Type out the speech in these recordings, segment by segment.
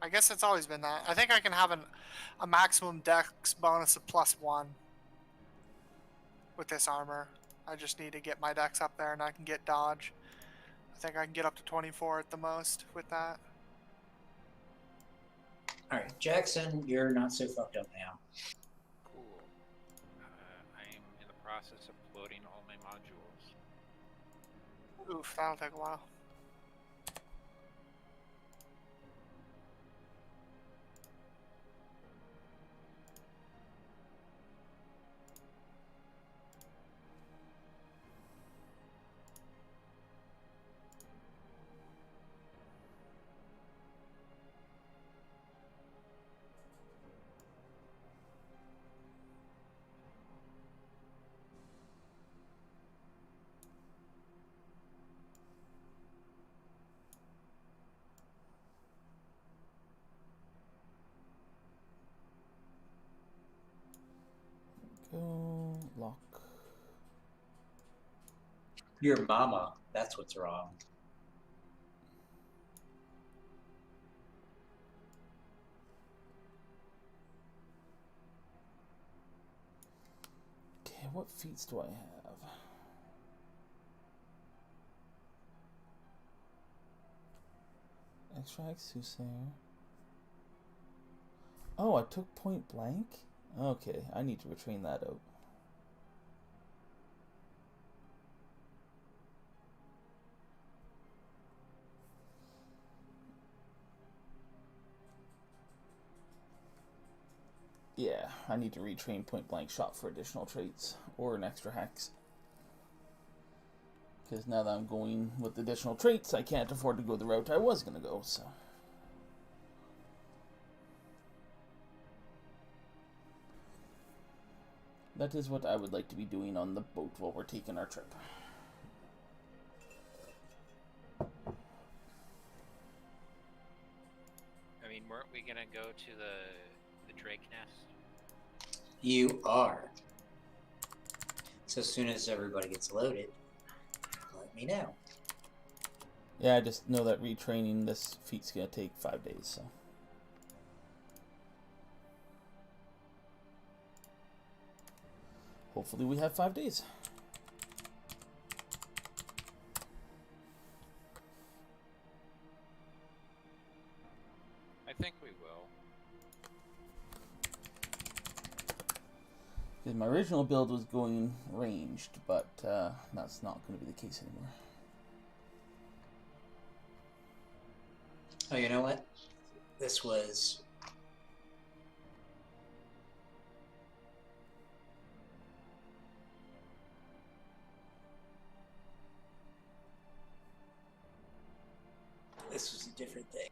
I guess it's always been that. I think I can have a maximum dex bonus of +1 with this armor. I just need to get my dex up there and I can get dodge. I think I can get up to 24 at the most with that. Alright, Jackson, you're not so fucked up now. Cool. I'm in the process of loading all my modules. Oof, that'll take a while. Go lock. Your mama, that's what's wrong. Okay, what feats do I have? Extract, Soothsayer. Oh, I took point blank? Okay, I need to retrain that out. Yeah, I need to retrain point blank shot for additional traits or an extra hex. Because now that I'm going with additional traits, I can't afford to go the route I was going to go, so. That is what I would like to be doing on the boat while we're taking our trip. I mean, weren't we gonna go to the Drake Nest? You are. So as soon as everybody gets loaded, let me know. Yeah, I just know that retraining this feat's going to take 5 days, so. Hopefully we have 5 days. I think we will. Because my original build was going ranged, but that's not going to be the case anymore. Oh, you know what? This was... This was a different thing.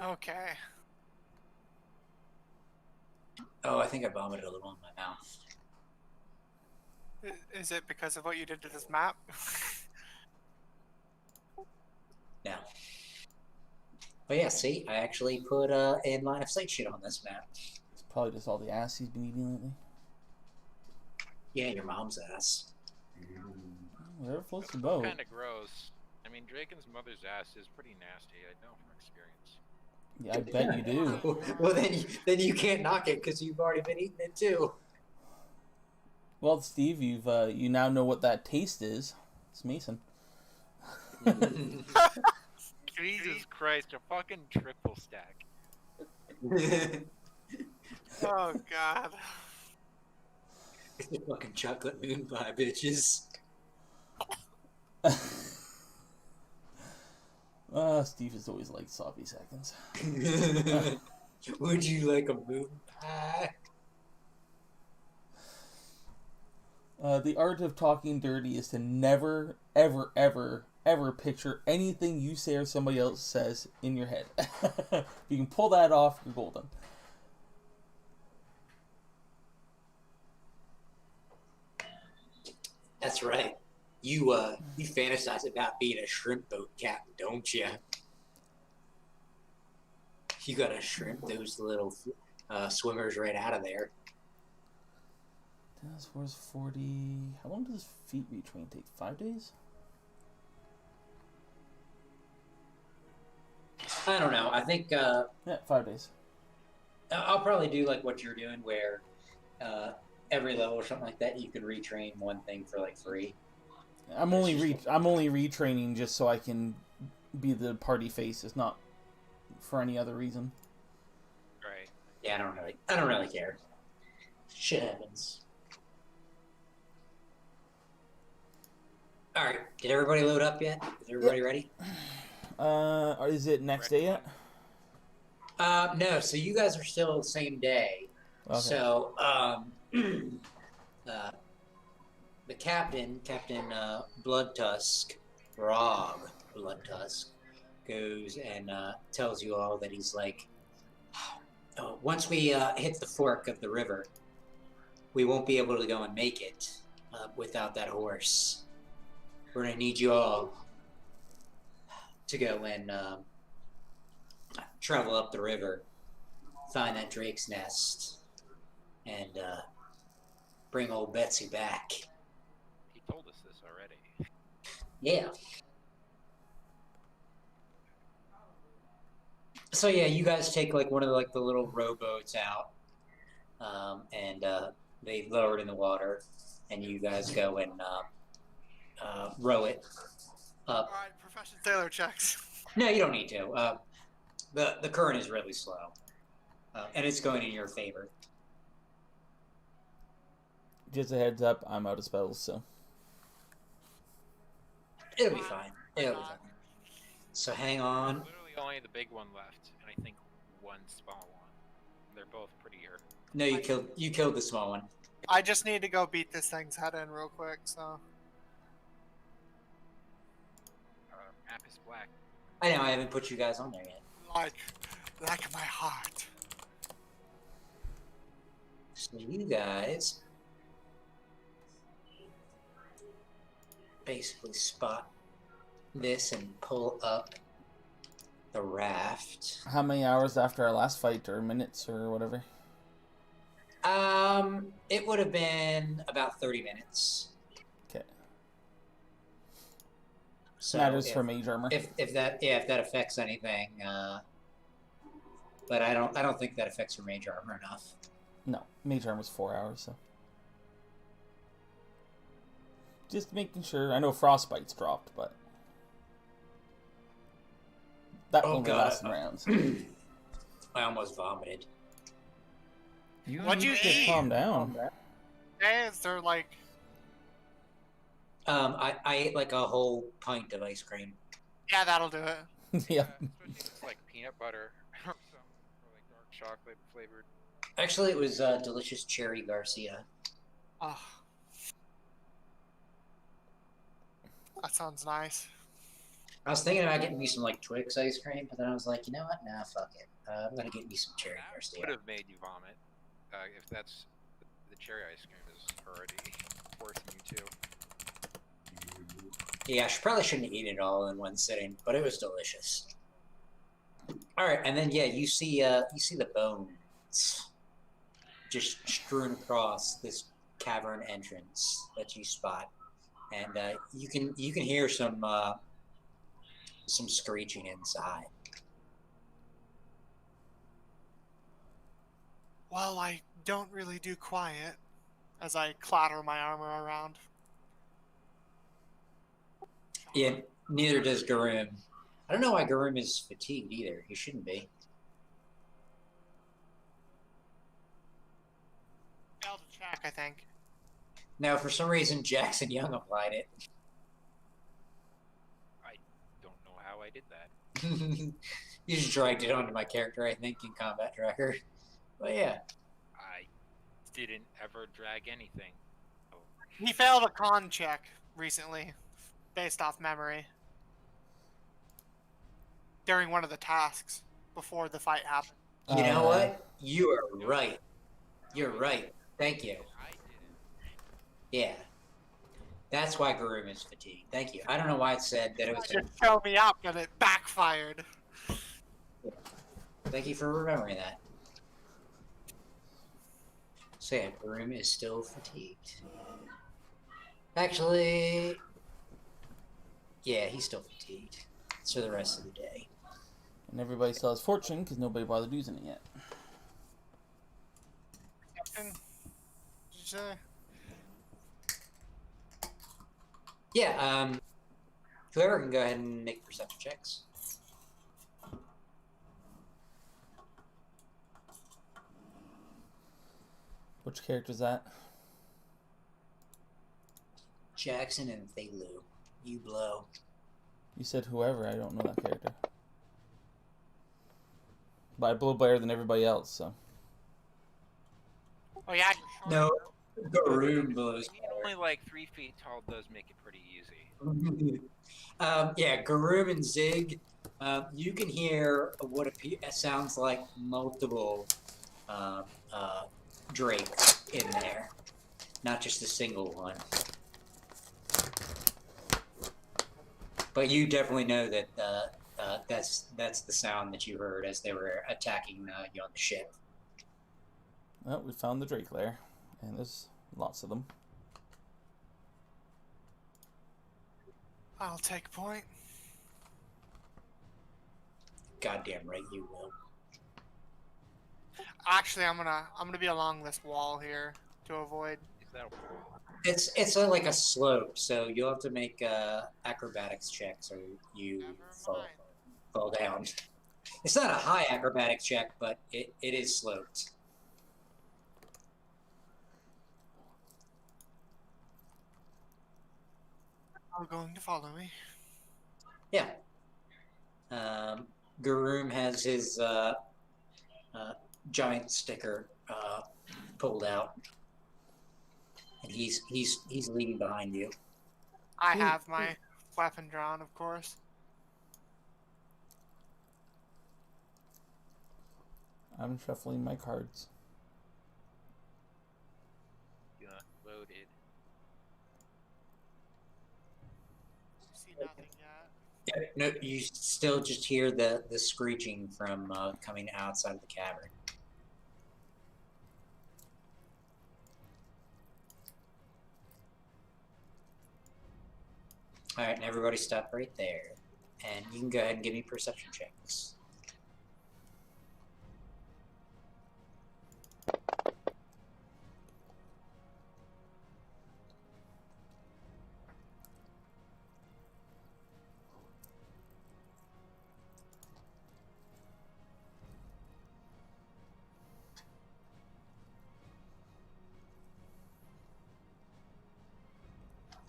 Okay. Oh, I think I vomited a little in my mouth. Is it because of what you did to this map? No. But yeah, see, I actually put in line of sight shit on this map. It's probably just all the ass he's been eating lately. Yeah, your mom's ass. Whatever floats the boat. Kind of gross. I mean, Draken's mother's ass is pretty nasty. I know from experience. Yeah, I bet you do. Well, then you can't knock it because you've already been eating it too. Well, Steve, you now know what that taste is. It's Mason. Jesus Christ, a fucking triple stack. Oh, God. It's a fucking chocolate moon pie, bitches. Steve has always liked sloppy seconds. Would you like a moon pie? The art of talking dirty is to never, ever, ever, ever picture anything you say or somebody else says in your head. If you can pull that off, you're golden. That's right. You fantasize about being a shrimp boat captain, don't you? You gotta shrimp those little swimmers right out of there. Task Force 40. How long does feet retrain take? 5 days? I don't know. I think Yeah, 5 days. I'll probably do like what you're doing, where every level or something like that, you could retrain one thing for like free. I'm only retraining just so I can be the party face. It's not for any other reason. Right. Yeah, I don't really care. Shit happens. All right, did everybody load up yet? Is everybody ready? Is it next day yet? No. So you guys are still the same day. Okay. So, the Captain Bloodtusk, Rob Bloodtusk, goes and tells you all that he's like, once we hit the fork of the river, we won't be able to go and make it without that horse. We're gonna need you all to go and travel up the river, find that Drake's nest, and bring old Betsy back. He told us this already. Yeah. So yeah, you guys take like one of the little rowboats out, and they lower it in the water, and you guys go and row it up. Alright, profession sailor checks. No, you don't need to. The current is really slow, and it's going in your favor. Just a heads up, I'm out of spells, so. It'll be fine. It'll be fine. So hang on. Literally only the big one left, and I think one small one. They're both prettier. No, you killed the small one. I just need to go beat this thing's head in real quick, so. Map is black. I know I haven't put you guys on there yet. Like my heart. So you guys basically spot this and pull up the raft. How many hours after our last fight, or minutes, or whatever? It would have been about 30 minutes. Okay. So Matters for mage armor. If that affects anything, but I don't think that affects your mage armor enough. No, mage armor's 4 hours, so. Just making sure. I know frostbite's dropped, but that only lasts in rounds. I almost vomited. What'd you eat? Calm down. Hey, is there like... I ate like a whole pint of ice cream. Yeah, that'll do it. Yeah. Especially if it's like peanut butter or like dark chocolate flavored. Actually, it was delicious cherry Garcia. Oh. That sounds nice. I was thinking about getting me some like Twix ice cream, but then I was like, you know what? Nah, fuck it. I'm gonna get me some cherry That Garcia. would have made you vomit. If that's the cherry ice cream is already forcing you to. Yeah, I probably shouldn't eat it all in one sitting, but it was delicious. All right, and then yeah, you see the bones just strewn across this cavern entrance that you spot, and you can hear some screeching inside. Well, I don't really do quiet as I clatter my armor around. Yeah, neither does Garum. I don't know why Garum is fatigued either. He shouldn't be. Failed to check, I think. Now, for some reason, Jackson Young applied it. I don't know how I did that. You just dragged it onto my character, I think, in Combat Tracker. But yeah. I didn't ever drag anything. Oh, He failed a con check recently, based off memory. During one of the tasks before the fight happened. You know what? You are right. You're right. Thank you. I didn't. Yeah. That's why Garum is fatigued. Thank you. I don't know why it said that it was... Just show me up and it backfired. Thank you for remembering that. So yeah, Garoom is still fatigued. Actually, yeah, he's still fatigued. It's for the rest of the day. And everybody still has fortune because nobody bothered using it yet. Captain, did you say? Yeah, whoever can go ahead and make perception checks. Which character's that? Jackson and Thalu. You blow. You said whoever. I don't know that character. But I blow better than everybody else, so. Oh yeah. No, Garoom blows. Being only like 3 feet tall does make it pretty easy. Yeah, Garoom and Zig, you can hear what sounds like multiple drakes in there, not just a single one. But you definitely know that that's the sound that you heard as they were attacking you on the ship. Well, we found the Drake lair, and there's lots of them. I'll take a point. Goddamn right you will. Actually, I'm gonna be along this wall here to avoid. Is that It's like a slope, so you'll have to make acrobatics checks or you fall down. It's not a high acrobatics check, but it is sloped. Are going to follow me? Yeah. Garoom has his giant sticker pulled out, and he's leaning behind you. I have my weapon drawn, of course. I'm shuffling my cards. loaded? See nothing yet. Yeah, no, you still just hear the screeching from coming outside of the cavern. All right, and everybody stop right there, and you can go ahead and give me perception checks.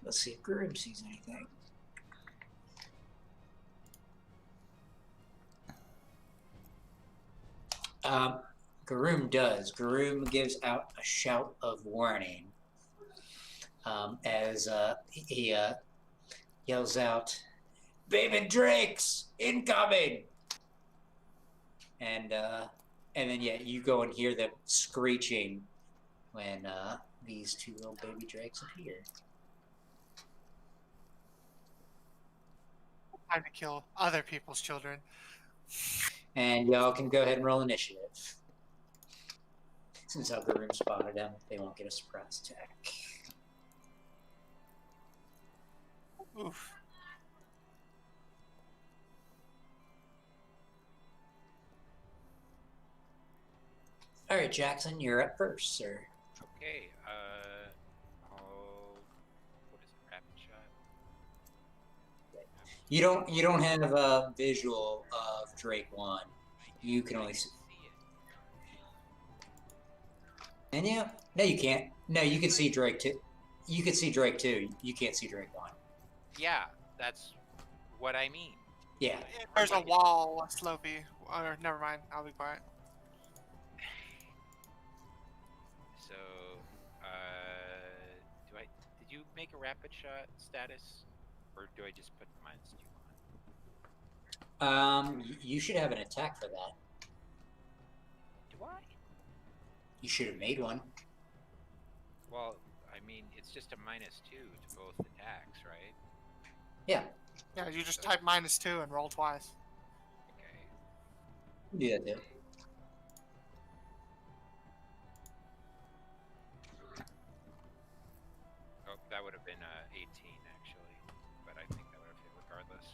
Let's see if Garoom sees anything. Garoom does. Garoom gives out a shout of warning as he yells out, "Baby Drakes incoming!" And then yeah, you go and hear them screeching when these two little baby drakes appear. Time to kill other people's children. And y'all can go ahead and roll initiative. Since Garoom spotted them, they won't get a surprise attack. Oof. All right, Jackson, you're up first, sir. Okay, what is it, rapid shot? You don't have a visual of Drake 1. You can only see. And yeah, no, you can't. No, you can see Drake 2. You can see Drake 2. You can't see Drake 1. Yeah, that's what I mean. Yeah. There's a wall, slopey. Or never mind. I'll be quiet. So, did you make a rapid shot status, or do I just put the -2 on? You should have an attack for that. Do I? You should have made one. Well, I mean, it's just a -2 to both attacks, right? Yeah. Yeah, you just type -2 and roll twice. Okay. Do that too. been 18 actually, but I think that would have hit regardless.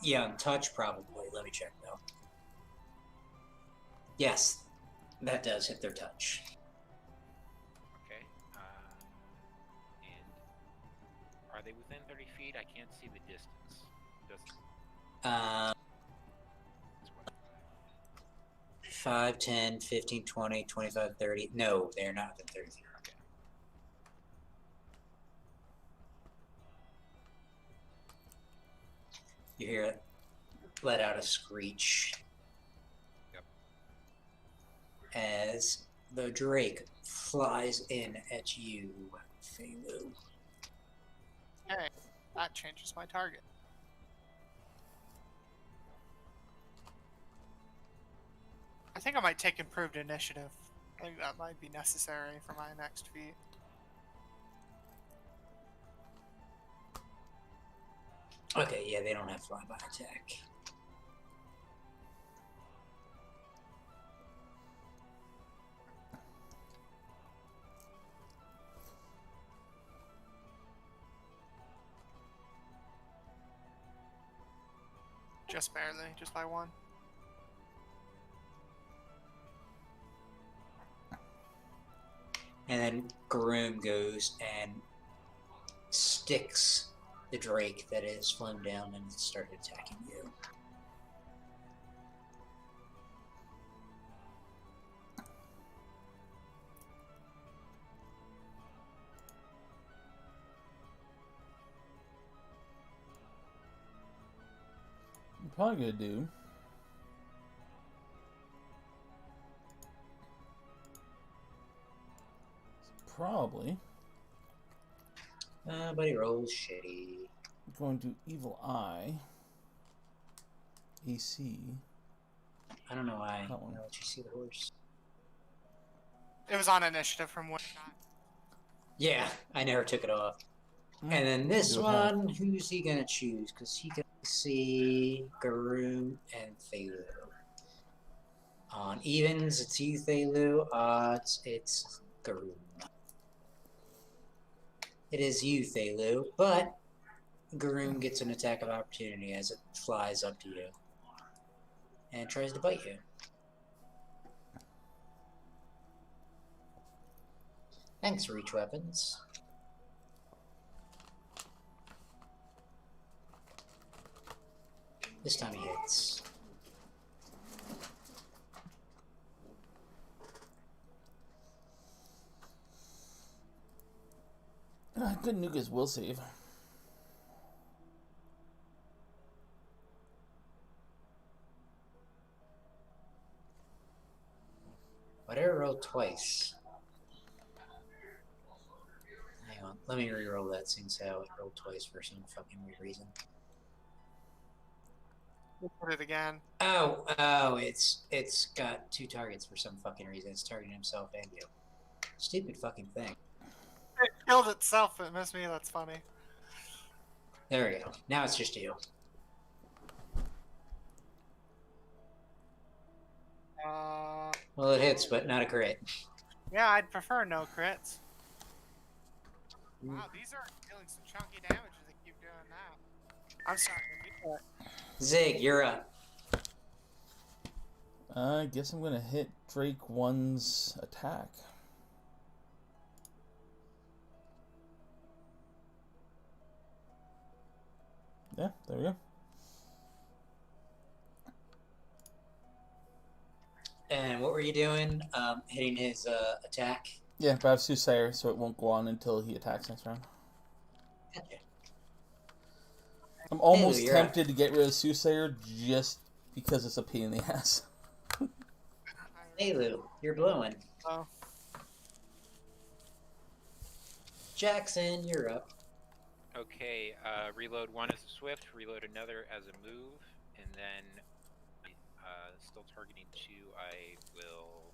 Yeah, on touch probably. Let me check though. Yes, that does hit their touch. Okay. And are they within 30 feet? I can't see the distance. Um, 5, 10, 15, 20, 25, 30. No, they're not within 30 feet. Okay. You hear it let out a screech. Yep. As the Drake flies in at you, Feilu. Okay, that changes my target. I think I might take improved initiative. I think that might be necessary for my next feat. Okay, yeah, they don't have flyby attack. Just barely, just by 1. And then Garoom goes and sticks the Drake that has flown down and started attacking you. I'm probably gonna do. Probably But he rolls shitty. going to Evil Eye. AC. I don't know why. That one. I'll let you see the horse. It was on initiative from one shot. Yeah, I never took it off. Mm. And then this Good one, who's he gonna choose? Because he can see Garoom and Thelu. On evens, it's you, Thelu. Odds, it's Garoom. It is you, Thelu, but Garoom gets an attack of opportunity as it flies up to you and tries to bite you. Thanks, reach weapons. This time he hits. Good Nukas will save. Why did I roll twice? Hang on, let me re-roll that since how it rolled twice for some fucking weird reason. We'll put it again. Oh, it's got 2 targets for some fucking reason. It's targeting himself and you. Stupid fucking thing. It killed itself, but it missed me. That's funny. There we go. Now it's just you. Well, it hits, but not a crit. Yeah, I'd prefer no crits. Wow, these are dealing some chunky damage as they keep doing that. I'm sorry to do that. Zig, you're up. I guess I'm gonna hit Drake 1's attack. Yeah, there we go. And what were you doing? Hitting his attack? Yeah, but I have Soothsayer, so it won't go on until he attacks next round. Gotcha. I'm almost Hey, Lou, you're tempted to get rid of Soothsayer just because it's a pain in the ass. Hey Lou, you're blowing. Oh. Jackson, you're up. Okay, reload 1 as a swift, reload another as a move, and then still targeting 2, I will...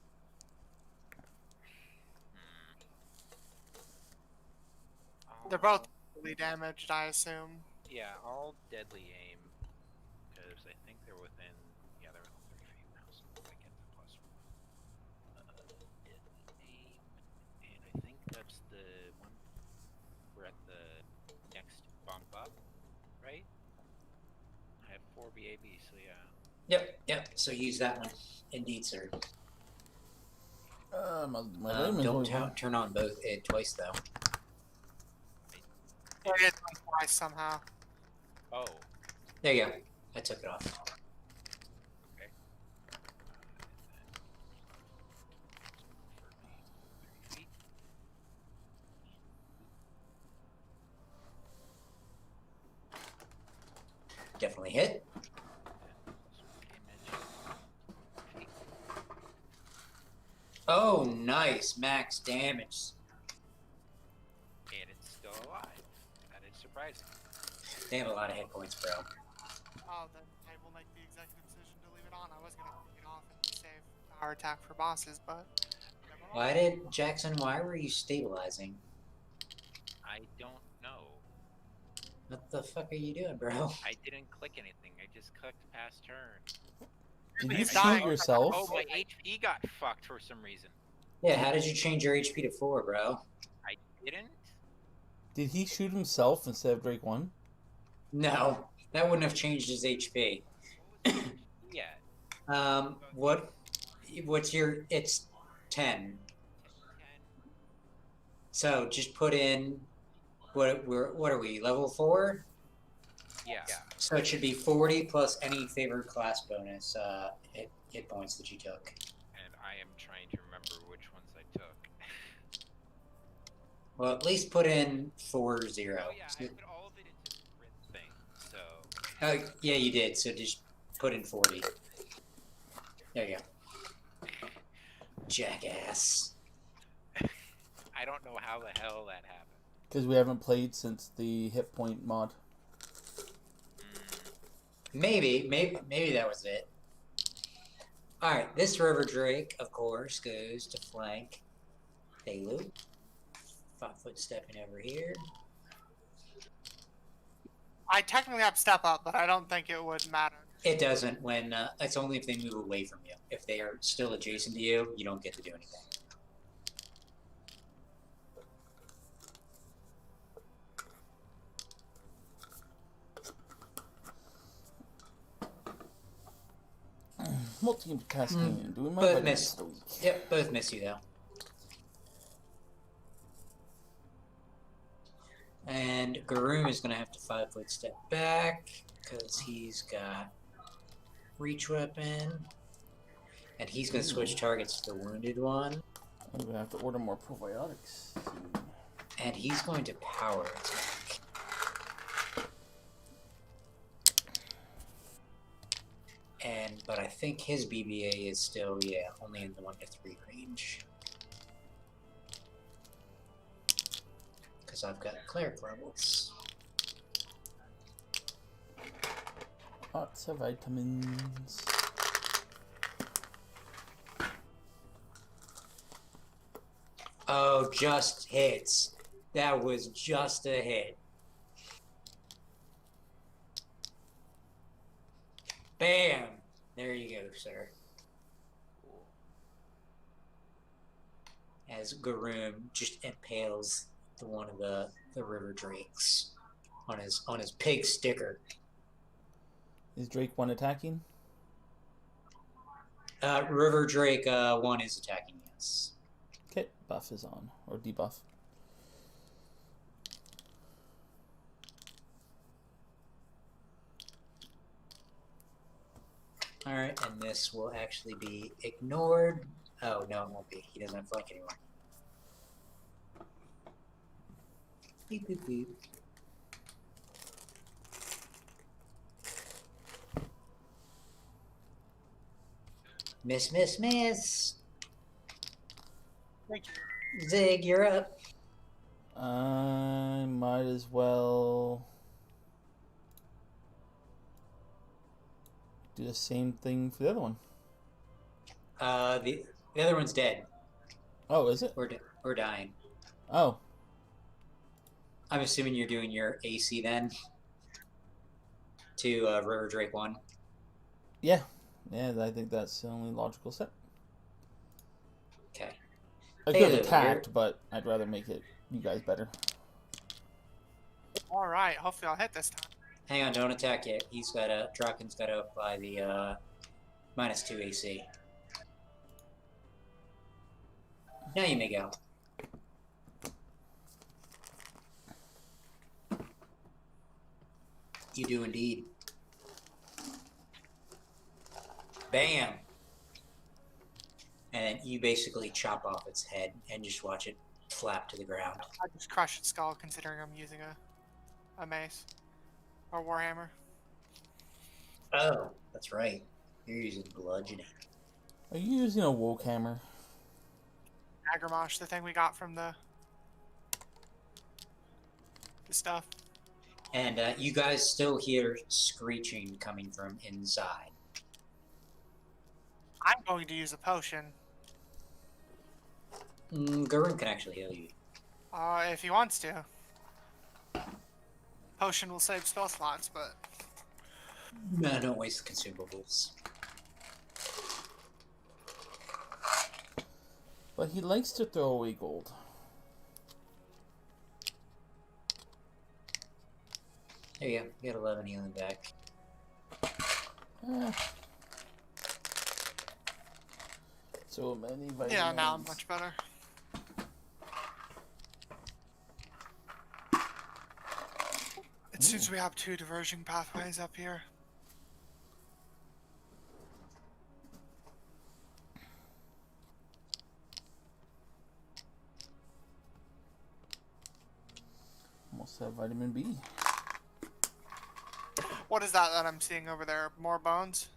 They're both really damaged, I assume. Yeah, I'll deadly aim, because I think they're within... Yeah, they're within 30 feet now, so I get the plus 1. Deadly aim, and I think that's the one... 4 BAB, so yeah. Yep. So use that one. Indeed, sir. My layman's Don't only turn on both twice though. It is twice somehow. Oh, There you go. I took it off. okay. Definitely hit. Oh, nice. Max damage. And it's still alive. That is surprising. They have a lot of hit points, bro. Oh, then I will make the executive decision to leave it on. I was gonna take it off and save power attack for bosses, but. Why were you stabilizing? I don't know. What the fuck are you doing, bro? I didn't click anything. I just clicked past turn. Did you He's shoot dying. yourself? Oh, my HP got fucked for some reason. Yeah, how did you change your HP to 4, bro? I didn't? Did he shoot himself instead of Drake 1? No, that wouldn't have changed his HP. Yeah. What's your? It's 10. 10. So just put in. What are we? Level 4? Yeah. So it should be 40 plus any favored class bonus hit points that you took. And I am trying to remember which ones I took. Well, at least put in 40. Oh yeah, I put all of it into the grid thing, so... Oh, yeah, you did. So just put in 40. There you go. Jackass. I don't know how the hell that happened. Because we haven't played since the hit point mod. Maybe that was it. Alright, this River Drake, of course, goes to flank Thalu. 5-foot stepping over here. I technically have step up, but I don't think it would matter. It doesn't when, it's only if they move away from you. If they are still adjacent to you, you don't get to do anything. Multitasking. Doing my Both better miss. this week. Yep, both miss you though. And Garoom is going to have to 5-foot step back because he's got reach weapon. And he's going to switch targets to the wounded one. I'm going to have to order more probiotics soon. And he's going to power attack. But I think his BBA is still, only in the 1 to 3 range. Because I've got cleric levels. Lots of vitamins. Oh, just hits. That was just a hit. Bam! There you go, sir. As Garoom just impales one of the river drakes on his pig sticker. Is Drake 1 attacking? River Drake 1 is attacking, yes. Okay, buff is on. Or debuff. Alright, and this will actually be ignored. Oh, no, it won't be. He doesn't have flank anymore. Beep, beep, beep. Miss, miss, miss. Thank you. Zig, you're up. I might as well do the same thing for the other one. The other one's dead. Oh, is it? Or dying. Oh. I'm assuming you're doing your AC then to River Drake 1. Yeah. Yeah, I think that's the only logical step. Okay. I Hey, could have Lou, attacked, but I'd rather make it you guys better. All right. Hopefully, I'll hit this time. Hang on, don't attack yet. Draken's got to apply the -2 AC. Now you may go. You do indeed. Bam! And then you basically chop off its head and just watch it flap to the ground. I just crush its skull considering I'm using a mace. Or warhammer. Oh, that's right. You're using bludgeoning. Are you using a woke hammer? Agramash, the thing we got from the stuff. And you guys still hear screeching coming from inside. I'm going to use a potion. Gurun can actually heal you. If he wants to. Potion will save spell slots, but... No, don't waste the consumables. But he likes to throw away gold. There you go. You got 11 healing back. So many vitamins. Yeah, now I'm much better. It seems we have 2 diversion pathways up here. Almost have vitamin B. What is that I'm seeing over there? More bones?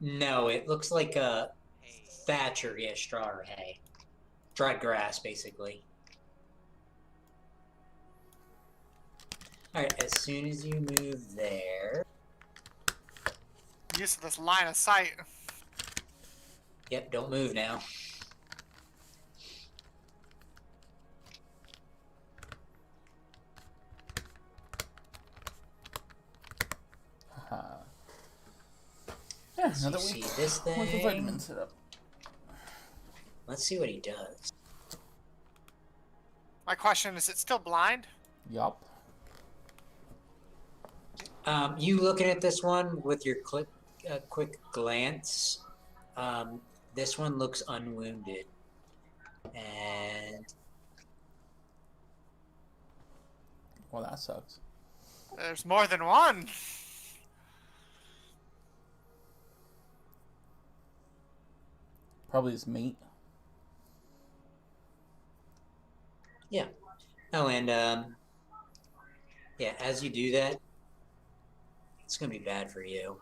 No, it looks like a thatch or straw or hay. Dried grass, basically. Alright, as soon as you move there... I'm used to this line of sight. Yep, don't move now. Yeah, now So that you we see this want the thing. vitamins set up. Let's see what he does. My question is it still blind? Yup. You looking at this one with your quick glance, this one looks unwounded. And Well, that sucks. There's more than one. Probably his mate. yeah. Oh, and yeah, as you do that, it's gonna be bad for you.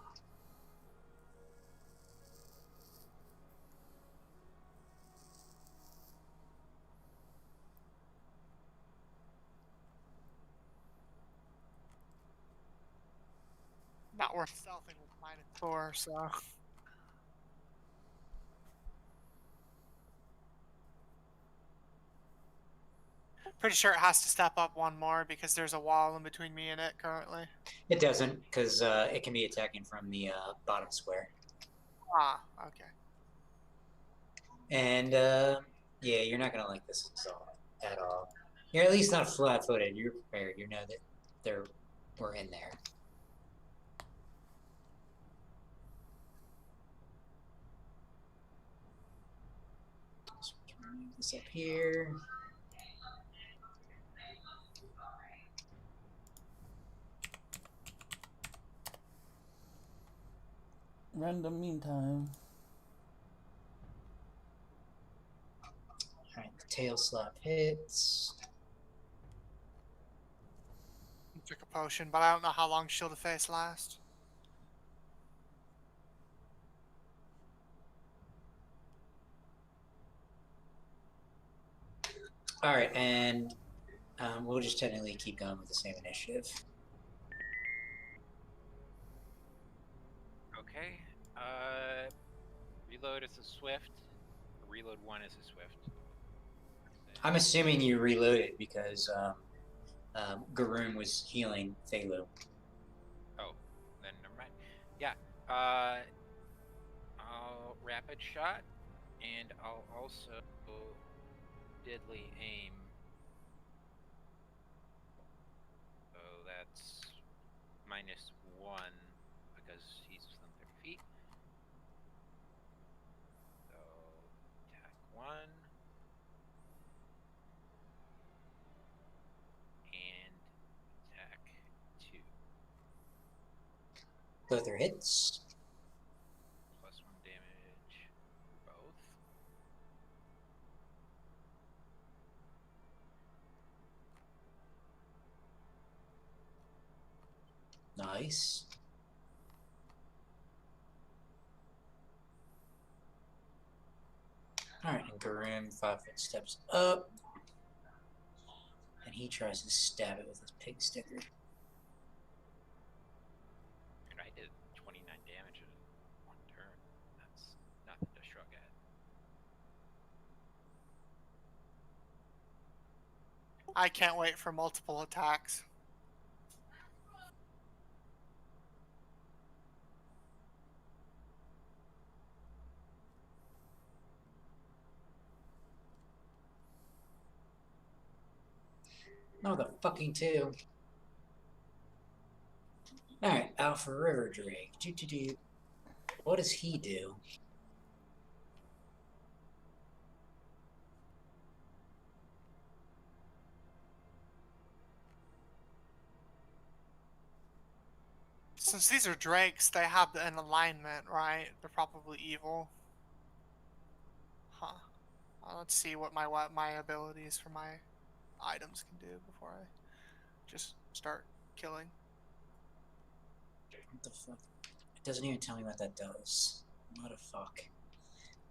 Not worth stealthing with -4, so. Pretty sure it has to step up one more because there's a wall in between me and it currently. It doesn't, because it can be attacking from the bottom square. Ah, okay. And yeah, you're not gonna like this at all. You're at least not flat-footed. You're prepared. You know that we're in there. So we can move this up here. Random meantime. Alright, the tail slap hits. Took a potion, but I don't know how long Shield of Face lasts. Alright, and we'll just technically keep going with the same initiative. Okay. Reload is a swift. Reload 1 is a swift. I'm assuming you reloaded because Garoon was healing Thelu. Oh, then never mind. Yeah. I'll rapid shot, and I'll also deadly aim. So that's it's -1 because he's within 30 feet. So attack 1 and attack 2. Both are hits. +1 damage both. Nice. Alright, and Garoon 5 foot steps up. And he tries to stab it with his pig sticker. And I did 29 damage in 1 turn. That's nothing to shrug at. I can't wait for multiple attacks. No, the fucking 2. Alright, Alpha River Drake. Doo-doo-doo. What does he do? Since these are drakes, they have an alignment, right? They're probably evil. Huh. Let's see what my abilities for my items can do before I just start killing. What the fuck? It doesn't even tell me what that does. What the fuck?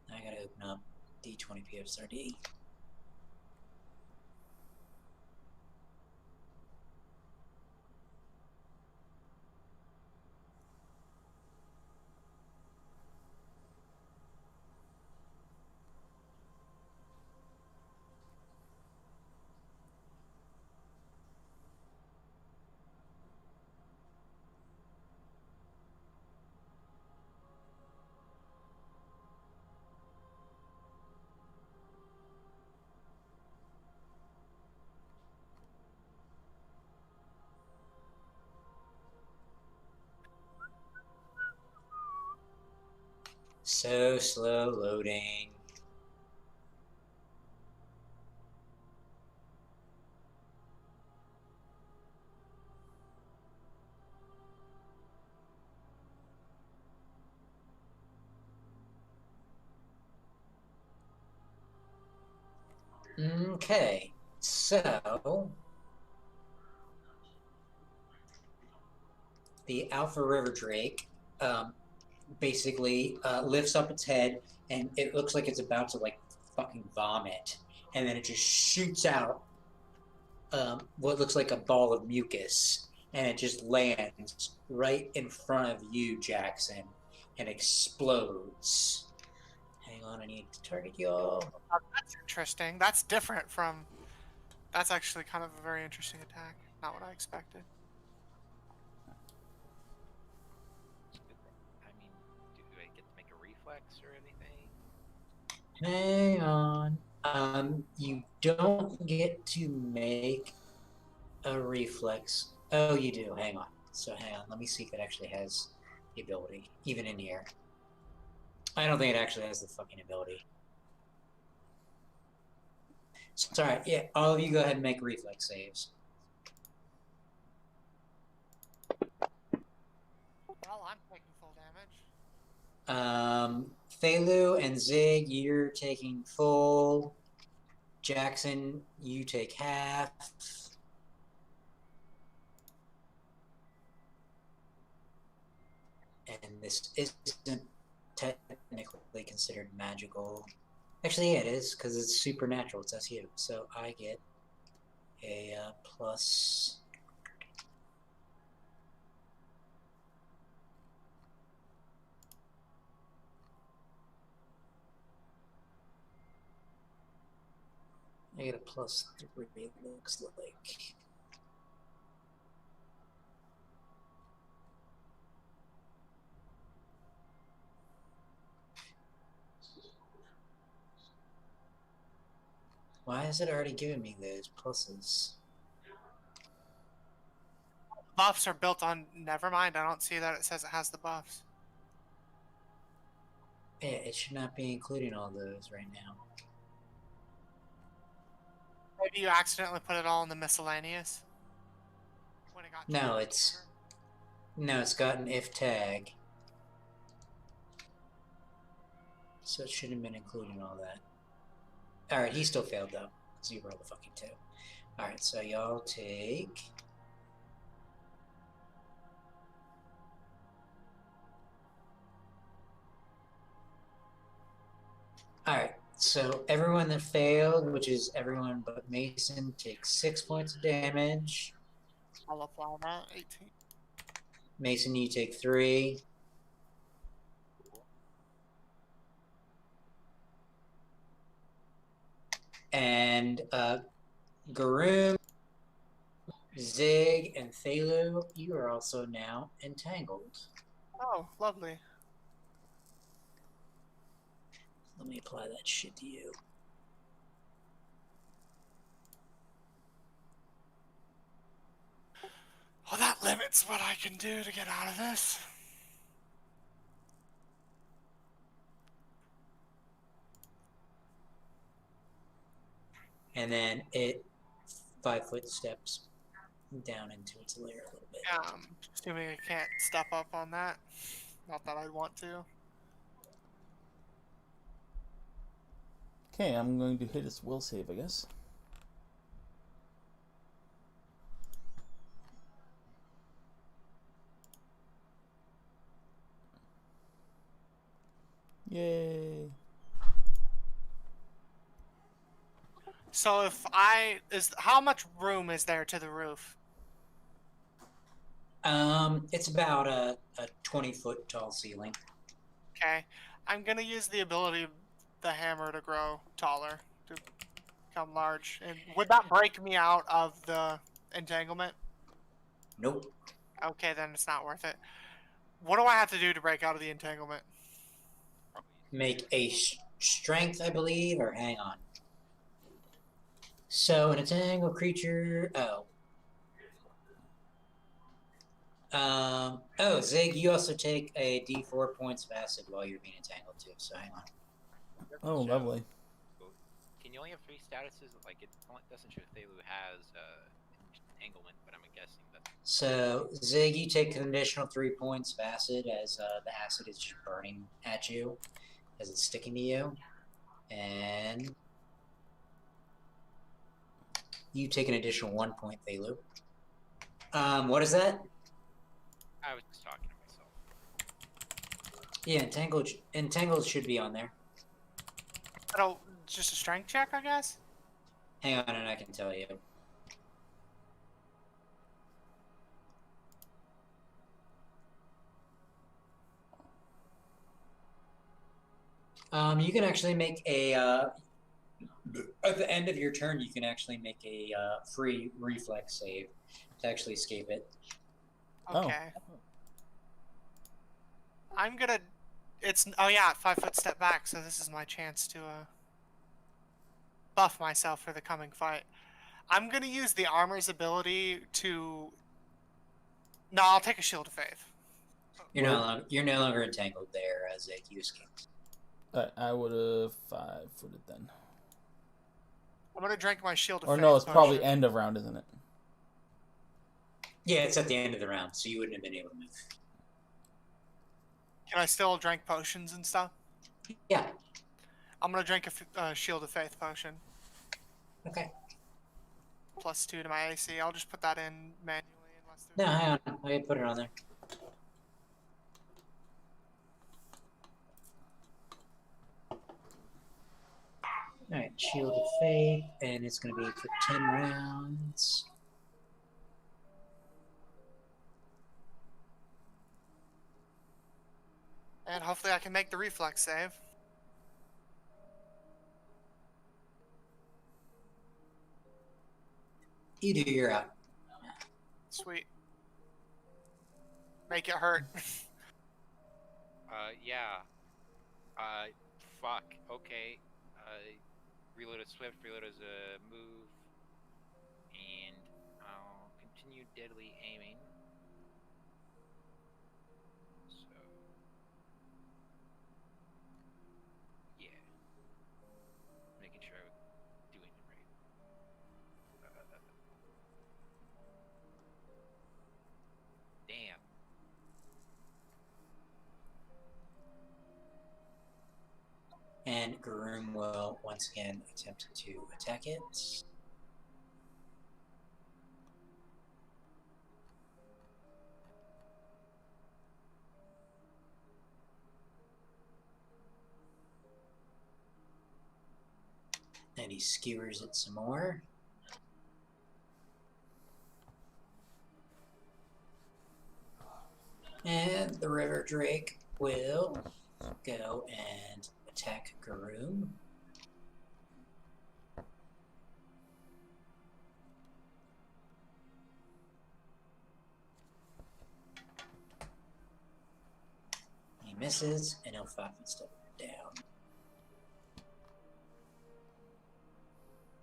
Now I gotta open up D20 PFSRD. So slow loading. Okay, so the Alpha River Drake basically lifts up its head, and it looks like it's about to like fucking vomit, and then it just shoots out what looks like a ball of mucus, and it just lands right in front of you, Jackson, and explodes. Hang on, I need to target y'all. That's interesting. That's different from. That's actually kind of a very interesting attack. Not what I expected. I mean, do I get to make a reflex or anything? Hang on. You don't get to make a reflex. Oh, you do. Hang on. So hang on. Let me see if it actually has the ability, even in here. I don't think it actually has the fucking ability. Sorry. Yeah, all of you go ahead and make reflex saves. Well, I'm taking full damage. Thelu and Zig, you're taking full. Jackson, you take half. And this isn't technically considered magical. Actually, yeah, it is, because it's supernatural. It's SU. So I get a plus. I get a +3, it looks like. Why is it already giving me those pluses? buffs are built on. Never mind. I don't see that it says it has the buffs. Yeah, it should not be including all those right now. Maybe you accidentally put it all in the miscellaneous. When it got No, changed it's over. no, it's got an if tag, so it shouldn't have been including all that. All right, he still failed though. 'Cause you rolled a fucking 2. All right, so y'all take. All right, so everyone that failed, which is everyone but Mason, takes 6 points of damage. I'll apply that. 18. Mason, you take 3. And Garoon, Zig, and Thalu, you are also now entangled. Oh, lovely. Let me apply that shit to you. Well, that limits what I can do to get out of this. And then it 5-foot steps down into its lair a little bit. Yeah, I'm assuming I can't step up on that. Not that I'd want to. Okay, I'm going to hit its will save, I guess. Yay. So if how much room is there to the roof? It's about a 20-foot tall ceiling. Okay, I'm gonna use the ability of the hammer to grow taller, to become large. And would that break me out of the entanglement? Nope. Okay, then it's not worth it. What do I have to do to break out of the entanglement? Make a strength, I believe, or hang on. So an entangled creature. Oh, Zig, you also take a D4 points of acid while you're being entangled too. So hang on. Oh, lovely. Can you only have 3 statuses? Like, it doesn't show Thalu has entanglement, but I'm guessing that. So Zig, you take an additional 3 points of acid as the acid is just burning at you, as it's sticking to you, and you take an additional 1 point, Thalu. What is that? I was just talking to myself. Yeah, entangled should be on there. Oh, just a strength check, I guess? Hang on, and I can tell you. You can actually make a at the end of your turn. You can actually make a free reflex save to actually escape it. Okay. I'm gonna. Oh yeah, 5-foot step back. So this is my chance to buff myself for the coming fight. I'm gonna use the armor's ability to. No, I'll take a shield of faith. You're no longer entangled there as you escaped. I would have 5-footed then. I'm gonna drink my shield of Or faith. no, it's probably potion. end of round, isn't it? Yeah, it's at the end of the round, so you wouldn't have been able to move. Can I still drink potions and stuff? Yeah. I'm gonna drink a shield of faith potion. Okay. +2 to my AC. I'll just put that in manually unless No, there's. hang on. I can put it on there. Alright, Shield of Faith, and it's going to be for 10 rounds. And hopefully I can make the reflex save. You do, you're out. Sweet. Make it hurt. Yeah. Fuck. Okay. Reload as swift, reload as a move, and I'll continue deadly aiming. will once again attempt to attack it. And he skewers it some more. And the river drake will go and attack Garoom. He misses, and he'll 5 foot step down.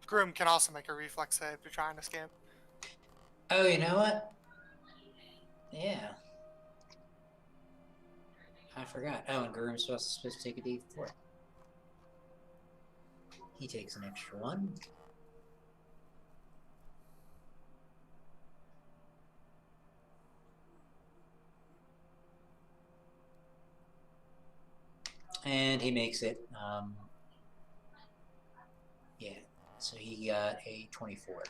Groom can also make a reflex save to try and escape. Oh, you know what? Yeah. I forgot. Oh, and Garoom's supposed to take a D4. He takes an extra one. And he makes it. Yeah. So he got a 24.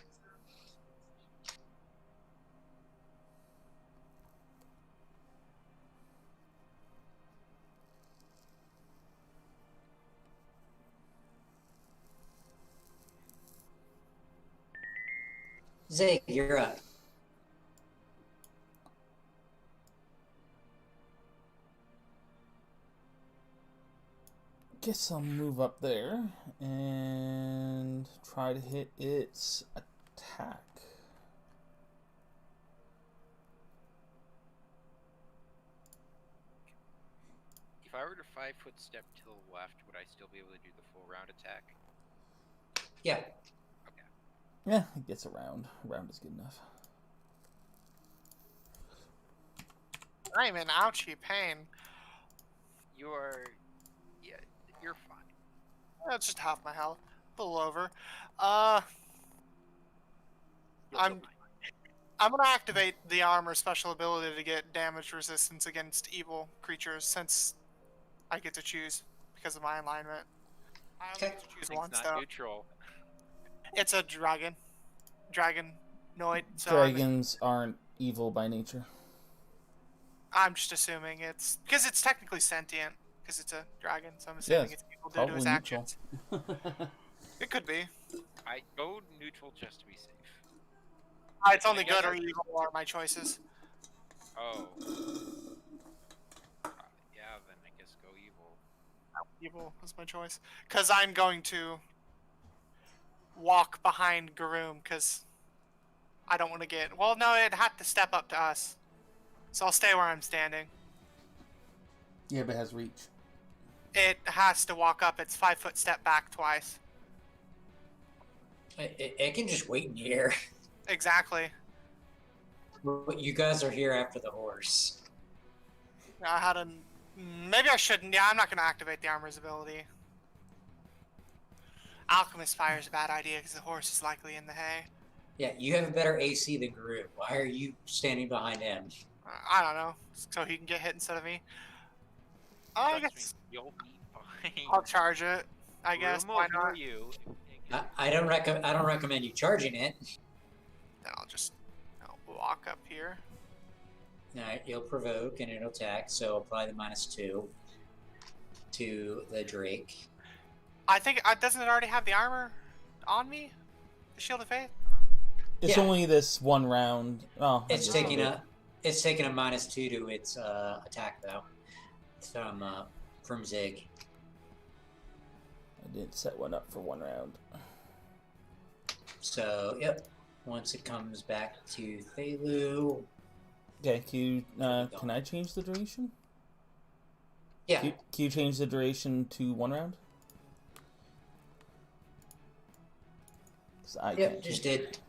Zeke, you're up. Guess I'll move up there and try to hit its attack. If I were to 5 foot step to the left, would I still be able to do the full round attack? Yeah. Yeah, it gets around. Round is good enough. I'm in ouchie pain. You're fine. That's just half my health. A little over. You'll I'm feel I'm gonna activate the armor special ability to get damage resistance against evil creatures since I get to choose because of my alignment. I only Okay. get to choose fine. once It's though. not neutral. It's a dragon. Dragonoid. So Dragons aren't evil by nature. I'm just assuming it's because it's technically sentient because it's a dragon. So I'm assuming Yes, it's evil due to his probably neutral. actions. It could be. I go neutral just to be safe. It's only I guess good or I- evil are my choices. Oh. Yeah, then I guess go evil. Evil was my choice because I'm going to walk behind Garoom because I don't want to get. Well, no, it had to step up to us, so I'll stay where I'm standing. Yeah, but it has reach. It has to walk up its 5 foot step back twice. It can just wait in the air. Exactly. You guys are here after the horse. I had a. Maybe I shouldn't. Yeah, I'm not going to activate the armor's ability. Alchemist Fire is a bad idea because the horse is likely in the hay. Yeah, you have a better AC than Garoom. Why are you standing behind him? I don't know. So he can get hit instead of me. I Trust guess me, you'll be fine. I'll charge it. I guess. Room will Why heal not? you. I don't recommend you charging it. Then I'll just walk up here. Alright, you'll provoke and it'll attack, so apply the -2 to the Drake. I think doesn't it already have the armor on me? The Shield of Faith. It's Yeah. only this one round. Oh, I It's guess taking I'll do it's taking a -2 to its attack though. From Zig. it. I didn't set one up for one round. So yep. Once it comes back to Thelu. Okay, can I change the duration? Yeah. Can you change the duration to one round? 'Cause I Yep, can't just change did.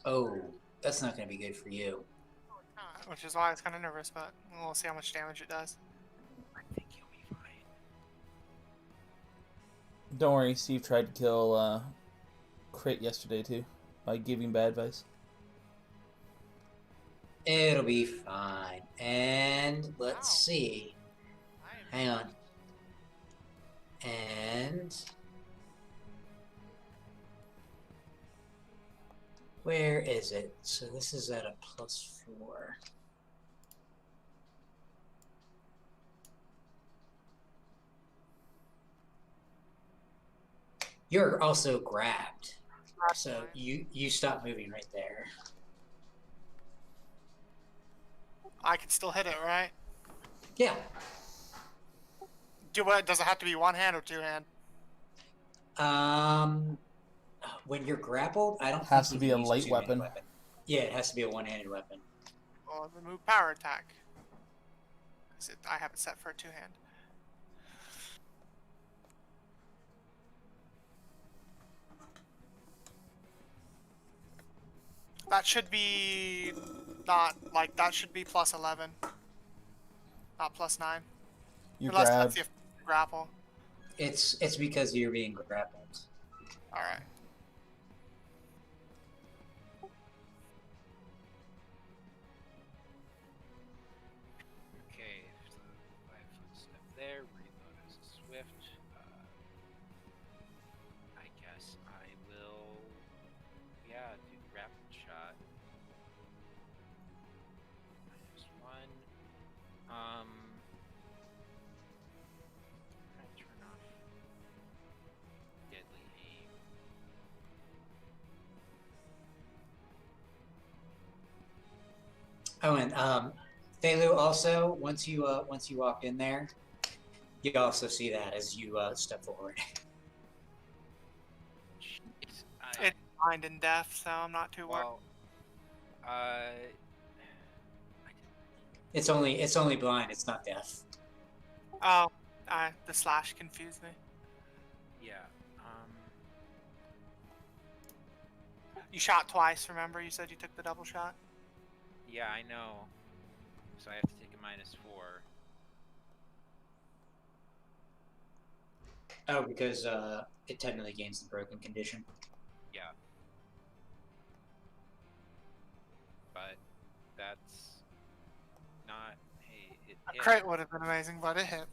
Oh, that's not going to be good for you. which is why I was kind of nervous, but we'll see how much damage it does. I think you'll be fine. Don't worry, Steve tried to kill Crit yesterday too by giving bad advice. It'll be fine. And let's Ow. see. Hang on. And where is it? So this is at a +4. You're also grabbed. So you stop moving right there. I can still hit it, right? Yeah. Does it have to be one hand or two hand? When you're grappled, I don't Has think to you be can a use light two-handed weapon. Yeah, it has to be a one-handed weapon. Or remove power attack? 'Cause I have it set for a two hand. That should be not like that should be +11, not +9. You Unless grab. that's the grapple. It's because you're being grappled. All right. Okay, so 5-foot step there. Reload as a swift. I guess I will. Yeah, do rapid shot. -1. Can I turn off deadly aim? Oh, and Thelu, also once you walk in there, you also see that as you step forward. It's, It's blind and deaf, so I'm not too worried. well, It's only blind. It's not deaf. Oh, the slash confused me. yeah. You shot twice, remember? You said you took the double shot? Yeah, I know. So I have to take a -4. Oh, because it technically gains the broken condition. Yeah. But that's not. Hey, it A hit. crit would have been amazing, but it hit.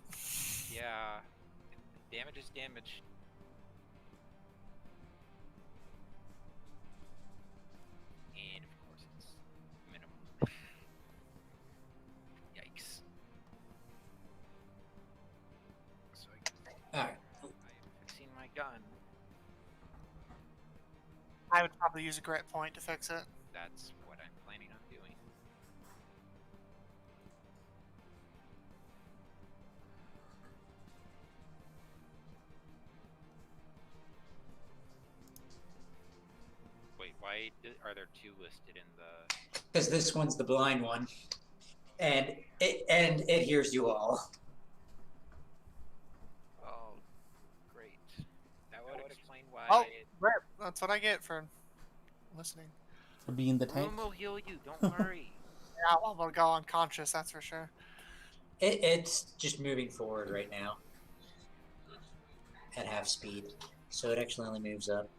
Yeah. Damage is damage. And of course it's minimum. Yikes. So Alright. I'm fixing my gun. I would probably use a grit point to fix it. That's what I'm planning on doing. Wait, why are there 2 listed in the... Because this one's the blind one, and it hears you all. Oh, great. That would explain why... Oh, grit. That's what I get for listening. For being the tank. Room will heal you, don't worry. Yeah, well, we'll go unconscious, that's for sure. It's just moving forward right now at half speed, so it actually only moves up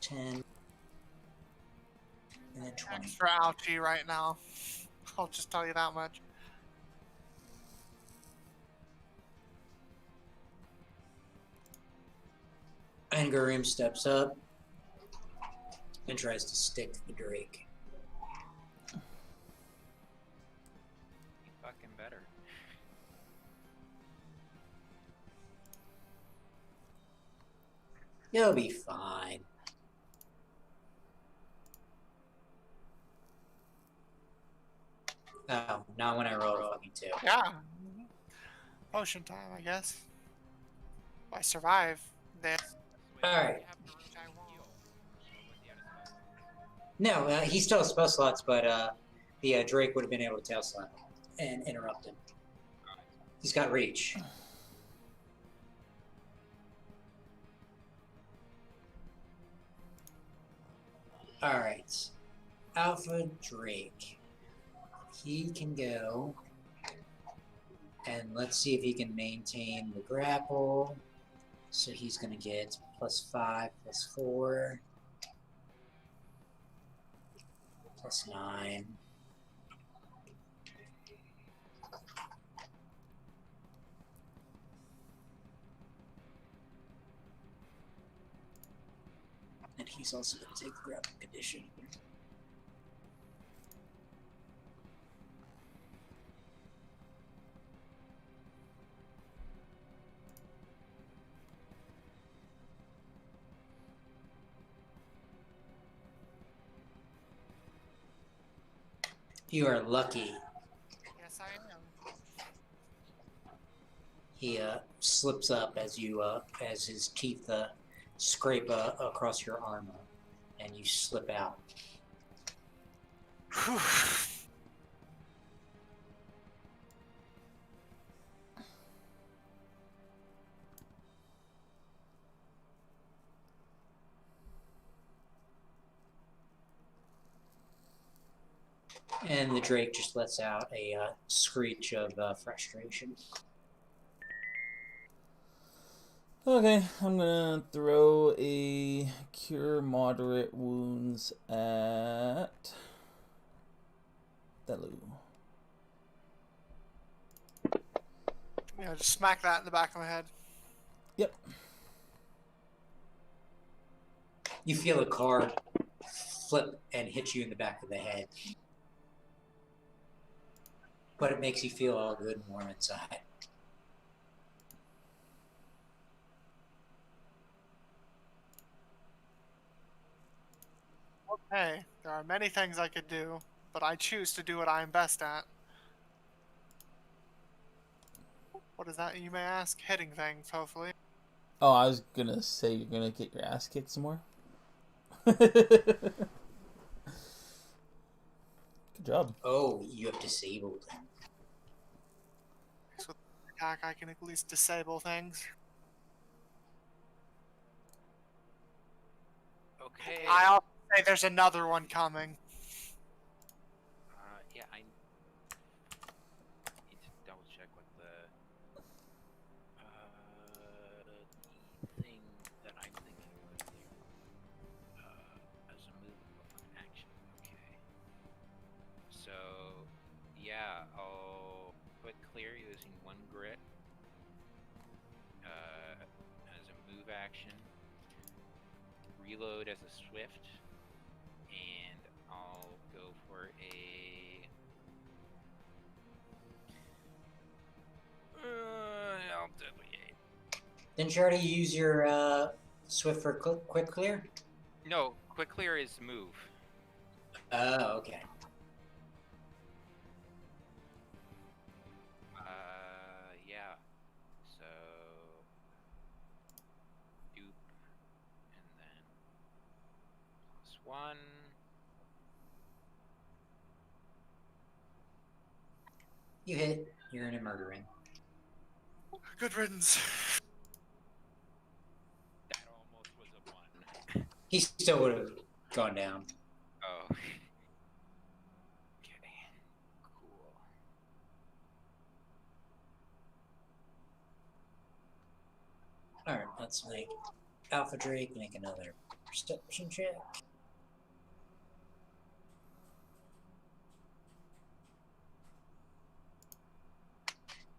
10 and then 20. Extra ouchie right now. I'll just tell you that much. Angarim steps up and tries to stick the Drake. You fucking better. You'll be fine. Oh, not when I roll a fucking 2. Yeah. Potion time, I guess. If I survive this. Alright. I have the route I want. No, he still has spell slots, but the Drake would have been able to tail slap and interrupt him. He's got reach. Alright. Alpha Drake. he can go. And let's see if he can maintain the grapple. So he's going to get +5, +4, +9. And he's also going to take the grapple condition. You are lucky. Yes, I am. He slips up as you as his teeth scrape across your armor, and you slip out. Whew. And the Drake just lets out a screech of frustration. Okay, I'm gonna throw a cure moderate wounds at Thelu. Yeah, just smack that in the back of my head. Yep. You feel a card flip and hit you in the back of the head. But it makes you feel all good and warm inside. Okay, there are many things I could do, but I choose to do what I am best at. What is that, you may ask? Hitting things, hopefully. Oh, I was gonna say you're gonna get your ass kicked some more. Good job. Oh, you have disabled. So with attack, I can at least disable things. Okay. I also say there's another one coming. Yeah, I need to double check what the thing that I'm thinking of here. As a move of an action. Okay. So, yeah, I'll put clear using 1 grit as a move action. Reload as a swift, and I'll go for a. I'll delegate. Didn't you already use your swift for quick clear? No, quick clear is move. Oh, okay. Yeah. So dupe, and then +1. You hit. You're in a murder ring. Good riddance. That almost was a 1. He still would have gone down. Oh. Okay. Cool. Alright, let's make Alpha Drake make another perception check.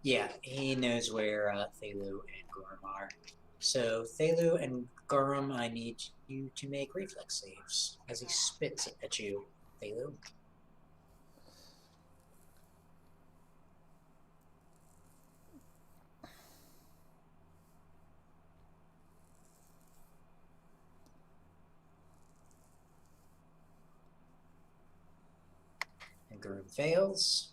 Yeah, he knows where Thelu and Gorm are. So, Thelu and Gorm, I need you to make reflex saves as he spits at you, Thelu. And Gorm fails.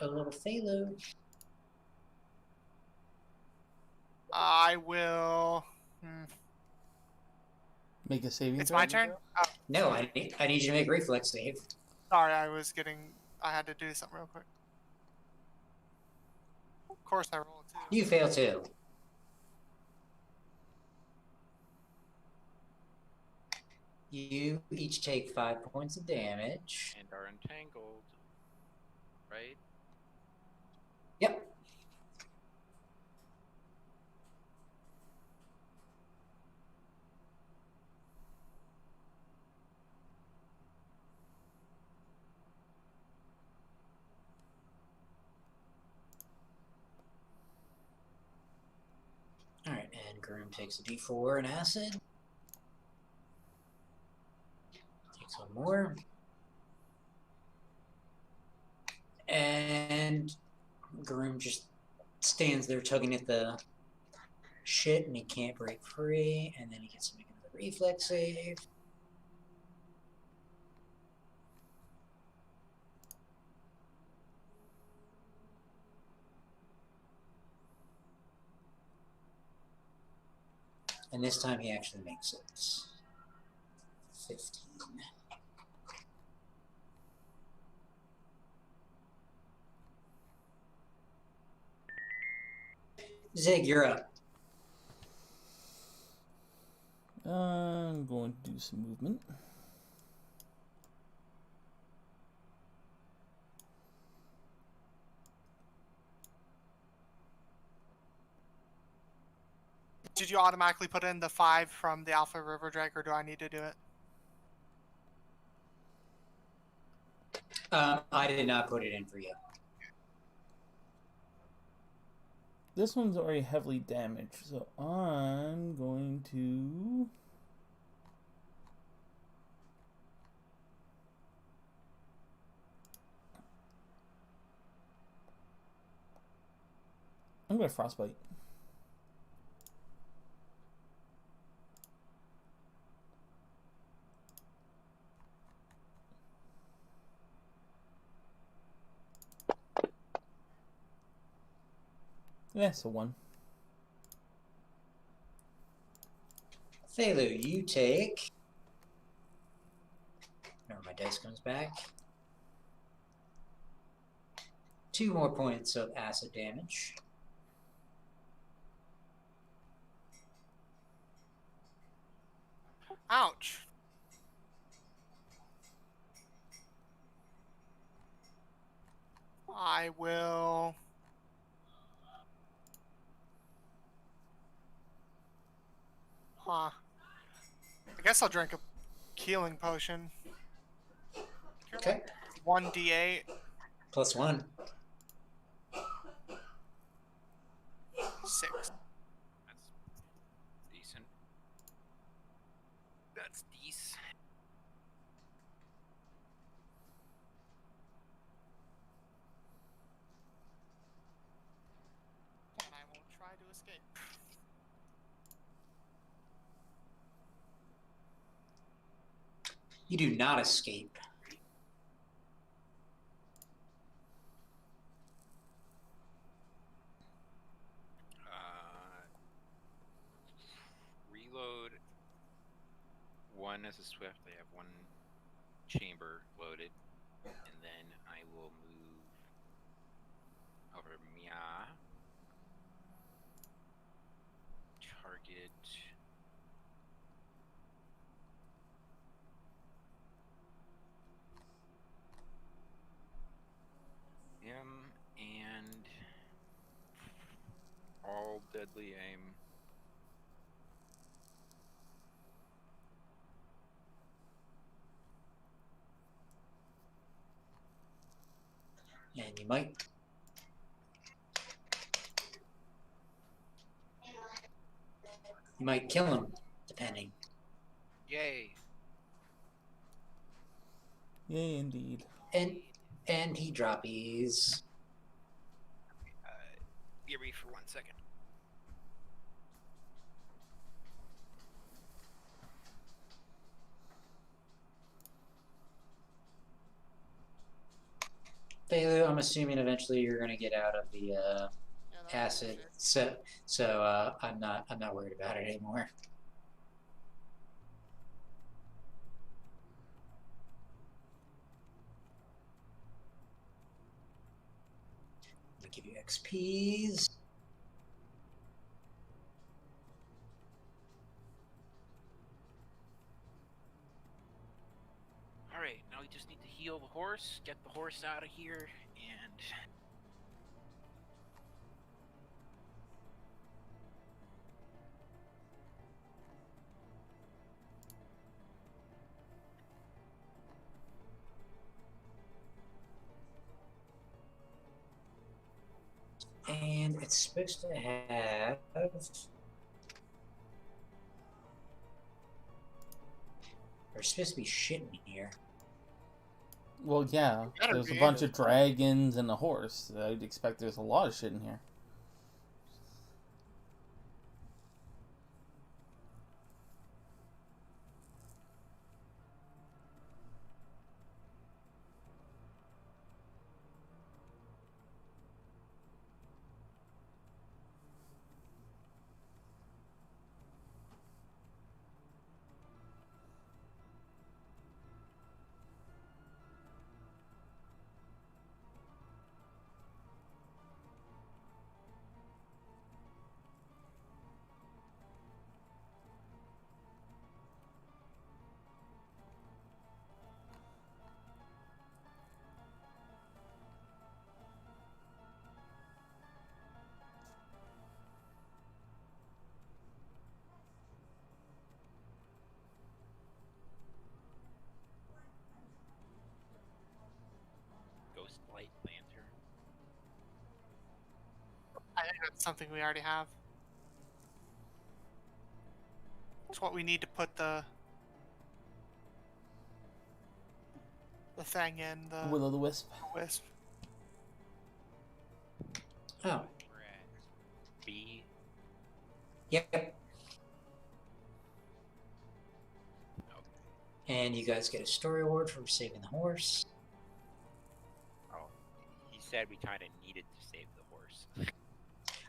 A little Thelu. I will. Make a saving It's throw. my turn? Oh, No, I need you to make reflex save. sorry, I was getting. I had to do something real quick. Of course, I roll a 2. You fail too. You each take 5 points of damage. And are entangled. Right? Yep. Alright, and Groom takes a d4 and acid. Takes one more. And Groom just stands there tugging at the shit and he can't break free, and then he gets to make another reflex save. And this time he actually makes it. 15. Zig, you're up. I'm going to do some movement. Did you automatically put in the 5 from the Alpha River Drag, or do I need to do it? I did not put it in for you. This one's already heavily damaged, so I'm going to... I'm going to Frostbite. Yeah, so 1. Thelu, you take... Whenever my dice comes back. 2 more points of acid damage. Ouch. I will... Huh. I guess I'll drink a healing potion. Okay. 1d8. Plus 1. 6. That's decent. That's decent. And I will try to escape. You do not escape. Reload 1 as a swift. I have 1 chamber loaded. And then I will move over Mia. Target. Him and all deadly aim. And you might. You might kill him, depending. Yay! Yay, indeed. And he droppies. Give me for 1 second. Thelu, I'm assuming eventually you're gonna get out of the acid, so I'm not worried about it anymore. give you XPs. Alright, now we just need to heal the horse, get the horse out of here, and... And it's supposed to have... There's supposed to be shit in here. Well, yeah. Better There's a be. bunch of dragons and a horse. I'd expect there's a lot of shit in here. Ghost light lantern. I think that's something we already have. It's what we need to put the thing in, the Will o' the Wisp. wisp. Oh, We're at B. yep. Okay. And you guys get a story award for saving the horse. Oh, he said we kind of needed to save the horse.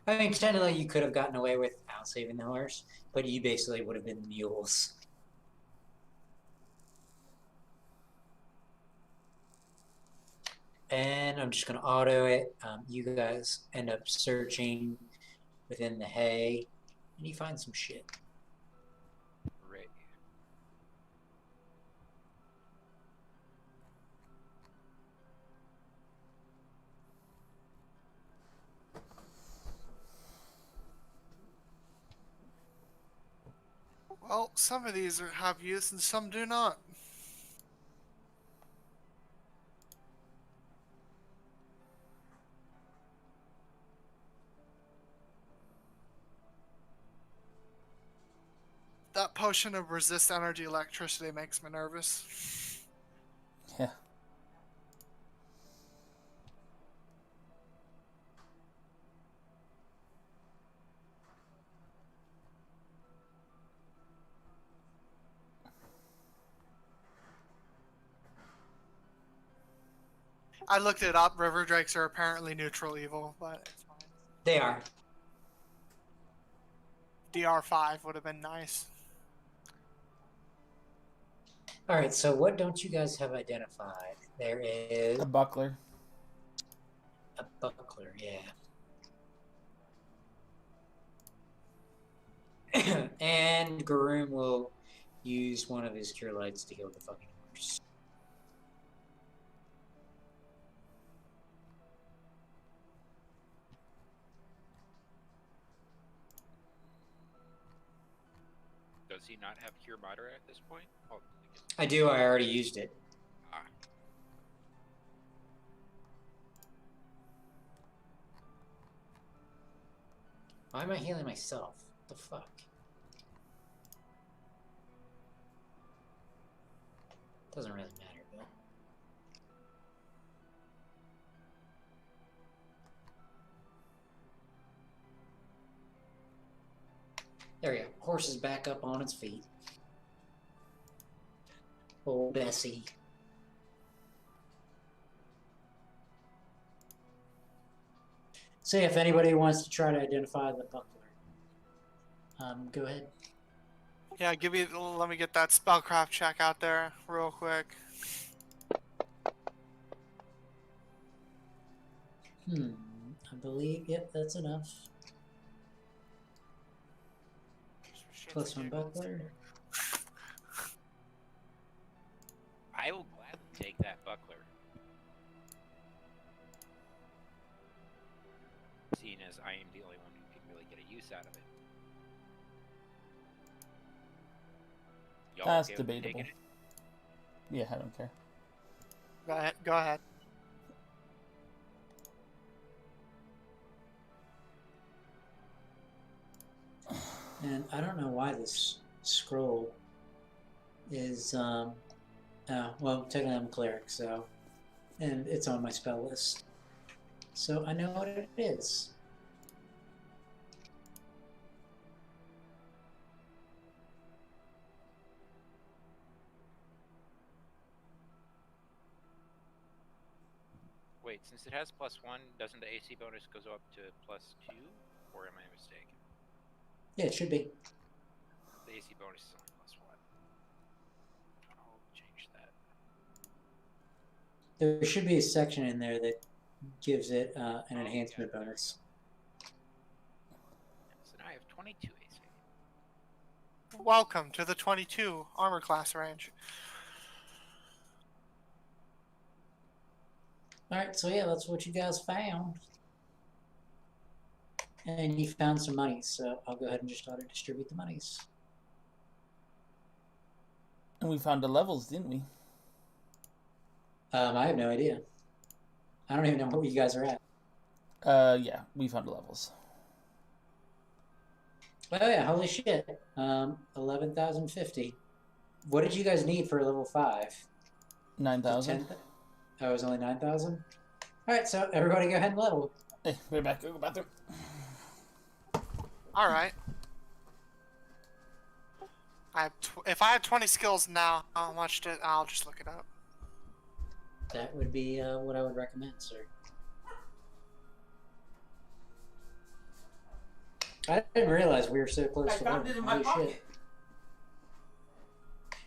I mean, technically you could have gotten away without saving the horse, but you basically would have been the mules. And I'm just going to auto it. You guys end up searching within the hay, and you find some shit. Right. Well, some of these have use and some do not. That potion of resist energy electricity makes me nervous. Yeah. I looked it up. River drakes are apparently neutral evil, but it's fine. They are. DR5 would have been nice. Alright, so what don't you guys have identified? There is A buckler. a buckler, yeah. And Garoom will use one of his cure lights to heal the fucking horse. Does he not have Cure Moderate at this point? Oh, I do, I already used it. ah. Why am I healing myself? What the fuck? Doesn't really matter, though. There we go. Horse is back up on its feet. Old Bessie. See if anybody wants to try to identify the buckler. Go ahead. Yeah, let me get that spellcraft check out there real quick. I believe, yep, that's enough. Plus one buckler. I will gladly take that buckler. Seeing as I am the only one who can really get a use out of it. Y'all That's okay with me debatable. taking it? Yeah, I don't care. Go ahead. Go ahead. And I don't know why this scroll is, well, technically I'm a cleric, so, and it's on my spell list. So I know what it is. Wait, since it has +1, doesn't the AC bonus go up to +2? Or am I mistaken? Yeah, it should be. The AC bonus is only +1. I'll change that. There should be a section in there that gives it an enhancement bonus. So now I have 22 AC. Welcome to the 22 armor class range. Alright, so yeah, that's what you guys found. And you found some money, so I'll go ahead and just auto-distribute the monies. And we found the levels, didn't we? I have no idea. I don't even know where you guys are at. Yeah, we found the levels. Oh yeah, holy shit. 11,050. What did you guys need for level 5? 9,000. Oh, it was only 9,000? Alright, so everybody go ahead and level. Hey, we're back. Go bathroom. All right. If I had 20 skills now, how much did I'll just look it up. That would be what I would recommend, sir. I didn't realize we were so close to found level. it in my Holy pocket. shit.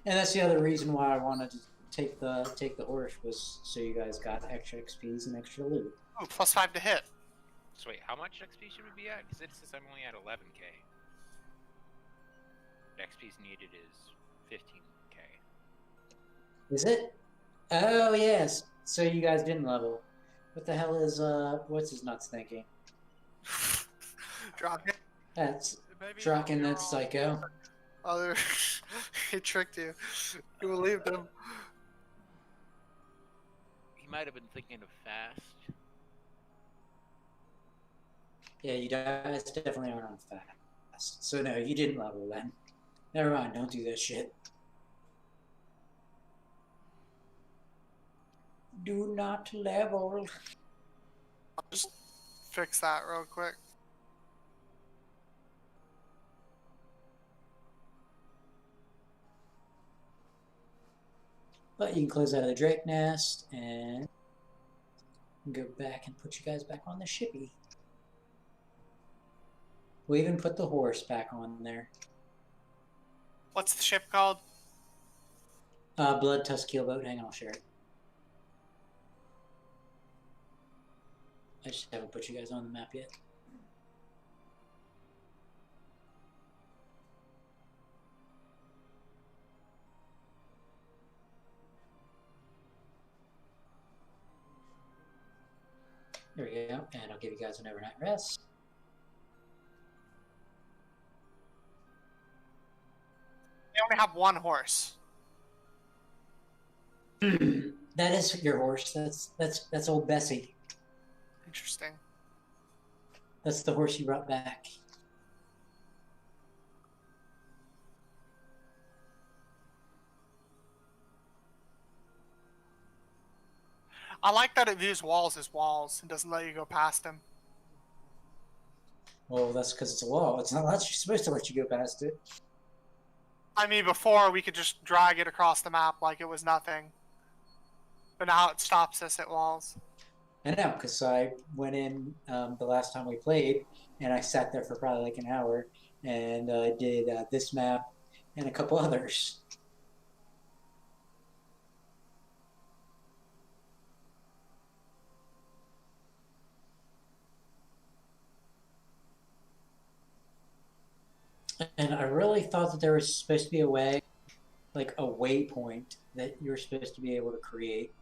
And that's the other reason why I wanted to take the horse, was so you guys got extra XPs and extra loot. Ooh, +5 to hit. So wait, how much XP should we be at? Because it says I'm only at 11k. The XP's needed is 15k. Is it? Oh yes. So you guys didn't level. What the hell is what's his nuts thinking? Drop it. That's Maybe Draken, you're that's wrong. psycho. Other, he tricked you. You believed him. He might have been thinking of fast. Yeah, you guys definitely aren't on fast. So no, you didn't level then. Never mind, don't do that shit. Do not level. I'll just fix that real quick. But you can close out of the Drake nest and go back and put you guys back on the shippy. We even put the horse back on there. What's the ship called? Blood Tusk Keelboat. Hang on, I'll share it. I just haven't put you guys on the map yet. There we go, and I'll give you guys an overnight rest. They only have one horse. That is your horse. That's old Bessie. Interesting. That's the horse you brought back. I like that it views walls as walls and doesn't let you go past them. Well, that's because it's a wall. It's not supposed to let you go past it. I mean, before we could just drag it across the map like it was nothing. But now it stops us at walls. I know, because I went in the last time we played, and I sat there for probably like an hour, and did this map and a couple others. And I really thought that there was supposed to be a way, like a waypoint that you were supposed to be able to create.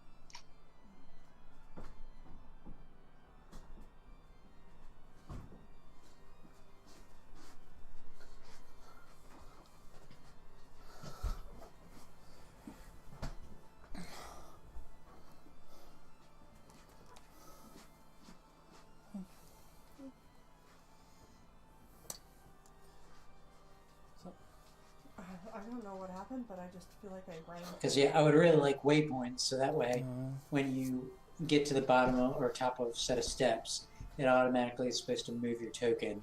I don't know what happened, but I just feel like I ran. Because yeah, I would really like waypoints, so that way, when you get to the bottom or top of a set of steps, it automatically is supposed to move your token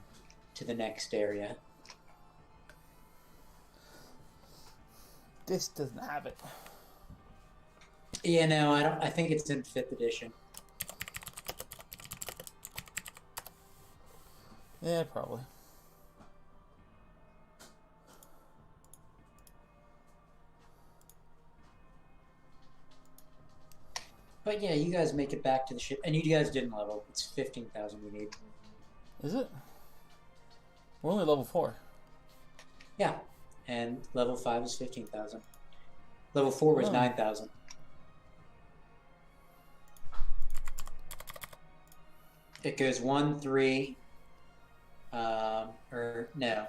to the next area. This doesn't have it. Yeah, no, I don't. I think it's in 5th edition. Yeah, probably. But yeah, you guys make it back to the ship, and you guys didn't level. It's 15,000 we need. Is it? We're only level 4. Yeah, and level 5 is 15,000. Level 4 was 9,000. It goes 1, 3, or no.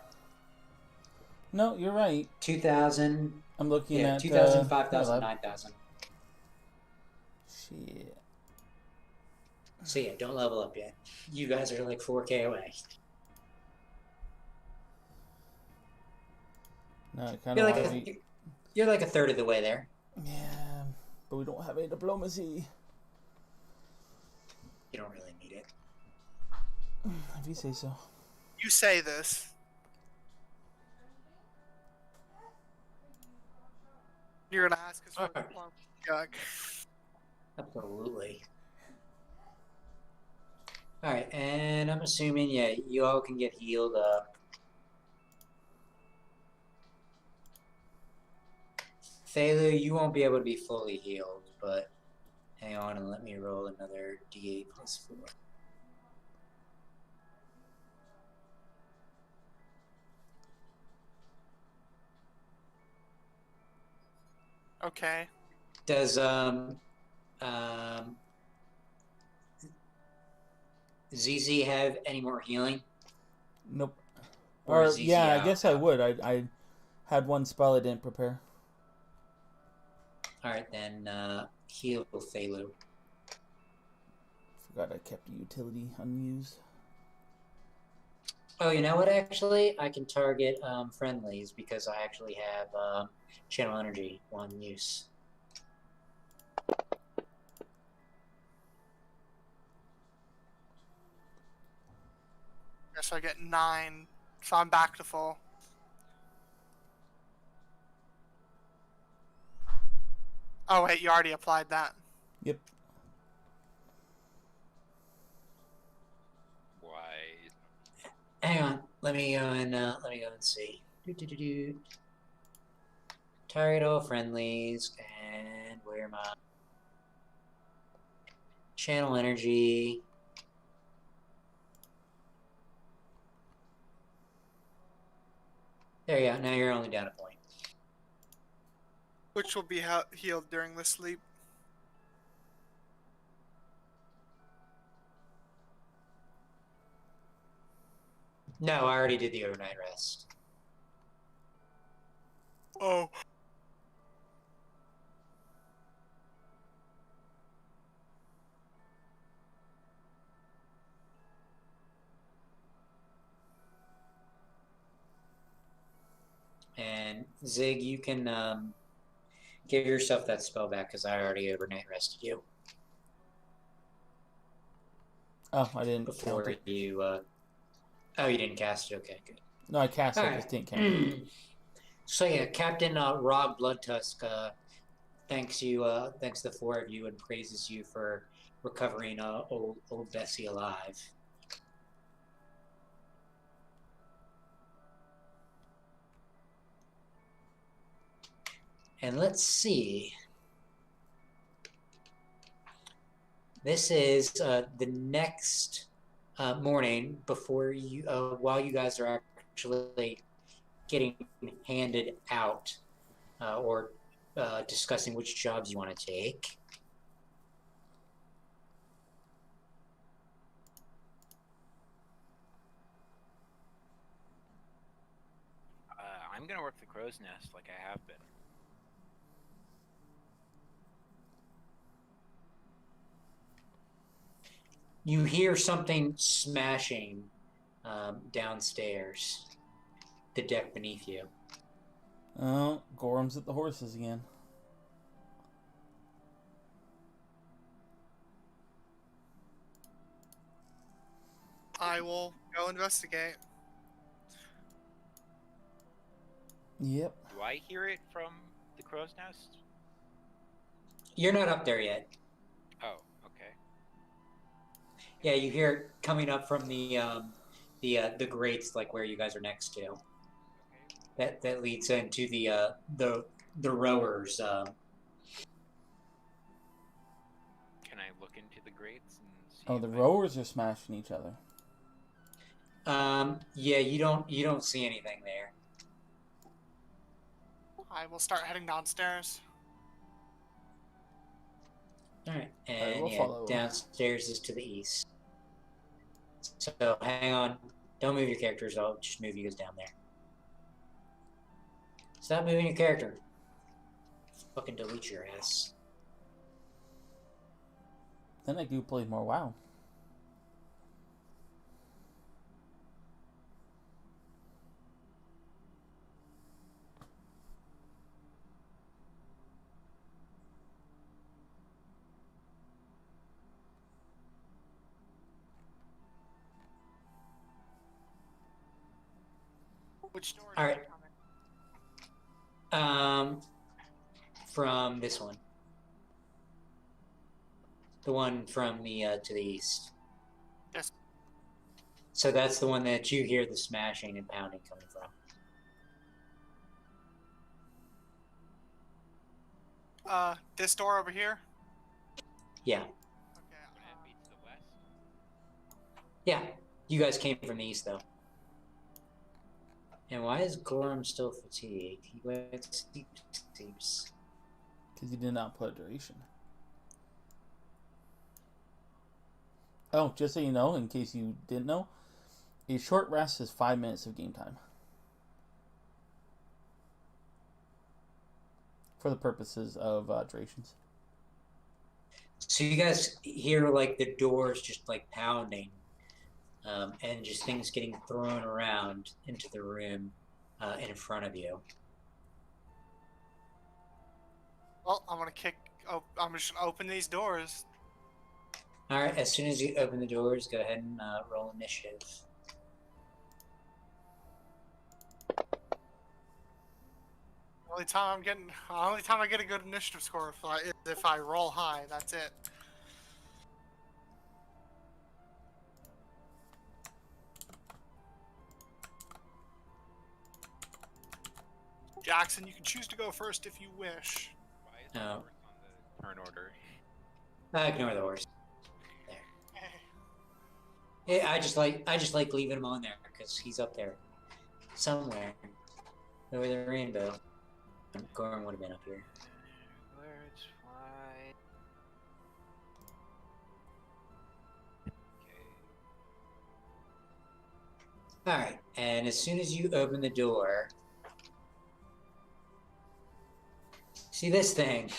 No, you're right. 2,000. I'm looking Yeah, at 2,000, 5,000, hold on. 9,000. Shit. So yeah, don't level up yet. You guys are like 4K away. No, I kind of You're like a third of the way there. Yeah, but we don't have any diplomacy. You don't really need it. If you say so. You say this. You're gonna ask us for Gug. Absolutely. Alright, and I'm assuming, yeah, you all can get healed up. Thelu, you won't be able to be fully healed, but hang on and let me roll another D8 plus 4. Okay. Does ZZ have any more healing? Nope. Or Or is yeah, easy I guess out? I would. I had one spell I didn't prepare. Alright, then heal Thelu. Forgot I kept a utility unused. Oh, you know what, actually? I can target friendlies because I actually have channel energy, 1 use. Guess I get 9, so I'm back to full. Oh wait, you already applied that. Yep. Why? Hang on, let me go and see. Target all friendlies, and where am I? Channel energy. There you go. Now you're only down a point. Which will be healed during the sleep. No, I already did the overnight rest. Oh. And Zig, you can give yourself that spell back because I already overnight rested you Oh, I didn't before count it. you. Oh, you didn't cast it. Okay, good. No, I cast it. I Alright. just didn't count it. So yeah, Captain Rob Bloodtusk thanks the 4 of you and praises you for recovering old Bessie alive. And let's see. This is the next morning before you, while you guys are actually getting handed out or discussing which jobs you want to take. I'm gonna work the crow's nest like I have been. You hear something smashing downstairs, the deck beneath you. Oh, Gorham's at the horses again. I will go investigate. Yep. Do I hear it from the crow's nest? You're not up there yet. Oh, okay. Yeah, you hear it coming up from the grates, like where you guys are next to. Okay. That leads into the rowers. Can I look into the grates and see? Oh, the rowers are smashing each other. Yeah, you don't see anything there. I will start heading downstairs. All right, I and will yeah, follow. downstairs is to the east. So hang on, don't move your characters. I'll just move you guys down there. Stop moving your character. Fucking delete your ass. Then I do play more WoW. Which door is All it right. coming? From this one. The one from the to the east. Yes. So that's the one that you hear the smashing and pounding coming from. This door over here? Yeah. Okay. Would it be to the west? Yeah. You guys came from the east though. And why is Gorham still fatigued? He went sleeps. Because you did not put a duration. Oh, just so you know, in case you didn't know, a short rest is 5 minutes of game time. For the purposes of durations. So you guys hear like the doors just like pounding, and just things getting thrown around into the room in front of you. Well, I'm gonna I'm just gonna open these doors. All right. As soon as you open the doors, go ahead and roll initiative. Only time I get a good initiative score is if I roll high. That's it. Jackson, you can choose to go first if you wish. Why is the No. horse on the turn order? Ignore the horse. Yeah, I just like leaving him on there because he's up there somewhere over the rainbow. Gorham would have been up here. Birds fly. Okay. All right, and as soon as you open the door, see this thing.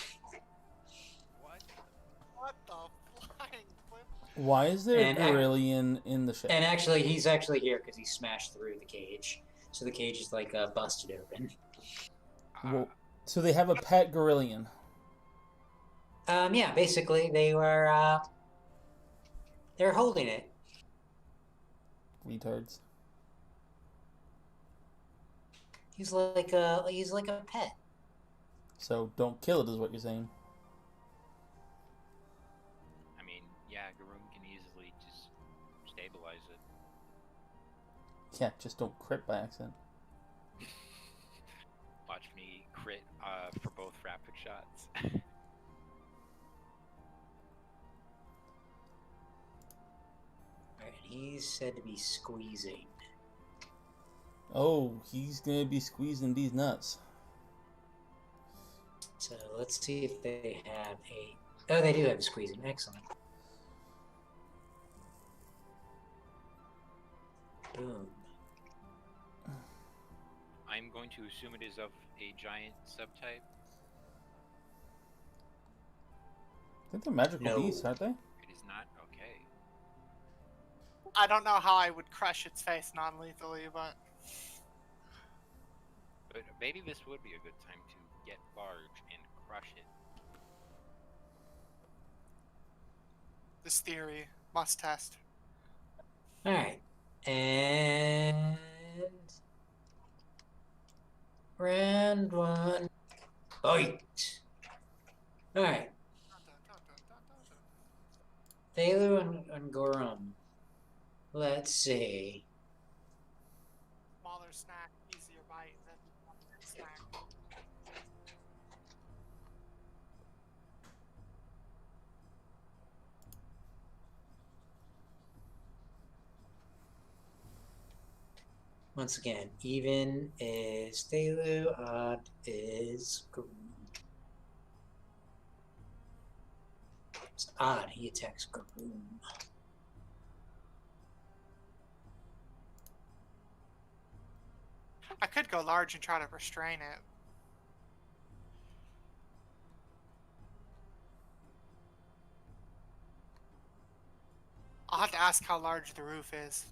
What? What the flying flip? Why is there And a Aurelian in the ship? And actually, he's actually here because he smashed through the cage. So the cage is like busted open. Well, so they have a pet Gorillion. Yeah, basically they're holding it. Retards. He's like a pet. So don't kill it is what you're saying. I mean, yeah, Garoon can easily just stabilize it. Yeah, just don't crit by accident. Watch me crit for both rapid shots. Alright, he's said to be squeezing. Oh, he's gonna be squeezing these nuts. So let's see if they have a... Oh, they do have a squeezing. Excellent. Boom. I'm going to assume it is of a giant subtype. I think they're magical No. beasts, aren't they? It is not? Okay. I don't know how I would crush its face non-lethally, but Maybe this would be a good time to get large and crush it. this theory must test. Alright. And... round one. Fight! Alright. Thelu and Gorum. Let's see. Smaller snack, easier bite than snack. Once again, even is Thelu, odd is Gorum. It's odd, he attacks Gorum. I could go large and try to restrain it. I'll have to ask how large the roof is.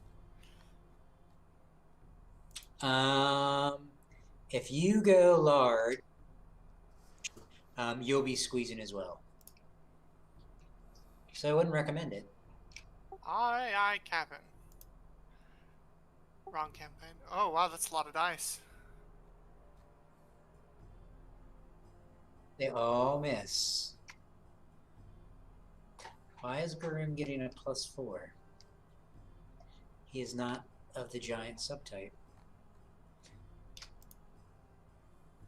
If you go large, you'll be squeezing as well. So I wouldn't recommend it. Aye, Captain. Wrong campaign. Oh, wow, that's a lot of dice. They all miss. Why is Garim getting a +4? He is not of the giant subtype.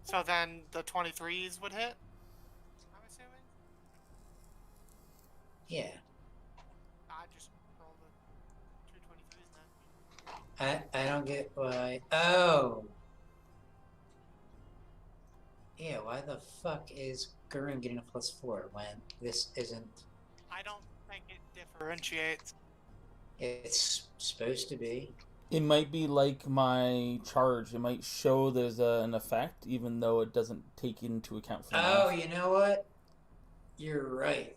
So then the 23s would hit? I'm assuming? Yeah. I just rolled the 2 23s then. I don't get why. Oh! Yeah, why the fuck is Garim getting a +4 when this isn't... I don't think it differentiates. It's supposed to be. It might be like my charge. It might show there's an effect, even though it doesn't take into account for Oh, math. you know what? You're right.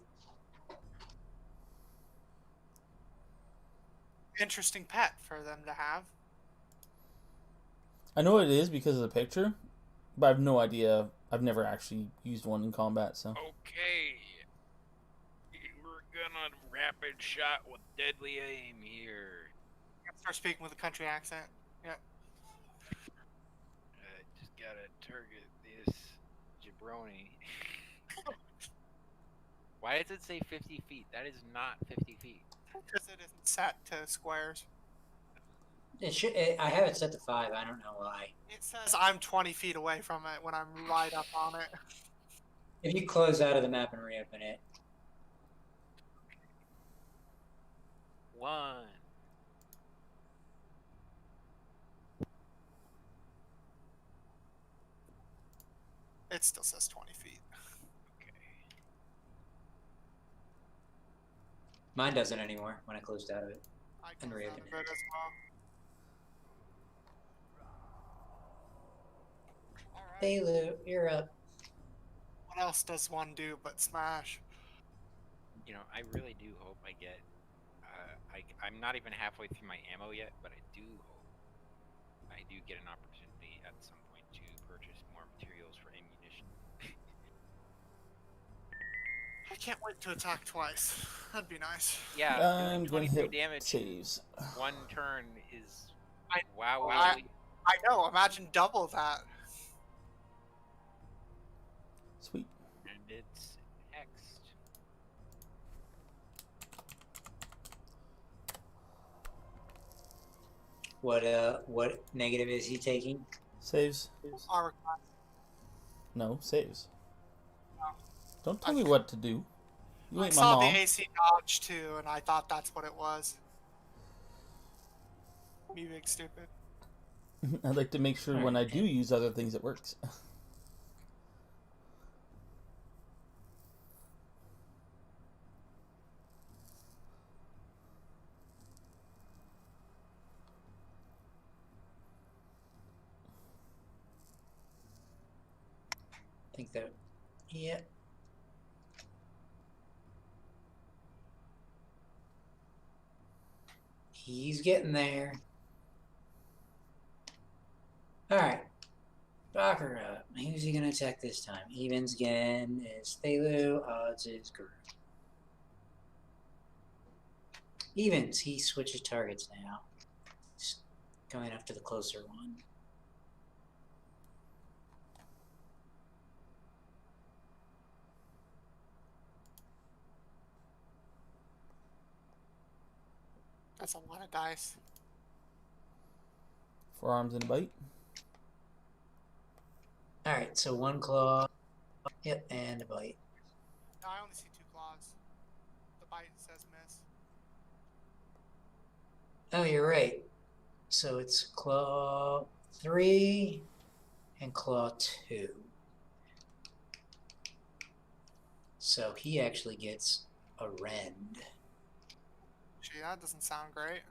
Interesting pet for them to have. I know what it is because of the picture, but I have no idea. I've never actually used one in combat, so. Okay. We're gonna rapid shot with deadly aim here. Start speaking with a country accent. Yeah. Just gotta target this jabroni. Why does it say 50 feet? That is not 50 feet. Because it isn't set to squares. It should. I have it set to 5. I don't know why. It says I'm 20 feet away from it when I'm right up on it. If you close out of the map and reopen it, 1. It still says 20 feet. Okay. mine doesn't anymore when I closed out of it. I And closed out reopen of it. it as well. Alright. Hey Lou, you're up. What else does one do but smash? You know, I really do hope I get. I'm not even halfway through my ammo yet, but I do hope I do get an opportunity at some point to purchase more materials for ammunition. I can't wait to attack twice. That'd be nice. Yeah, I'm doing going to 23 hit damage saves. one turn is I- wow. I know, imagine double that. Sweet. And it's hexed. What negative is he taking? Saves. Armor class. No, saves. No. Don't tell me what to do. You I ain't my saw mom. the AC dodge too, and I thought that's what it was. Me being stupid. I'd like to make sure when I do use other things, it works. I think that, yeah. He's getting there. Alright. Rocker up. Who's he gonna attack this time? Evens again is Thelu, odds is Guru. Evens, he switches targets now. He's going after the closer one. That's a lot of dice. 4 arms and a bite. Alright, so 1 claw. Yep, and a bite. No, I only see 2 claws. The bite says miss. Oh, you're right. So it's claw 3 and claw 2. So he actually gets a rend. Gee, that doesn't sound great.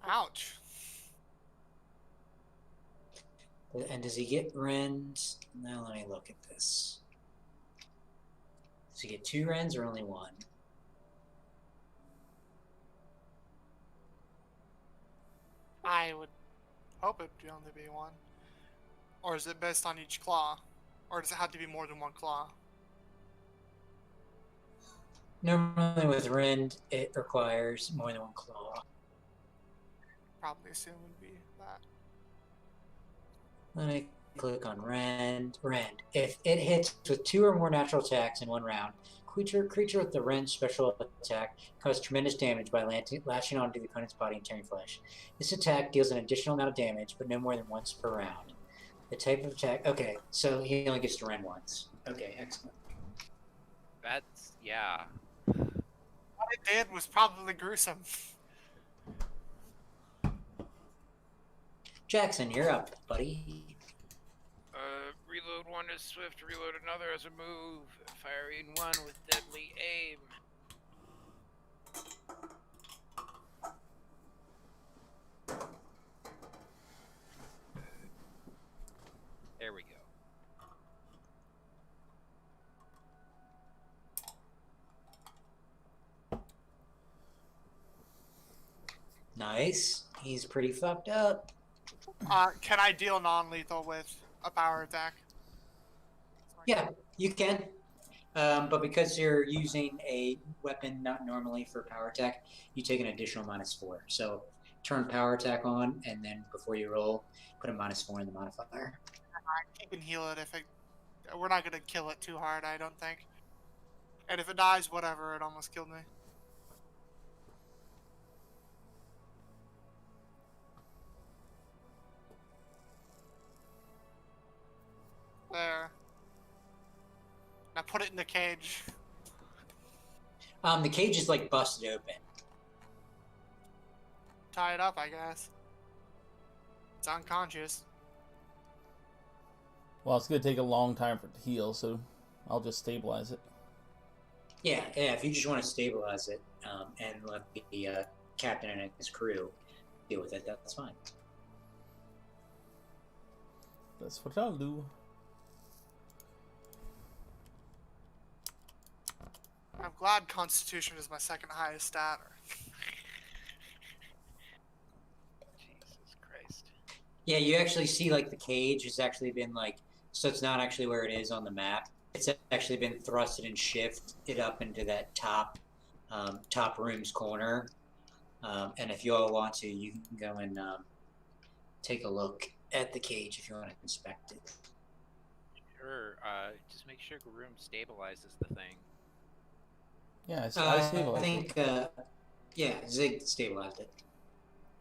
Ouch. And does he get rend? Now let me look at this. Does he get 2 rends or only 1? I would hope it'd only be 1. Or is it based on each claw? Or does it have to be more than 1 claw? Normally with rend, it requires more than 1 claw. Probably assume it would be that. Let me click on rend. Rend. If it hits with 2 or more natural attacks in 1 round, creature with the rend special attack causes tremendous damage by lashing onto the opponent's body and tearing flesh. This attack deals an additional amount of damage, but no more than once per round. The type of attack. Okay, so he only gets to rend once. Okay, excellent. That's, yeah. What it did was probably gruesome. Jackson, you're up, buddy. Reload 1 is swift, reload another as a move. Firing 1 with deadly aim. There we go. Nice. He's pretty fucked up. Can I deal non-lethal with a power attack? Yeah, you can. But because you're using a weapon not normally for power attack, you take an additional -4. So turn power attack on, and then before you roll, put a -4 in the modifier. You can heal it if it... We're not going to kill it too hard, I don't think. And if it dies, whatever, it almost killed me. There. Now put it in the cage. The cage is like busted open. Tie it up, I guess. It's unconscious. Well, it's going to take a long time for it to heal, so I'll just stabilize it. Yeah, if you just want to stabilize it and let the captain and his crew deal with it, that's fine. That's what I'll do. I'm glad Constitution is my second highest stat. Jesus Christ. Yeah, you actually see like the cage has actually been like, so it's not actually where it is on the map. It's actually been thrusted and shifted up into that top room's corner. And if you all want to, you can go and take a look at the cage if you want to inspect it. Sure, just make sure Garoom stabilizes the thing. Yeah, I I stabilize it. think Yeah, Zig stabilized it.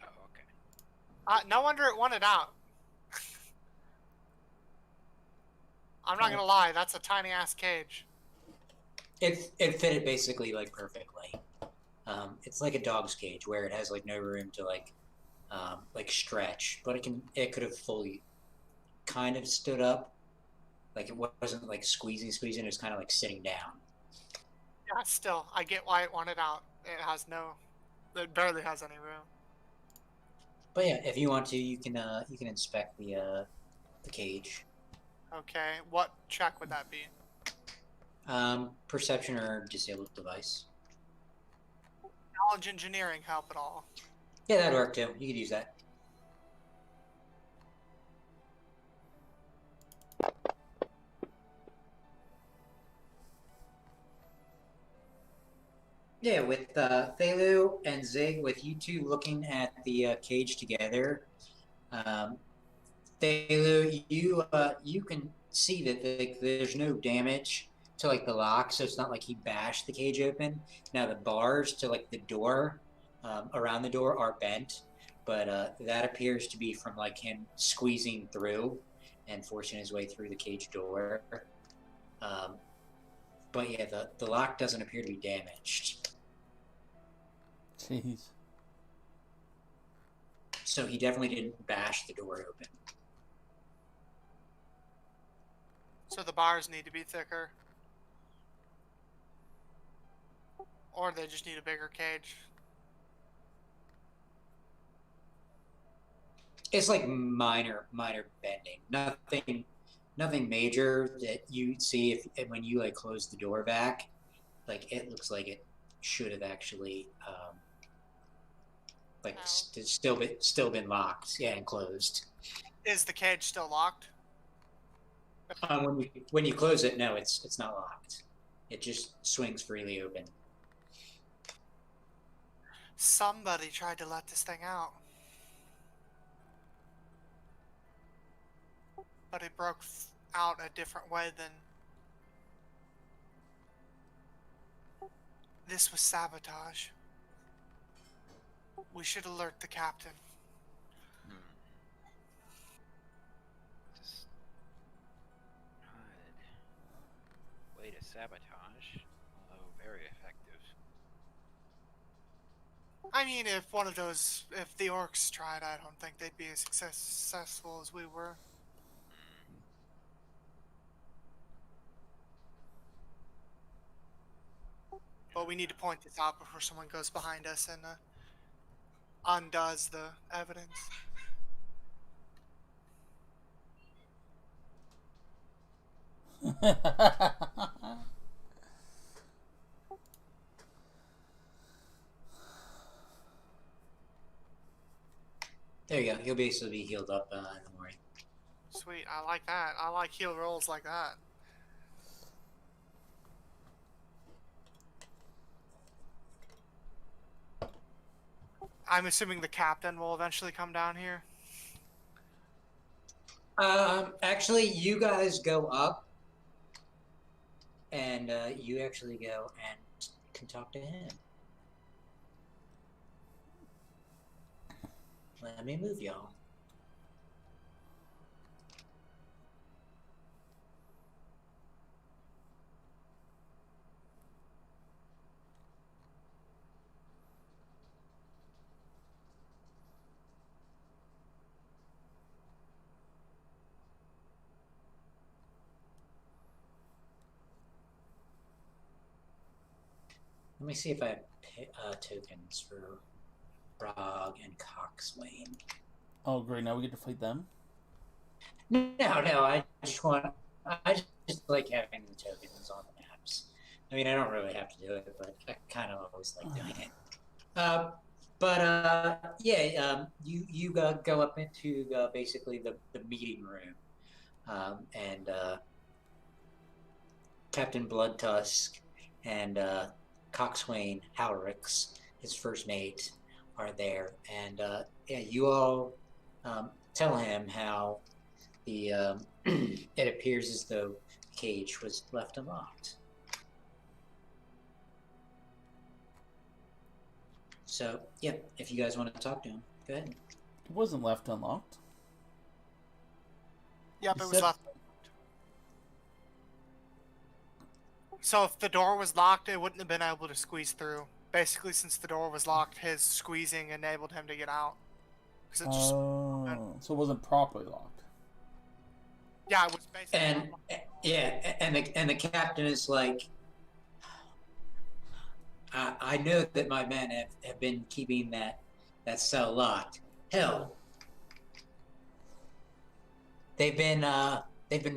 Oh, okay. No wonder it wanted out. I'm not gonna lie, that's a tiny ass cage. It fit it basically like perfectly. It's like a dog's cage where it has like no room to like stretch, but it could have fully kind of stood up. Like it wasn't like squeezing. It was kind of like sitting down. Yeah, still, I get why it wanted out. It barely has any room. But yeah, if you want to, you can inspect the cage. Okay, what check would that be? Perception or disabled device. Knowledge engineering help at all? Yeah, that'd work too. You could use that. Yeah, with Thelu and Zig, with you two looking at the cage together, Thelu, you can see that there's no damage to like the lock, so it's not like he bashed the cage open. Now the bars to like the door, around the door are bent, but that appears to be from like him squeezing through and forcing his way through the cage door. But yeah, the lock doesn't appear to be damaged. Jeez. So he definitely didn't bash the door open. So the bars need to be thicker. Or they just need a bigger cage. It's like minor bending. Nothing major that you'd see if when you like close the door back. Like it looks like it should have actually still been locked, yeah, and closed. Is the cage still locked? When you close it, no, it's not locked. It just swings freely open. Somebody tried to let this thing out. But it broke out a different way than... This was sabotage. We should alert the captain. Just odd way to sabotage, although very effective. I mean, if the orcs tried, I don't think they'd be as successful as we were. But we need to point this out before someone goes behind us and undoes the evidence. There you go. He'll basically be healed up in the morning. Sweet, I like that. I like heal rolls like that. I'm assuming the captain will eventually come down here. Actually, you guys go up, and you actually go and can talk to him. Let me move y'all. Let me see if I have tokens for Brog and Coxswain. Oh, great. Now we get to fight them? No, I just like having the tokens on the maps. I mean, I don't really have to do it, but I kind of always like doing it. You go up into basically the meeting room, and Captain Bloodtusk and Coxswain Howrix, his first mate, are there, and you all tell him how the it appears as though the cage was left unlocked. So, yeah, if you guys want to talk to him, go ahead. It wasn't left unlocked. Yep, You it was said- left. So if the door was locked, it wouldn't have been able to squeeze through. Basically, since the door was locked, his squeezing enabled him to get out. 'Cause it just, Oh, so it wasn't properly locked. yeah, it was basically. And yeah, and the captain is like, I know that my men have been keeping that cell locked. Hell, they've been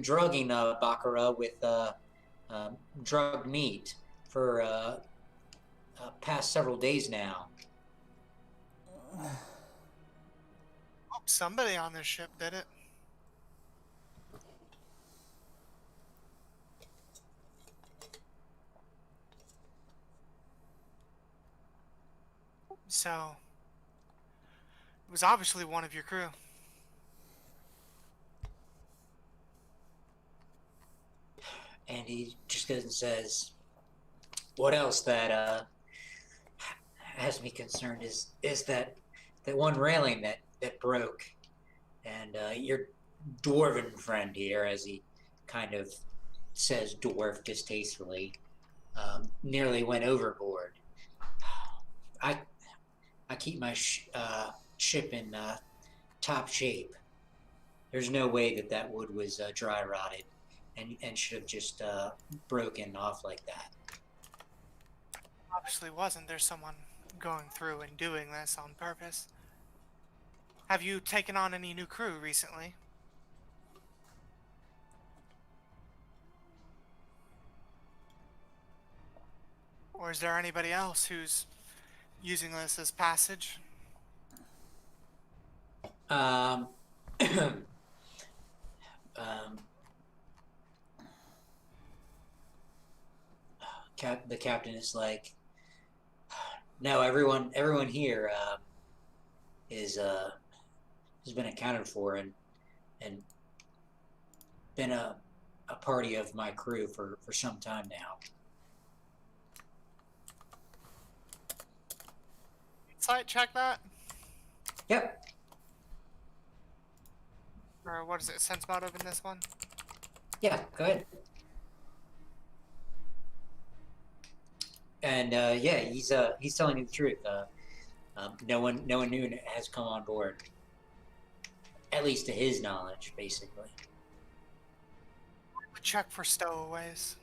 drugging Baccarat with drugged meat for past several days now. Oh, somebody on this ship did it. So, it was obviously one of your crew. And he just goes and says, "What else that has me concerned is that one railing that broke, and your dwarven friend here, as he kind of says dwarf distastefully, nearly went overboard. I keep my ship in top shape. There's no way that wood was dry rotted and should have just broken off like that." Obviously wasn't. There's someone going through and doing this on purpose. Have you taken on any new crew recently? Or is there anybody else who's using this as passage? Um, the captain is like, "No, everyone here is has been accounted for and been a party of my crew for some time now." Site check that? Yep. Or what is it, sense motive in this one? Yeah, go ahead. And yeah, he's telling you the truth. No one new has come on board, at least to his knowledge, basically. Check for stowaways.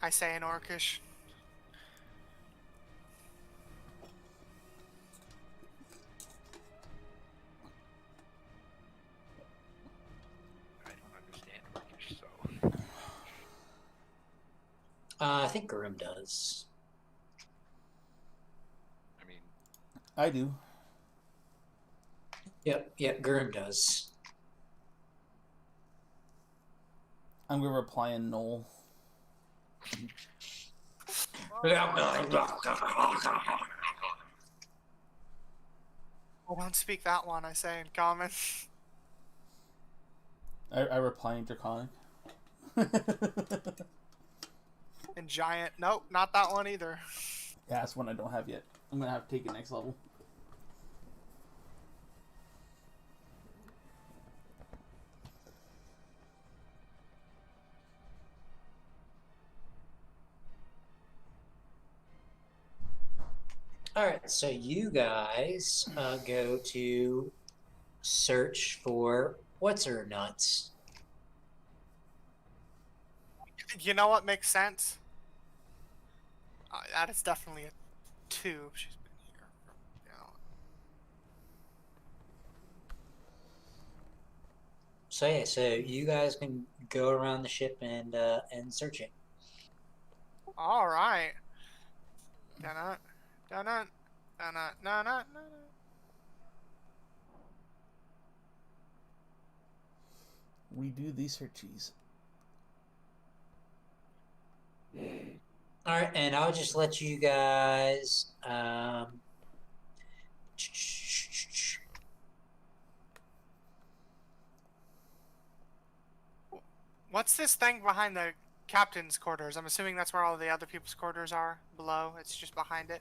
I say in Orcish. I don't understand Turkish, so I think Grim does. I mean, I do. Yep, Grim does. I'm gonna reply in Knoll. I don't speak that one, I say in common. I reply in Draconic. In giant. Nope, not that one either. Yeah, that's one I don't have yet. I'm gonna have to take it next level. Alright, so you guys go to search for what's her nuts. You know what makes sense? That is definitely a 2. She's been here for, So yeah, so you guys can go around the ship and search it. All right. Dun-dun, dun-dun, dun-dun, dun-dun, dun-dun. We do these searchies. Alright, and I'll just let you guys What's this thing behind the captain's quarters? I'm assuming that's where all the other people's quarters are below. It's just behind it.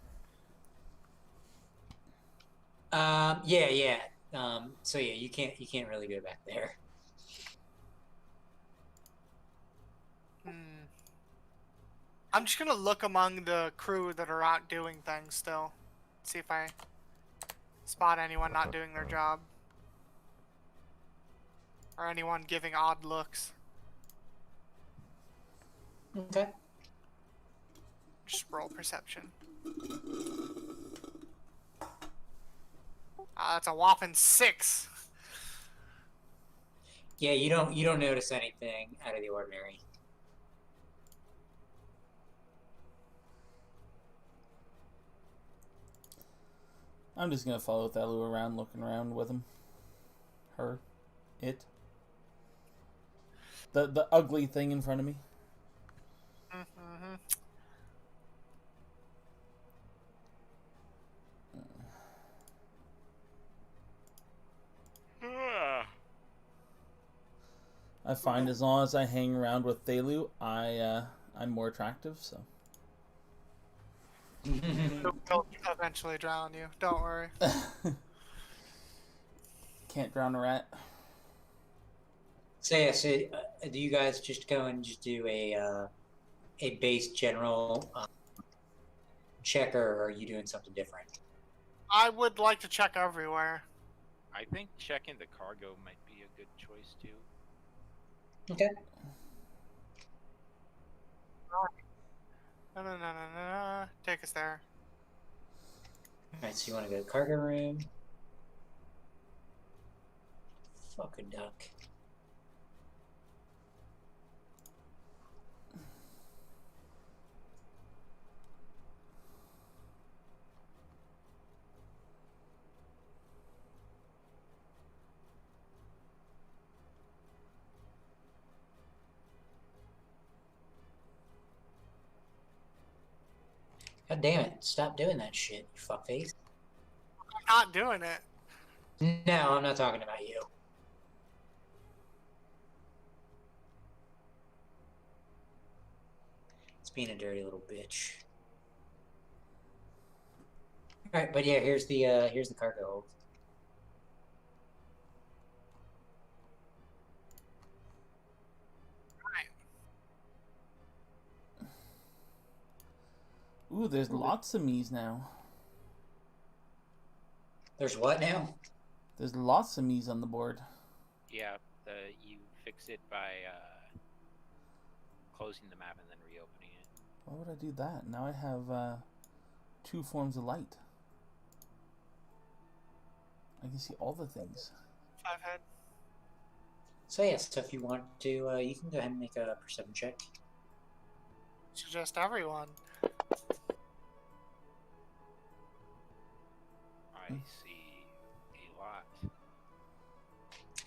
Yeah. So yeah, you can't really go back there. I'm just gonna look among the crew that are out doing things still. See if I spot anyone not doing their job. Or anyone giving odd looks. Okay. Just roll perception. That's a whopping 6. Yeah, you don't notice anything out of the ordinary. I'm just gonna follow Thalu around, looking around with him. Her. It. The ugly thing in front of me. Mm-hmm. I find as long as I hang around with Thalu, I'm more attractive, so. He'll eventually drown you. Don't worry. Can't drown a rat. So yeah, do you guys just go and just do a base general check, or are you doing something different? I would like to check everywhere. I think checking the cargo might be a good choice too. Okay. No. Take us there. Alright, so you want to go to cargo room. Fuck a duck. God damn it, stop doing that shit, you fuckface. I'm not doing it. No, I'm not talking about you. It's being a dirty little bitch. Alright, but yeah, here's the cargo hold. Ooh, there's lots of me's now. There's what now? There's lots of me's on the board. Yeah, you fix it by closing the map and then reopening it. Why would I do that? Now I have 2 forms of light. I can see all the things. 5 head. So yes, so if you want to, you can go ahead and make a perception check. Suggest everyone. I see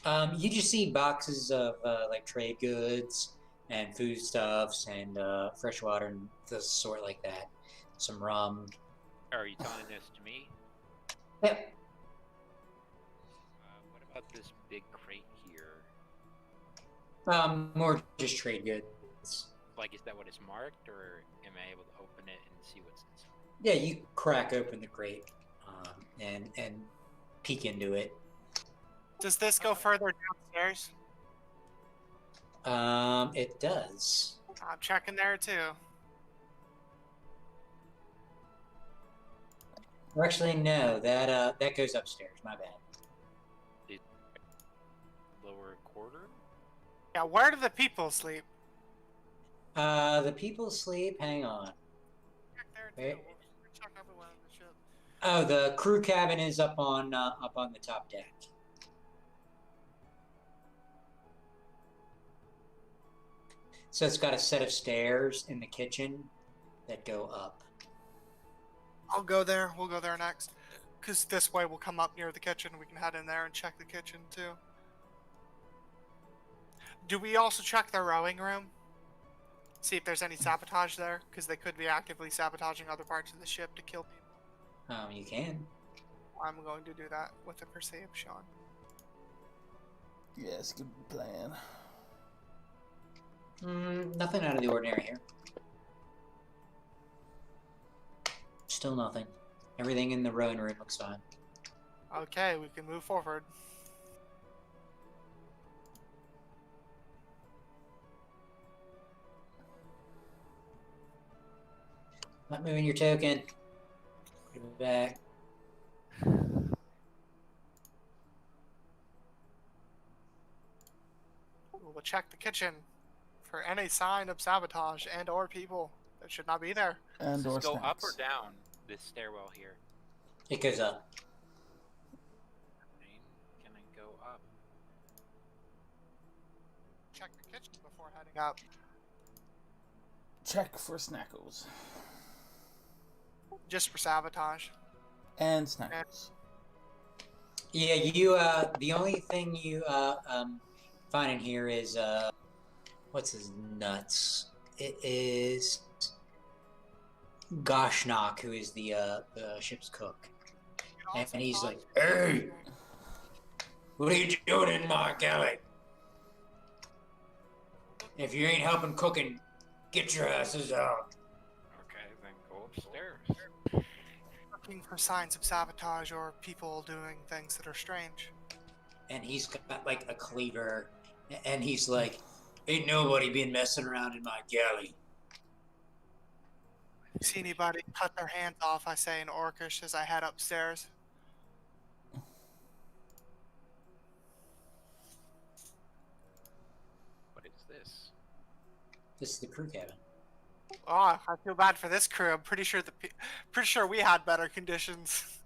a lot. You just see boxes of like trade goods and foodstuffs and fresh water and the sort like that. Some rum. Are you telling this to me? Yep. What about this big crate here? More just trade goods. Like, is that what it's marked, or am I able to open it and see what's inside? Yeah, you crack open the crate and peek into it. Does this go further downstairs? It does. I'm checking there too. Or actually, no. That goes upstairs. My bad. Lower quarter? Yeah, where do the people sleep? The people sleep. Hang on. Check there Wait. too. We'll check everywhere on the ship. Oh, the crew cabin is up on the top deck. So it's got a set of stairs in the kitchen that go up. I'll go there. We'll go there next. Because this way we'll come up near the kitchen. We can head in there and check the kitchen too. Do we also check the rowing room? See if there's any sabotage there? Because they could be actively sabotaging other parts of the ship to kill people. You can. I'm going to do that with a perception. Yes, good plan. Nothing out of the ordinary here. Still nothing. Everything in the rowing room looks fine. Okay, we can move forward. Not moving your token. Put it back. We'll check the kitchen for any sign of sabotage and or people that should not be there. And Does or this go up or snacks. down this stairwell here? It goes up. Can I go up? Check the kitchen before heading up. Check for snackos. Just for sabotage. And snackos. Yeah, you. The only thing you find in here is what's his nuts? It is Goshnock, who is the ship's cook, and he's like, "Hey, what are you doing in my galley? If you ain't helping cooking, get your asses out." Okay, then go upstairs. Looking for signs of sabotage or people doing things that are strange. And he's got like a cleaver, and he's like, "Ain't nobody been messing around in my galley." See anybody cut their hands off, I say in Orcish as I head upstairs. What is this? This is the crew cabin. Oh, I feel bad for this crew. I'm pretty sure we had better conditions.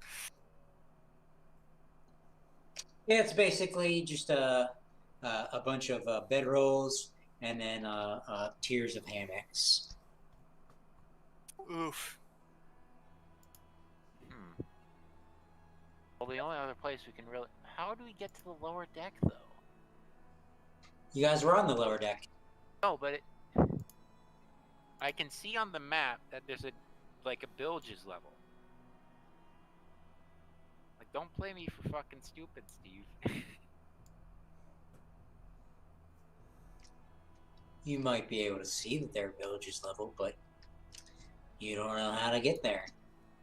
Yeah, it's basically just a bunch of bedrolls and then tiers of hammocks. Oof. Well, the only other place we can really... How do we get to the lower deck, though? You guys were on the lower deck. No, but I can see on the map that there's a bilges level. Like, don't play me for fucking stupid, Steve. You might be able to see that they're villages level, but you don't know how to get there.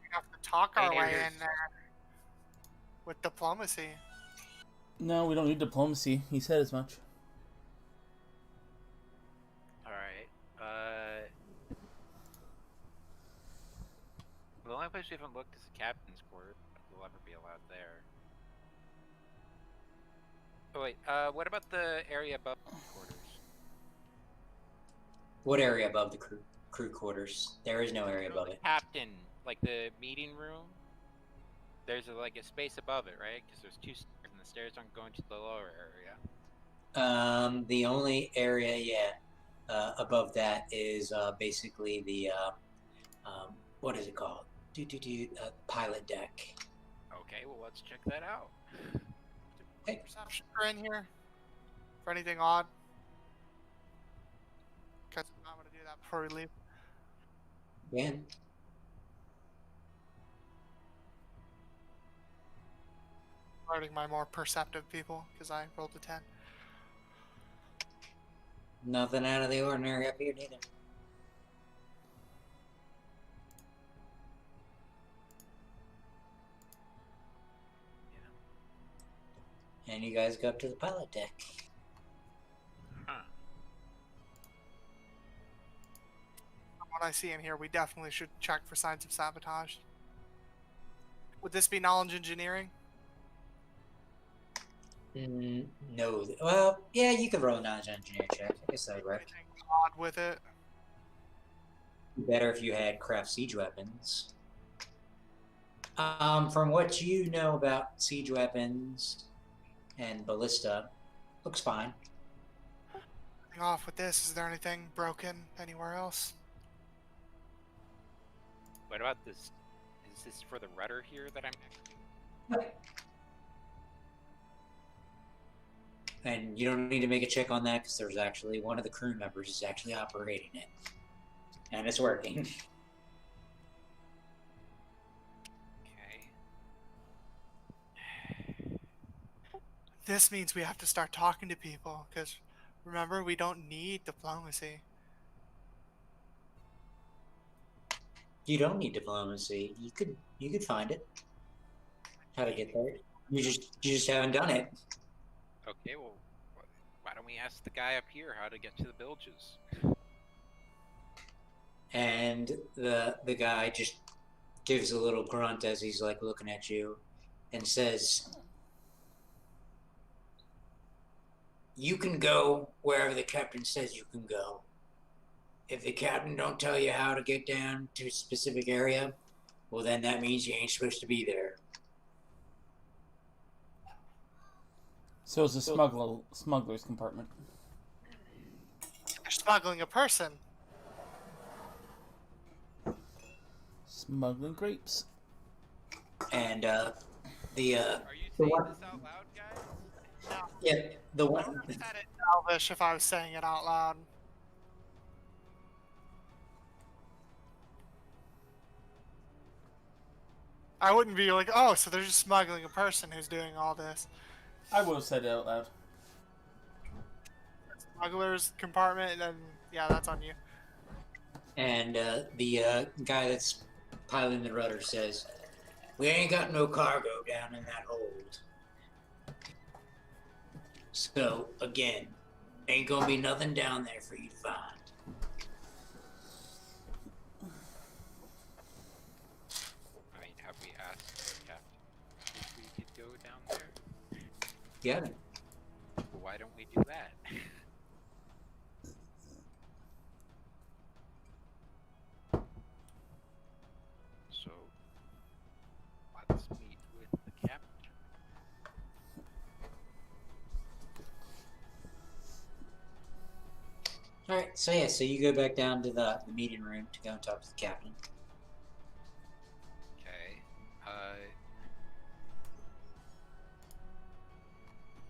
We have to talk our Hey, way there's- in there. With diplomacy. No, we don't need diplomacy. He said as much. Alright, the only place we haven't looked is the captain's quarters. We'll ever be allowed there. Oh wait, what about the area above the quarters? What area above the crew quarters? There is no area above The it. captain, like the meeting room. There's a space above it, right? Because there's two stairs, and the stairs aren't going to the lower area. The only area, above that is basically the what is it called? Pilot deck. Okay, well let's check that out. Hey. Perception for in here? For anything odd? Because I'm going to do that before we leave. Again, Alerting my more perceptive people, because I rolled a 10. nothing out of the ordinary up here, neither. And you guys go up to the pilot deck. Huh. From what I see in here, we definitely should check for signs of sabotage. Would this be knowledge engineering? No. Well, yeah, you could roll a knowledge engineer check. I guess that would work. Anything odd with it? Better if you had craft siege weapons. From what you know about siege weapons and ballista, looks fine. Starting off with this, is there anything broken anywhere else? What about this? Is this for the rudder here that I'm next to? And you don't need to make a check on that because there's actually one of the crew members is actually operating it. And it's working. Okay. This means we have to start talking to people, because remember, we don't need diplomacy. You don't need diplomacy. You could find it. How to get there. You just haven't done it. Okay, well, why don't we ask the guy up here how to get to the bilges? And the guy just gives a little grunt as he's like looking at you, and says, "You can go wherever the captain says you can go. If the captain don't tell you how to get down to a specific area, well, then that means you ain't supposed to be there." So it's a smuggler's compartment. They're smuggling a person. Smuggling grapes. And the Are you the saying one, this out loud, guys? No. yeah, the I would one, have said it in Elvish if I was saying it out loud. I wouldn't be like, oh, so they're just smuggling a person who's doing all this. I would have said it out loud. Smuggler's compartment, then yeah, that's on you. and the guy that's piloting the rudder says, "We ain't got no cargo down in that hold. So again, ain't gonna be nothing down there for you to find." I mean, have we asked the captain if we could go down there? Yeah. Well, why don't we do that? So, let's meet with the captain. All right. So yeah. So you go back down to the meeting room to go and talk to the captain. Okay.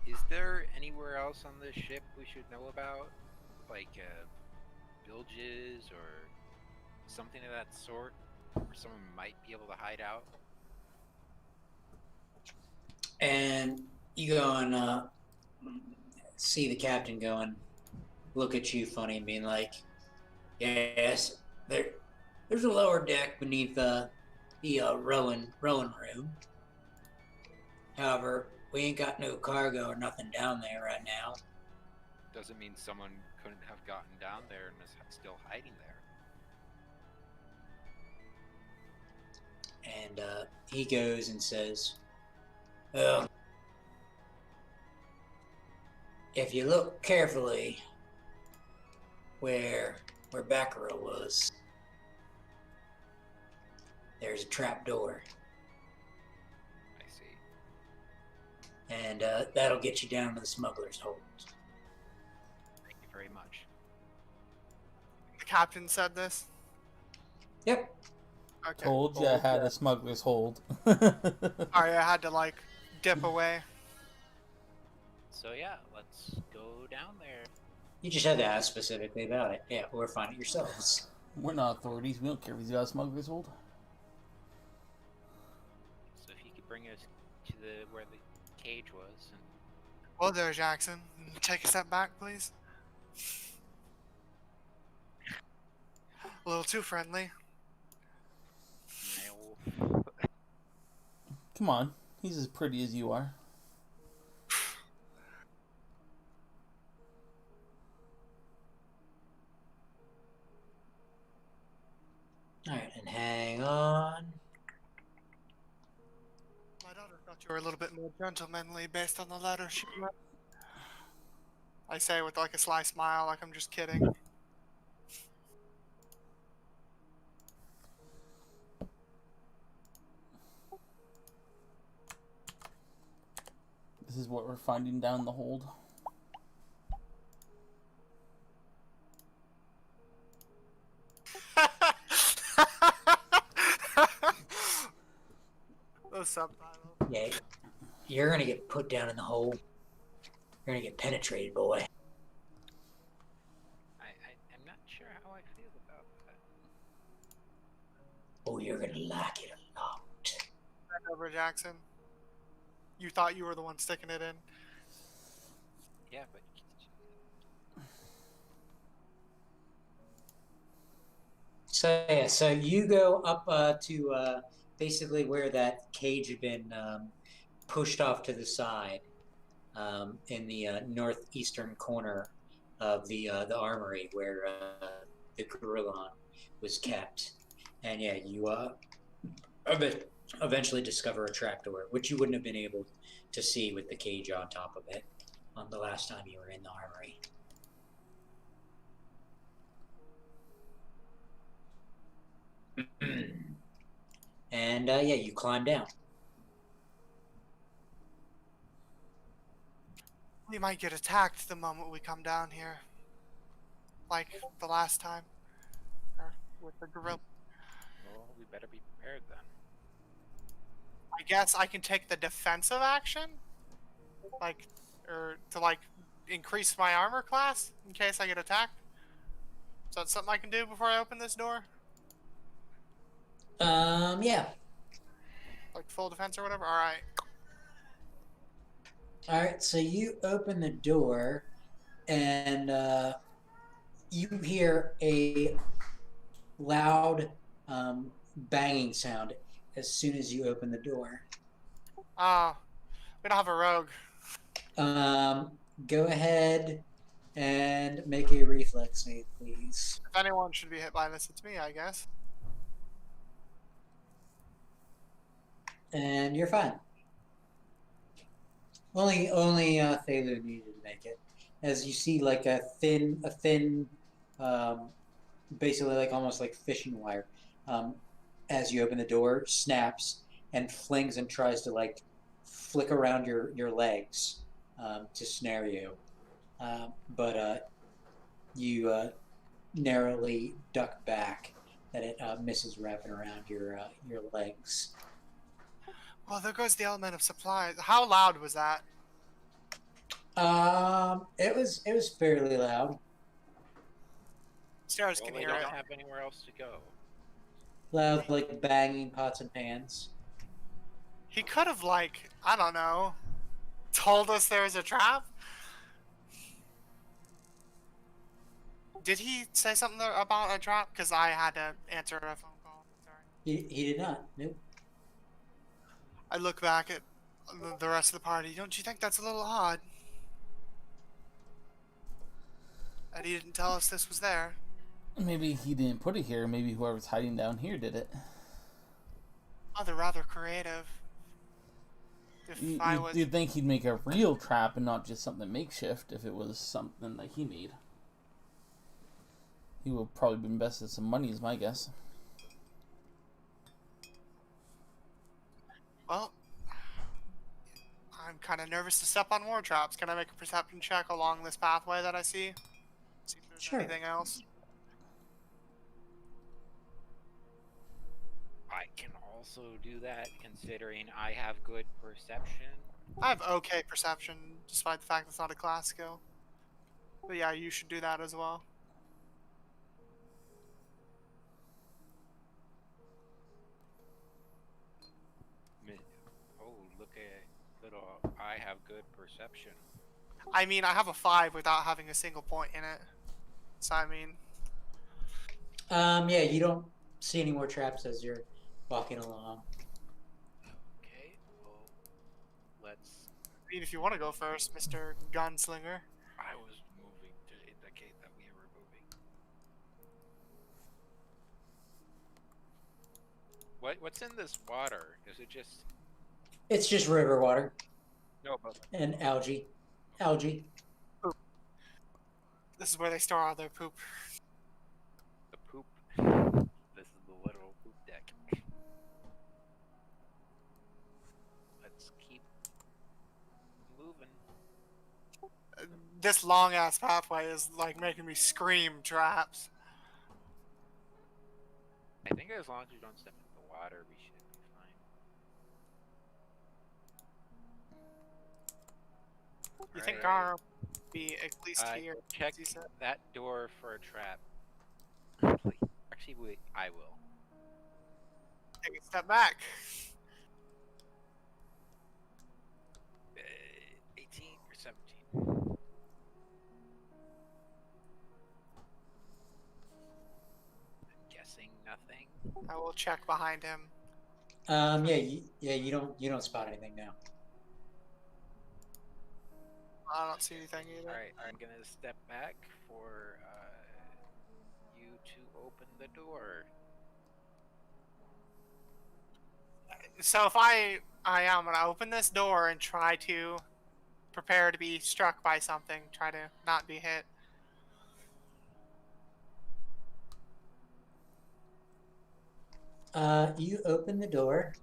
Is there anywhere else on this ship we should know about? Like, villages or something of that sort? Where someone might be able to hide out? And you go and see the captain go and look at you funny and being like, "Yes, there's a lower deck beneath the rowing room. However, we ain't got no cargo or nothing down there right now." Doesn't mean someone couldn't have gotten down there and is still hiding there. And he goes and says, "Well, if you look carefully where Baccarat was, there's a trap door, I see. and that'll get you down to the smuggler's hold." Thank you very much. The captain said this. Yep. Okay. Told you I had a smuggler's hold. Sorry, I had to like dip away. So yeah, let's go down there. You just had to ask specifically about it. Yeah, or find it yourselves. We're not authorities. We don't care if he's got a smuggler's hold. So if you could bring us to where the cage was. And... Well, there, Jackson. Take a step back, please. A little too friendly. No. Come on. He's as pretty as you are. Alright, and hang on. My daughter thought you were a little bit more gentlemanly based on the letter she wrote. I say with like a sly smile, like I'm just kidding. This is what we're finding down the hold. Those subtitles. Yeah, you're gonna get put down in the hole. You're gonna get penetrated, boy. I'm not sure how I feel about that. Oh, you're gonna like it a lot. Bend over, Jackson. You thought you were the one sticking it in. Yeah, but So yeah, so you go up to basically where that cage had been pushed off to the side in the northeastern corner of the armory where the gorilla was kept. And yeah, you eventually discover a trapdoor, which you wouldn't have been able to see with the cage on top of it on the last time you were in the armory. And yeah, you climb down. We might get attacked the moment we come down here. Like the last time. Or with the gorilla. Well, we better be prepared then. I guess I can take the defensive action? Like, or to like increase my armor class in case I get attacked? Is that something I can do before I open this door? Yeah. Like full defense or whatever? Alright. Alright, so you open the door, and you hear a loud banging sound as soon as you open the door. Oh, we don't have a rogue. Go ahead and make a reflex save, please. If anyone should be hit by this, it's me, I guess. And you're fine. Only Thalu needed to make it. As you see, like a thin, basically like almost like fishing wire, as you open the door, snaps and flings and tries to like flick around your legs to snare you, but you narrowly duck back. That it misses wrapping around your legs. Well, there goes the element of supplies. How loud was that? It was fairly loud. Stairs Well, can we hear don't it. have anywhere else to go. Loud, like banging pots and pans. He could have, like, I don't know, told us there was a trap? Did he say something about a trap? Because I had to answer a phone call. Sorry. He did not. Nope. I look back at the rest of the party. Don't you think that's a little odd? That he didn't tell us this was there. Maybe he didn't put it here. Maybe whoever's hiding down here did it. Oh, they're rather creative. If I was... You'd think he'd make a real trap and not just something makeshift if it was something that he made. He would probably be invested some money, is my guess. Well, I'm kind of nervous to step on more traps. Can I make a perception check along this pathway that I see? See if there's Sure. anything else. I can also do that, considering I have good perception. I have okay perception, despite the fact it's not a class skill. But yeah, you should do that as well. Oh, look at little. I have good perception. I mean, I have a 5 without having a single point in it. So, I mean... Yeah, you don't see any more traps as you're walking along. Okay, well, let's. I mean, if you want to go first, Mr. Gunslinger. I was moving to indicate that we were moving. What's in this water? Is it just It's just river water no? But and algae. Algae. This is where they store all their poop. the poop. This is the literal poop deck. Let's keep moving. This long-ass pathway is, like, making me scream traps. I think as long as we don't step into the water, we should be fine. You think Alright. our be at least here? Check as you said? that door for a trap. Please. Actually, I will. Take a step back. 18 or 17. I'm guessing nothing. I will check behind him. Yeah, you don't spot anything now. I don't see anything either. Alright, I'm gonna step back for you to open the door. So if I am gonna open this door and try to prepare to be struck by something, try to not be hit. You open the door.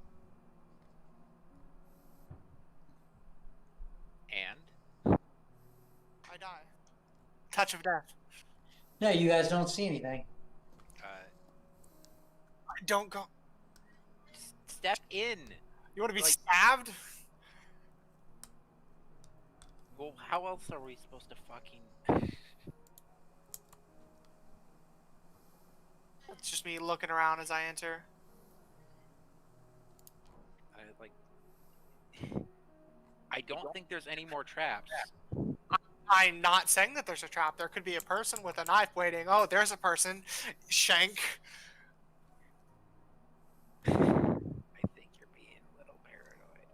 And? I die. Touch of death. No, you guys don't see anything. Don't go. Step in! You want to be Like- stabbed? Well, how else are we supposed to fucking... It's just me looking around as I enter. I don't think there's any more traps. I'm not saying that there's a trap. There could be a person with a knife waiting. Oh, there's a person. Shank. I think you're being a little paranoid.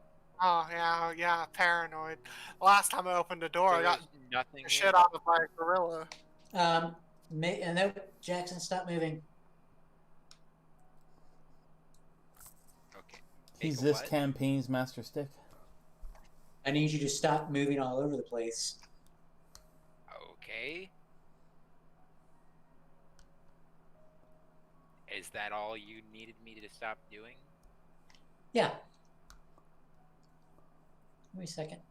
Oh, yeah, paranoid. Last time I opened a door, So I got there's nothing the here? shit out of my gorilla. No, Jackson, stop moving. Okay. He's Make a this what? campaign's master stick. I need you to stop moving all over the place. Okay. Is that all you needed me to stop doing? Yeah. Give me a second.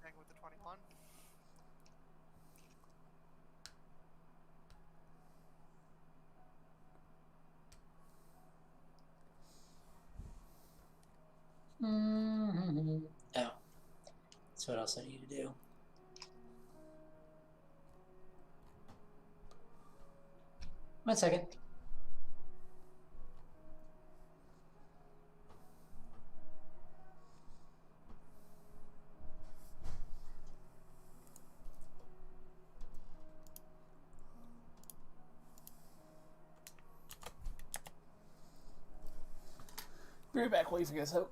Thing with the 21. Oh. That's what else I need to do. One second. Be right back, please, I guess. So.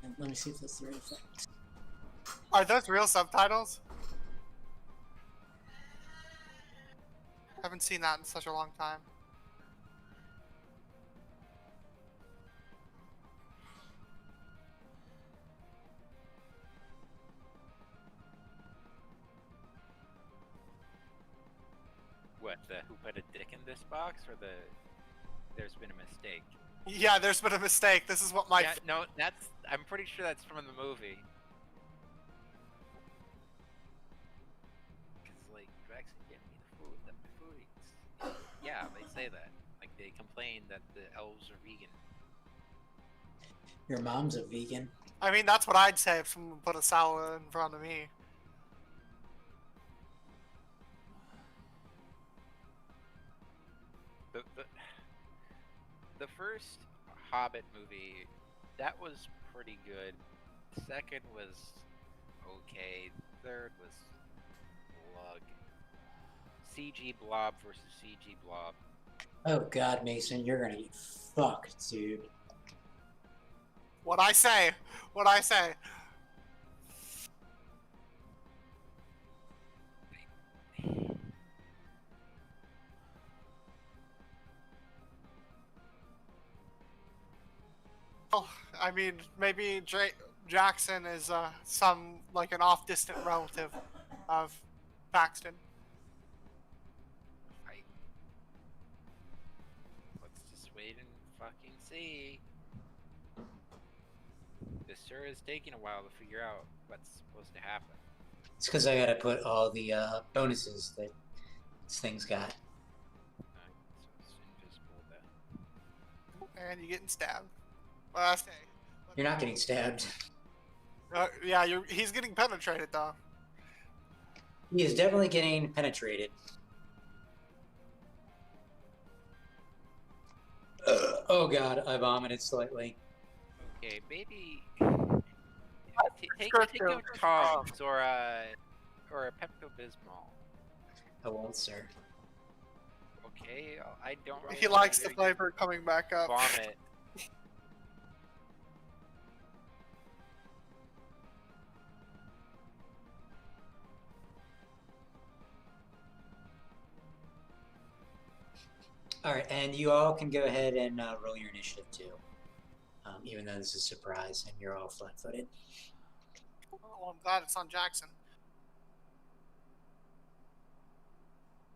And let me see if that's the right effect. Are those real subtitles? Haven't seen that in such a long time. What, the who put a dick in this box, or the there's been a mistake? Yeah, there's been a mistake. This is what my Yeah, no, I'm pretty sure that's from the movie. Cause like, Drax can get me the food that my food eats. Yeah, they say that. Like, they complain that the elves are vegan. Your mom's a vegan. I mean, that's what I'd say if someone put a salad in front of me. The first Hobbit movie, that was pretty good. The second was okay. Third was lug. CG Blob versus CG Blob. Oh God, Mason, you're gonna get fucked, dude. What I say? What I say? Well, I mean, maybe Jackson is some like an off-distant relative of Paxton. Let's just wait and fucking see. This sure is taking a while to figure out what's supposed to happen. It's because I gotta put all the bonuses that this thing's got. So it's invisible then. And you're getting stabbed. Well, I say. You're not getting stabbed. Yeah, he's getting penetrated though. He is definitely getting penetrated. Oh God, I vomited slightly. Okay, maybe take Scripture. a Toms or a Pepto Bismol. I won't, sir. Okay, I don't really He wanna likes the hear you flavor coming back up. vomit. All right, and you all can go ahead and roll your initiative too. Even though this is a surprise and you're all flat-footed. Oh, I'm glad it's on Jackson.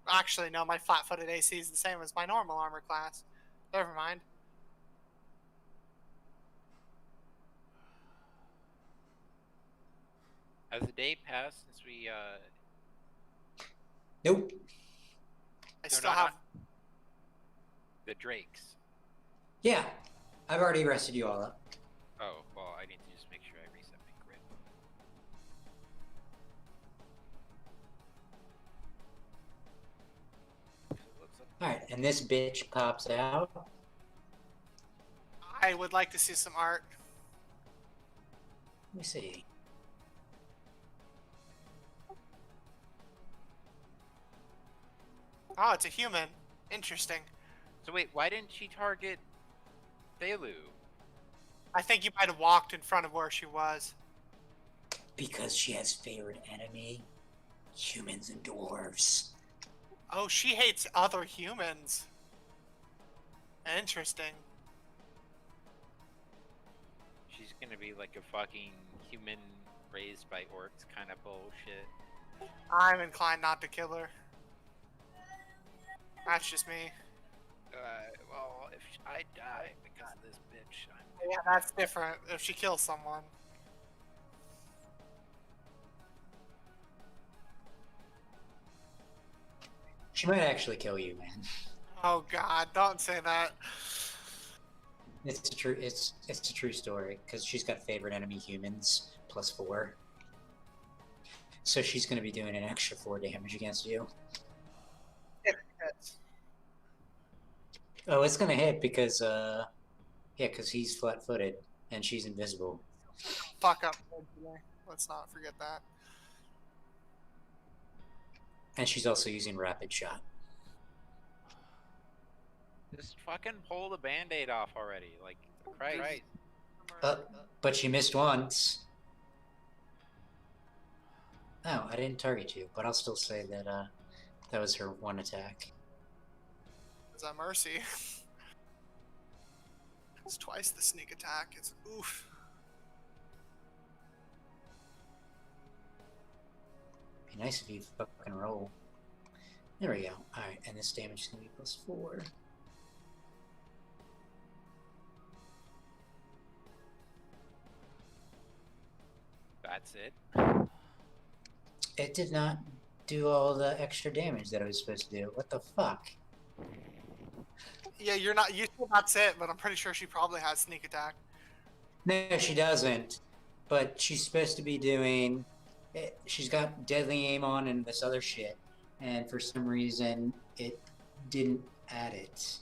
Actually, no, my flat-footed AC is the same as my normal armor class. Never mind. Has the day passed since we Nope. I No, still no, have. not- the drakes? Yeah, I've already rested you all up. Oh, well, I need to just make sure I reset my grid. It looks like All right, and this bitch pops out. I would like to see some art. Let me see. Oh, it's a human. Interesting. So wait, why didn't she target Thelu? I think you might have walked in front of where she was. Because she has favorite enemy, humans and dwarves. Oh, she hates other humans. Interesting. She's gonna be like a fucking human raised by orcs kind of bullshit. I'm inclined not to kill her. That's just me. Well, if I die because of this bitch, I'm... Yeah, that's different if she kills someone. She might actually kill you, man. Oh god, don't say that. It's a true story because she's got favorite enemy humans +4. So she's going to be doing an extra 4 damage against you. It hits. Oh, it's going to hit because yeah, because he's flat-footed and she's invisible. Fuck up. Let's not forget that. And she's also using rapid shot. Just fucking pull the band-aid off already. Like, Christ. But she missed once. Oh, I didn't target you, but I'll still say that that was her one attack. Is that mercy? It's twice the sneak attack. It's oof. Be nice if you fucking roll. There we go. Alright, and this damage is going to be +4. That's it. It did not do all the extra damage that it was supposed to do. What the fuck? Yeah, you're not. You said that's it, but I'm pretty sure she probably has sneak attack. No, she doesn't. But she's supposed to be doing... She's got deadly aim on and this other shit. And for some reason, it didn't add it.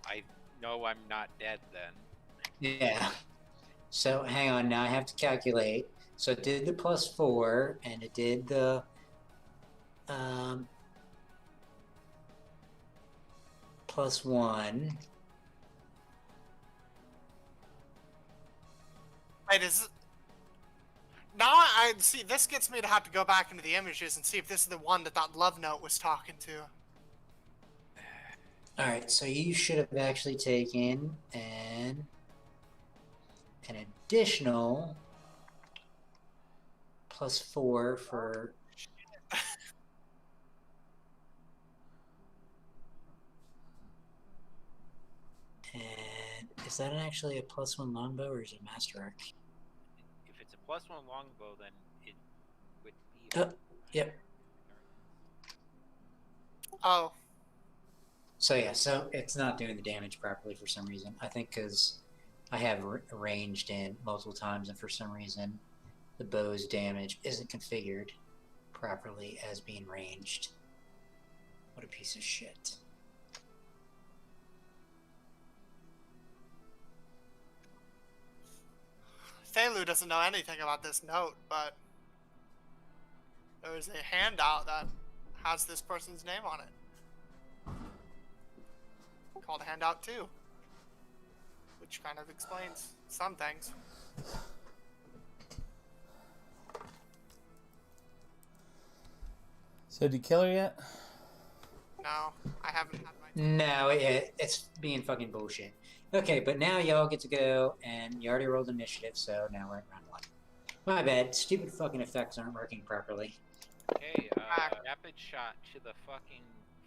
I know I'm not dead then. Yeah. So, hang on. Now I have to calculate. So it did the +4, and it did the... +1. Wait, is it... Now I see. This gets me to have to go back into the images and see if this is the one that love note was talking to. Alright, so you should have actually taken an additional +4 for... And is that actually a +1 longbow or is it master arc? If it's a +1 longbow, then it would be... Yep. Oh, So yeah, so it's not doing the damage properly for some reason. I think because I have ranged in multiple times, and for some reason the bow's damage isn't configured properly as being ranged. What a piece of shit. Thelu doesn't know anything about this note, but there is a handout that has this person's name on it. called Handout 2. Which kind of explains some things. So, did you kill her yet? No, I haven't had my... No, it's being fucking bullshit. Okay, but now y'all get to go, and you already rolled initiative, so now we're at round 1. My bad. Stupid fucking effects aren't working properly. Hey, rapid shot to the fucking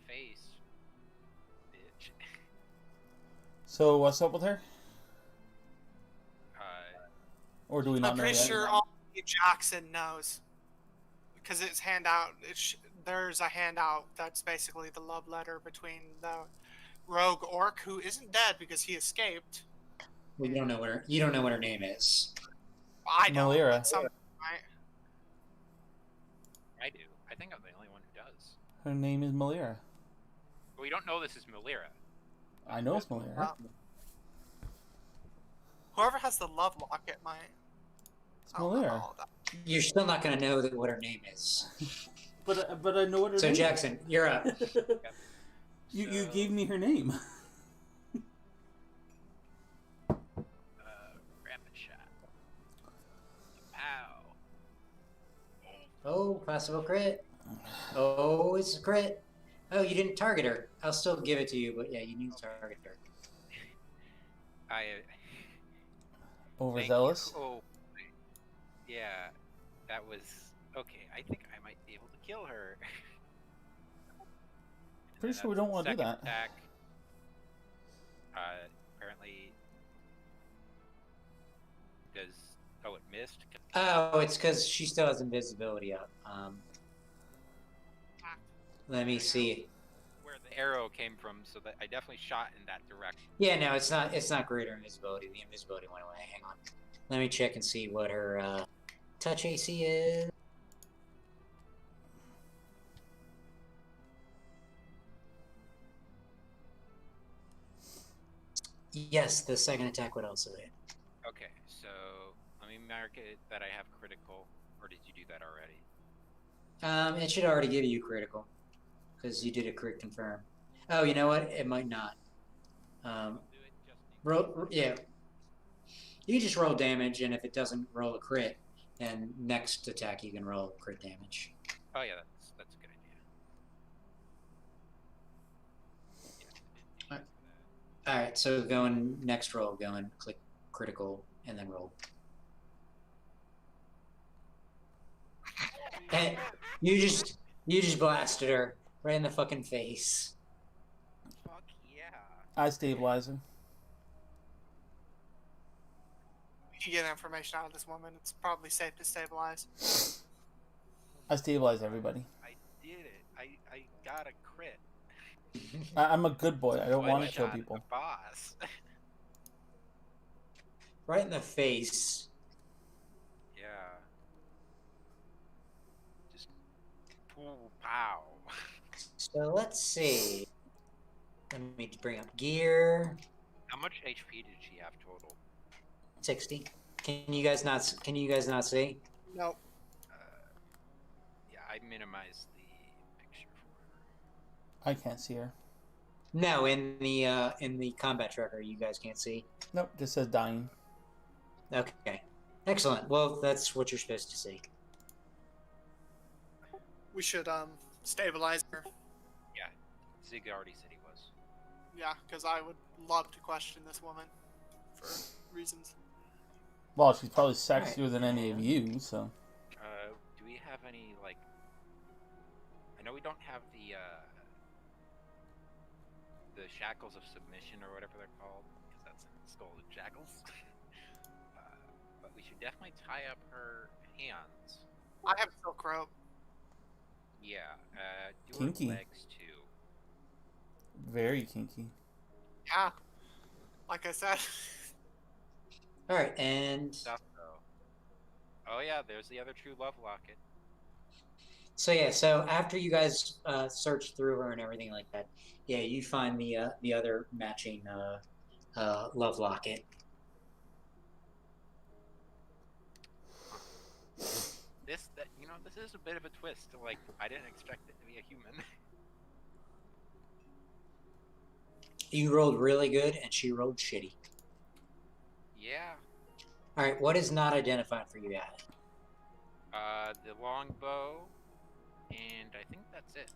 face, bitch. So, what's up with her? Or do we not I'm know pretty yet? sure only Jackson knows. Because it's handout. There's a handout that's basically the love letter between the rogue orc, who isn't dead because he escaped. Well, you don't know what her name is. I don't. Malira. But some, right? I do. I think I'm the only one who does. Her name is Malira. But we don't know this is Malira. I know it's Malira. Well, whoever has the love locket might. It's I don't know Malira. all that. You're still not gonna know what her name is. But I know what her So name Jackson, you're up. is. You gave me her name. Rapid shot. Pow. Oh, possible crit. Oh, it's a crit. Oh, you didn't target her. I'll still give it to you, but yeah, you need to target her. I. Overzealous. Oh. Yeah, that was okay. I think I might be able to kill her. Pretty sure we don't want to do Second that. Attack. Apparently. Does. Oh, it missed? Oh, it's because she still has invisibility up. Let me see. Where the arrow came from, so that I definitely shot in that direction. Yeah, no, it's not greater invisibility. The invisibility went away. Hang on. Let me check and see what her touch AC is. Yes, the second attack would also hit. Okay, so let me mark it that I have critical, or did you do that already? It should already give you critical, because you did a crit confirm. Oh, you know what? It might not. I'll do it just in Roll, yeah. You just roll damage, and if it doesn't roll a crit, then next attack you can roll crit damage. Oh yeah, that's a good idea. Yeah. Alright, so going next roll, click critical, and then roll. And you just blasted her right in the fucking face. Fuck yeah. I stabilize her. We can get information out of this woman. It's probably safe to stabilize. I stabilize everybody. I did it. I got a crit. I'm a good boy. I don't want to One kill shot at people. the boss. Right in the face. Yeah. Just pow. So let's see. Let me bring up gear. How much HP did she have total? 60. Can you guys not see? Nope. Yeah, I minimized the picture for her. I can't see her. No, in the combat tracker you guys can't see. Nope, just says dying. Okay. Excellent. Well, that's what you're supposed to see. We should stabilize her. Yeah, Zig already said he was. Yeah, because I would love to question this woman for reasons. Well, she's probably sexier than any of you, so. Do we have any, like... I know we don't have the shackles of submission or whatever they're called, because that's in Skull and Shackles. But we should definitely tie up her hands. I have silk rope. Yeah, do Kinky. her legs too. Very kinky. Yeah. Like I said. Alright, and Stuff though. Oh yeah, there's the other true love locket. so yeah, so after you guys search through her and everything like that, yeah, you find the other matching love locket. This is a bit of a twist. Like, I didn't expect it to be a human. You rolled really good, and she rolled shitty. Yeah. All right, what is not identified for you yet? The longbow, and I think that's it.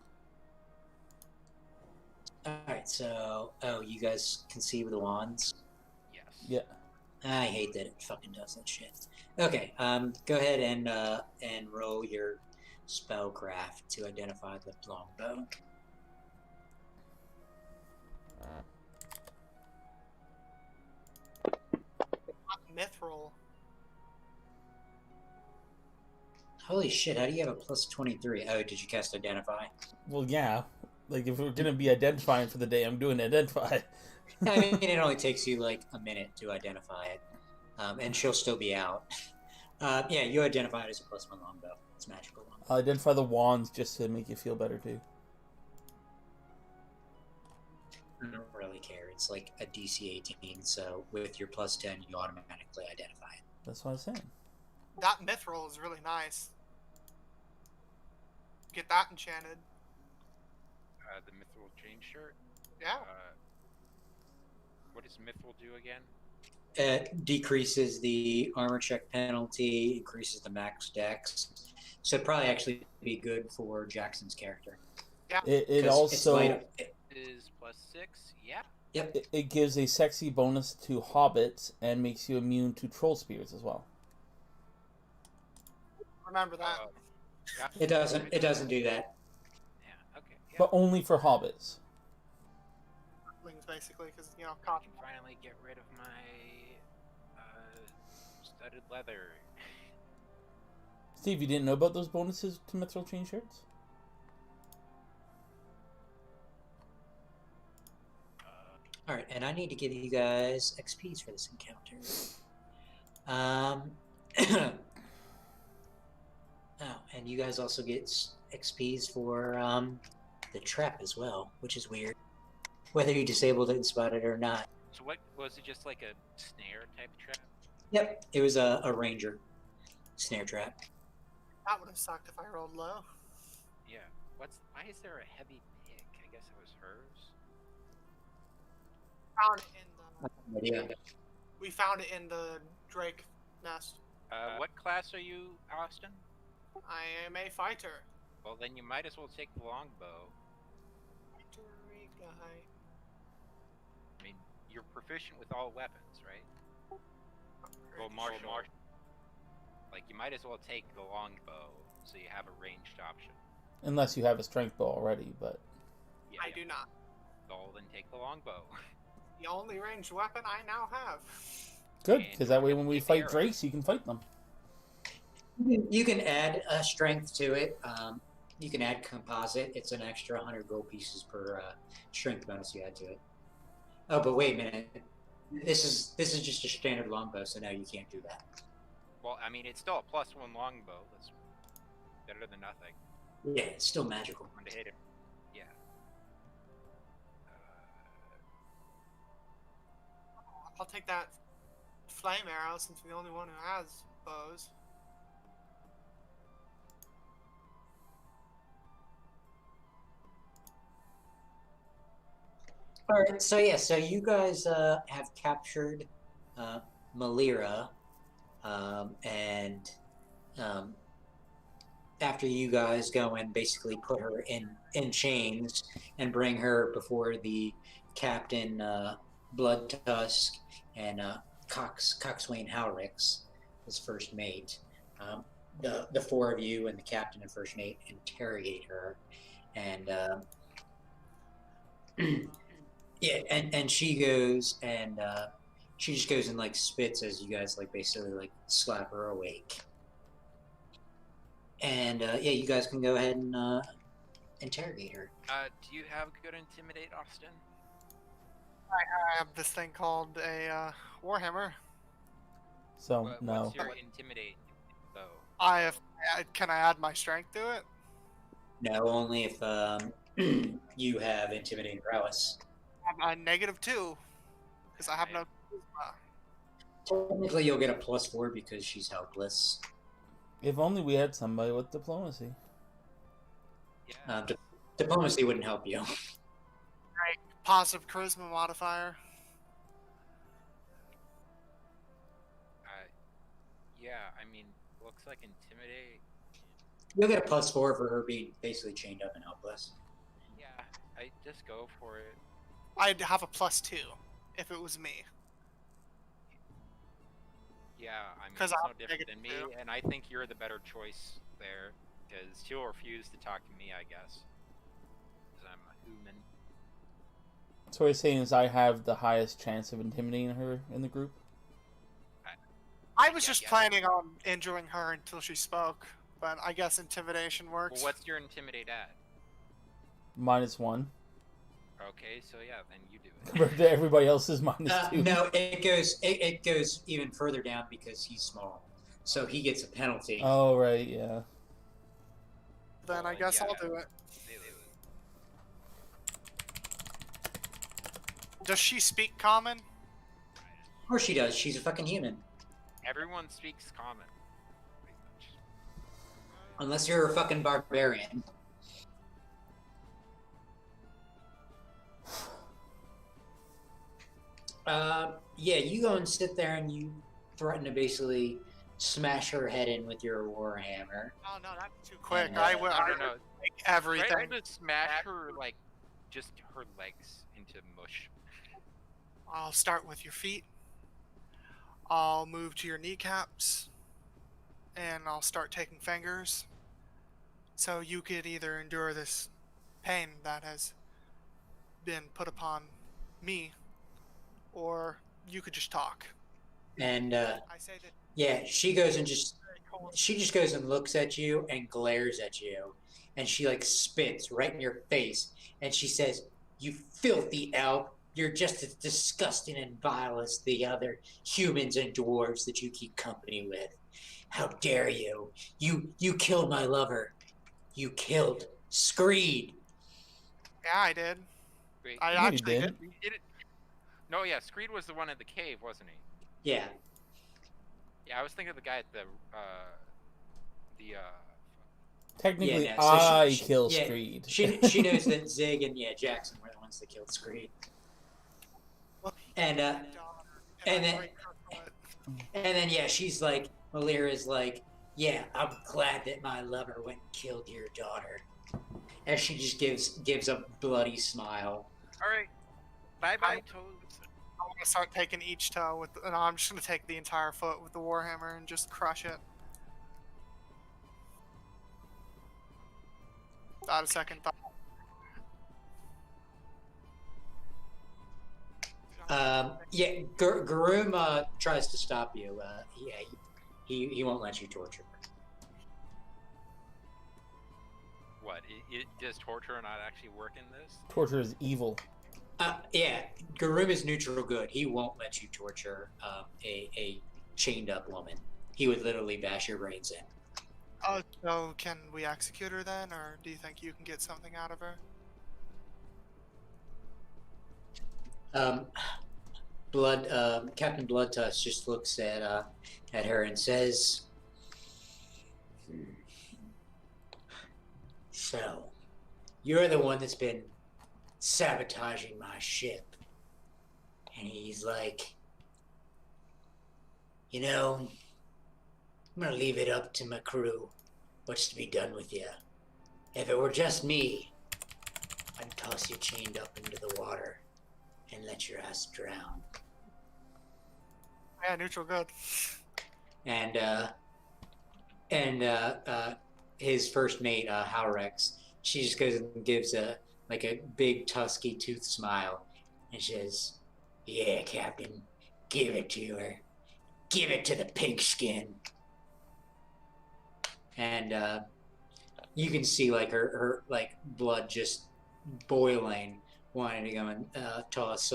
All right, so you guys can see with the wands. Yes. Yeah. I hate that it fucking does that shit. Okay, go ahead and roll your spellcraft to identify the longbow. Mithril. Holy shit! How do you have a plus 23? Oh, did you cast identify? Well, yeah. Like, if we're gonna be identifying for the day, I'm doing identify. I mean, it only takes you like a minute to identify it, and she'll still be out. Yeah, you identify it as a +1 longbow. It's magical longbow. I'll identify the wands just to make you feel better, too. I don't really care. It's like a DC 18, so with your +10, you automatically identify it. That's what I was saying. That mithril is really nice. Get that enchanted. The mithril chain shirt. Yeah. What does mithril do again? It decreases the armor check penalty, increases the max dex. So it'd probably actually be good for Jackson's character. Yeah. It 'Cause also it's light- Is +6. Yeah. Yep. it gives a sexy bonus to hobbits and makes you immune to troll spears as well. Remember that. Yeah. It doesn't do that. Yeah. Okay. Yeah. But only for hobbits. Wings, basically, because, you know, I cotton. can finally get rid of my studded leather. Steve, you didn't know about those bonuses to mithril chain shirts? All right, and I need to give you guys XPs for this encounter. Oh, and you guys also get XPs for the trap as well, which is weird. Whether you disabled it and spotted it or not. So what was it? Just like a snare type trap? Yep, it was a ranger snare trap. That would have sucked if I rolled low. Yeah. Why is there a heavy pick? I guess it was hers. Found it in the. Yeah. We found it in the Drake nest. What class are you, Austin? I am a fighter. Well, then you might as well take the longbow. Victory guy. I mean, you're proficient with all weapons, right? Well, martial. Like, you might as well take the longbow, so you have a ranged option. Unless you have a strength bow already, but... Yeah, I do not. Well, then take the longbow. The only ranged weapon I now have. Good, And because that way when we take fight arrows. Drakes, you can fight them. You can add strength to it. You can add composite. It's an extra 100 gold pieces per strength bonus you add to it. Oh, but wait a minute. This is just a standard longbow, so now you can't do that. Well, I mean, it's still a +1 longbow. That's better than nothing. Yeah, it's still magical. When to hit it. Yeah. I'll take that flame arrow since I'm the only one who has bows. All right, so yeah, so you guys have captured Malira, and after you guys go and basically put her in chains and bring her before the captain, Blood Tusk, and Coxswain Howrix, his first mate. The four of you and the captain and first mate interrogate her, and yeah, and she goes and she just goes and like spits as you guys like basically like slap her awake. And yeah, you guys can go ahead and interrogate her. Do you have good intimidate, Austin? I have this thing called a Warhammer. So, no. What's your intimidate, though? Can I add my strength to it? No, only if you have intimidating prowess. I'm -2, because I have no. Technically, you'll get a +4 because she's helpless. If only we had somebody with diplomacy. Yeah. Diplomacy wouldn't help you. positive charisma modifier. Yeah, I mean, looks like intimidate. You'll get a +4 for her being basically chained up and helpless. Yeah, I just go for it. I'd have a +2 if it was me. Yeah, I mean, 'Cause it's I'm no different than me, negative too. and I think you're the better choice there, because she'll refuse to talk to me, I guess. Because I'm a human. So what he's saying is I have the highest chance of intimidating her in the group. I was Yeah, just yeah. planning on injuring her until she spoke, but I guess intimidation works. Well, what's your intimidate at? -1. Okay, so yeah, then you do it. Compared to everybody else's -2. No, it goes even further down because he's small, so he gets a penalty. Oh, right, yeah. Then I Well, guess yeah. I'll do it. They lose. Does she speak common? Of course she does. She's a fucking human. Everyone speaks common. Pretty much. Unless you're a fucking barbarian. Yeah, you go and sit there and you threaten to basically smash her head in with your warhammer. Oh no, that's too quick. And, I would I don't know. make everything. Right, I'll just smash her, like, just her legs into mush. I'll start with your feet. I'll move to your kneecaps. And I'll start taking fingers. So you could either endure this pain that has been put upon me, or you could just talk. And I say that yeah, she goes and very cold. she just goes and looks at you and glares at you, and she like spits right in your face, and she says, "You filthy elf! You're just as disgusting and vile as the other humans and dwarves that you keep company with. How dare you? You killed my lover. You killed Screed." Yeah, I did. Wait, I No, you actually didn't. did. you did it. No, yeah, Screed was the one in the cave, wasn't he? Yeah. Yeah, I was thinking of the guy at the Technically, Yeah, no, so I she- kill yeah, Screed. She knows that Zig and Jackson were the ones that killed Screed. And And and I then- break her foot. and then yeah, she's like, Malira's like, "Yeah, I'm glad that my lover went and killed your daughter." And she just gives a bloody smile. All right, bye, Toads. I'm gonna start taking each toe with. No, I'm just gonna take the entire foot with the warhammer and just crush it. Without a second thought. Yeah, Garum tries to stop you. Yeah, he won't let you torture her. What? Does torture not actually work in this? Torture is evil. Yeah, Garum is neutral good. He won't let you torture a chained up woman. He would literally bash your brains in. Oh, so can we execute her then, or do you think you can get something out of her? Captain Bloodtusk just looks at her and says, "So, you're the one that's been sabotaging my ship." And he's like, I'm gonna leave it up to my crew what's to be done with you. If it were just me, I'd toss you chained up into the water and let your ass drown." Yeah, neutral good. And his first mate, Howrex, she just goes and gives a big tusky tooth smile and says, "Yeah, Captain, give it to her. Give it to the pigskin." And you can see her blood just boiling, wanting to go and toss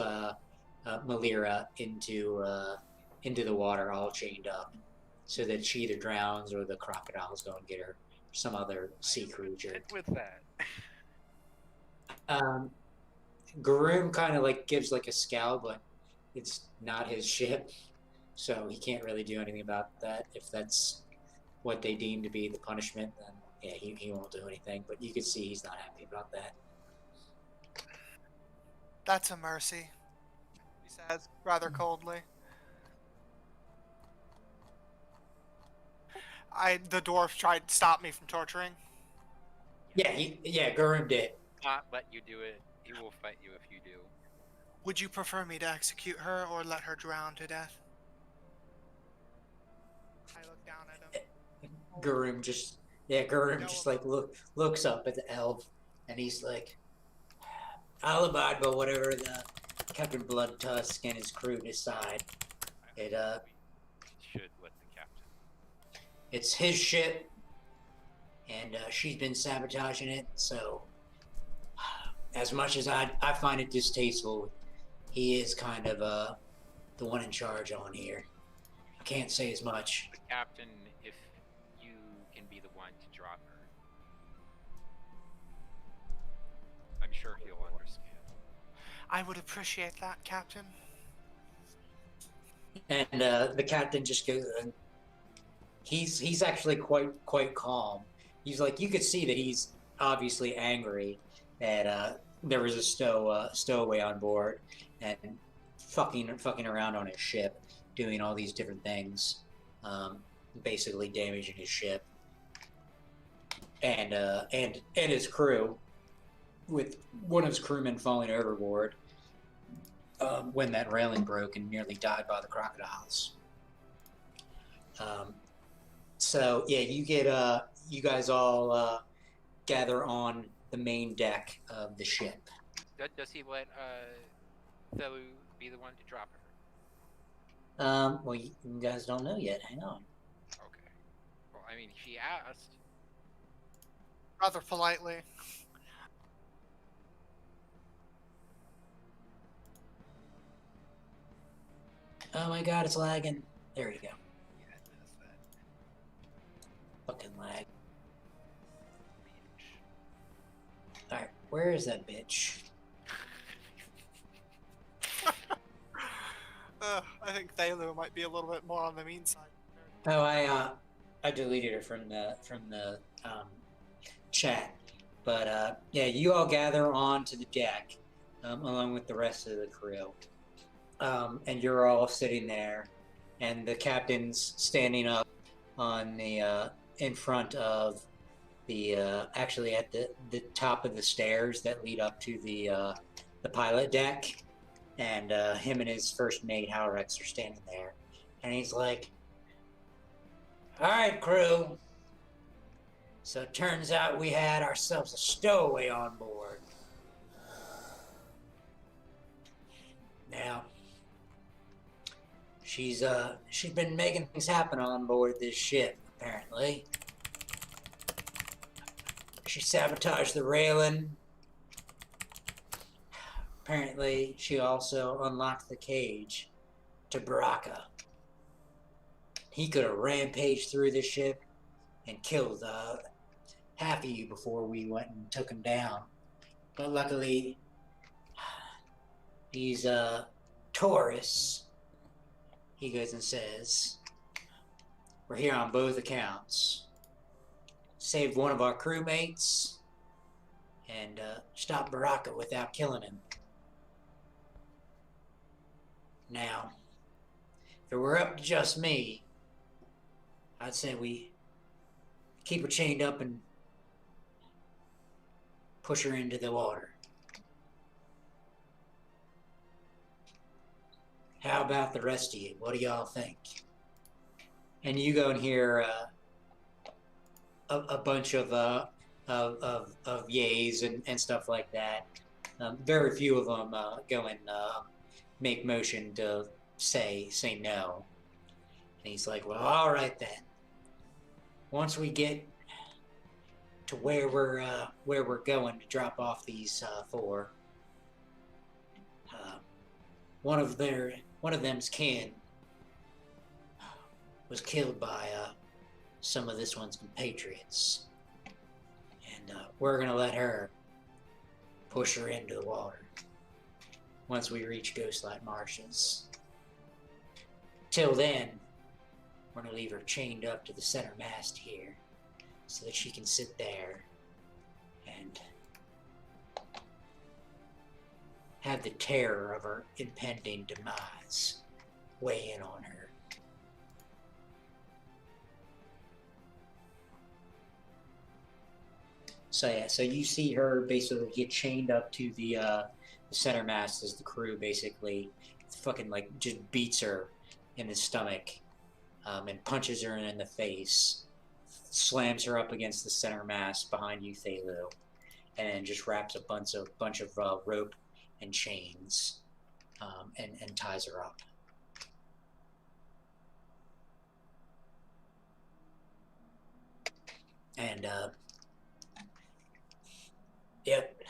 Malira into the water, all chained up, so that she either drowns or the crocodiles go and get her, some other sea creature. Hit with that. Garoom kind of gives a scowl, but it's not his ship, so he can't really do anything about that. If that's what they deem to be the punishment, then yeah, he won't do anything. But you can see he's not happy about that. That's a mercy, he says, rather coldly. The dwarf tried to stop me from torturing. Yeah, Gurren did. Not let you do it. He will fight you if you do. Would you prefer me to execute her or let her drown to death? I look down at him. Gurren just like looks up at the elf, and he's like, "I'll abide by whatever the Captain Bloodtusk and his crew decide. We should let the captain. It's his ship, and she's been sabotaging it. So, as much as I find it distasteful, he is kind of the one in charge on here. I can't say as much." The captain, if you can be the one to drop her, I'm sure he'll understand. I would appreciate that, Captain. And the captain just goes. He's actually quite calm. He's like, you could see that he's obviously angry that there was a stowaway on board and fucking around on his ship, doing all these different things, basically damaging his ship and his crew, with one of his crewmen falling overboard when that railing broke and nearly died by the crocodiles. So yeah, you guys all gather on the main deck of the ship. Does he let Thelu be the one to drop her? Well, you guys don't know yet. Hang on. Okay. Well, I mean, she asked. Rather politely. Oh my god, it's lagging. There you go. Yeah, that's that. Fucking lag. Alright, where is that bitch? I think Thelu might be a little bit more on the mean side. Oh, I deleted her from the chat. But yeah, you all gather onto the deck along with the rest of the crew. And you're all sitting there, and the captain's standing up on the in front of the actually at the top of the stairs that lead up to the pilot deck, and him and his first mate Halrex are standing there, and he's like, "All right, crew. So it turns out we had ourselves a stowaway on board. Now, she's been making things happen on board this ship, apparently. She sabotaged the railing. Apparently, she also unlocked the cage to Baraka. He could have rampaged through the ship and killed half of you before we went and took him down. But luckily, he's Taurus. He goes and says, we're here on both accounts. Saved one of our crewmates and stopped Baraka without killing him. Now, if it were up to just me, I'd say we keep her chained up and push her into the water. How about the rest of you? What do y'all think? And you go and hear a bunch of yays and stuff like that. Very few of them go and make motion to say no. And he's like, well, all right then. Once we get to where we're going to drop off these four, one of them's kin was killed by some of this one's compatriots, and we're gonna let her push her into the water once we reach Ghostlight Marshes. Till then, we're gonna leave her chained up to the center mast here so that she can sit there and have the terror of her impending demise weigh in on her. So yeah, so you see her basically get chained up to the center mast as the crew basically fucking like just beats her in the stomach and punches her in the face, slams her up against the center mast behind you, Thelu, and then just wraps a bunch of rope and chains and ties her up. And yep,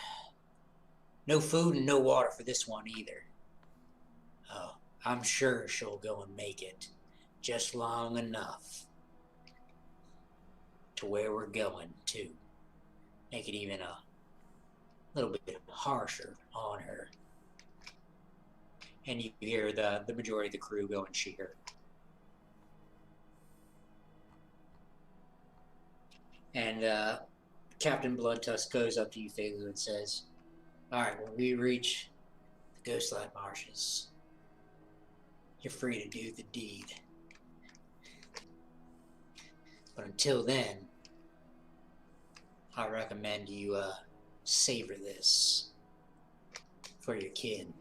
no food and no water for this one either. Oh, I'm sure she'll go and make it just long enough to where we're going to make it even a little bit harsher on her. And you hear the majority of the crew go and cheer. And Captain Bloodtusk goes up to you, Thelu, and says, "Alright, when we reach the Ghostlight Marshes, you're free to do the deed. But until then, I recommend you savor this for your kin."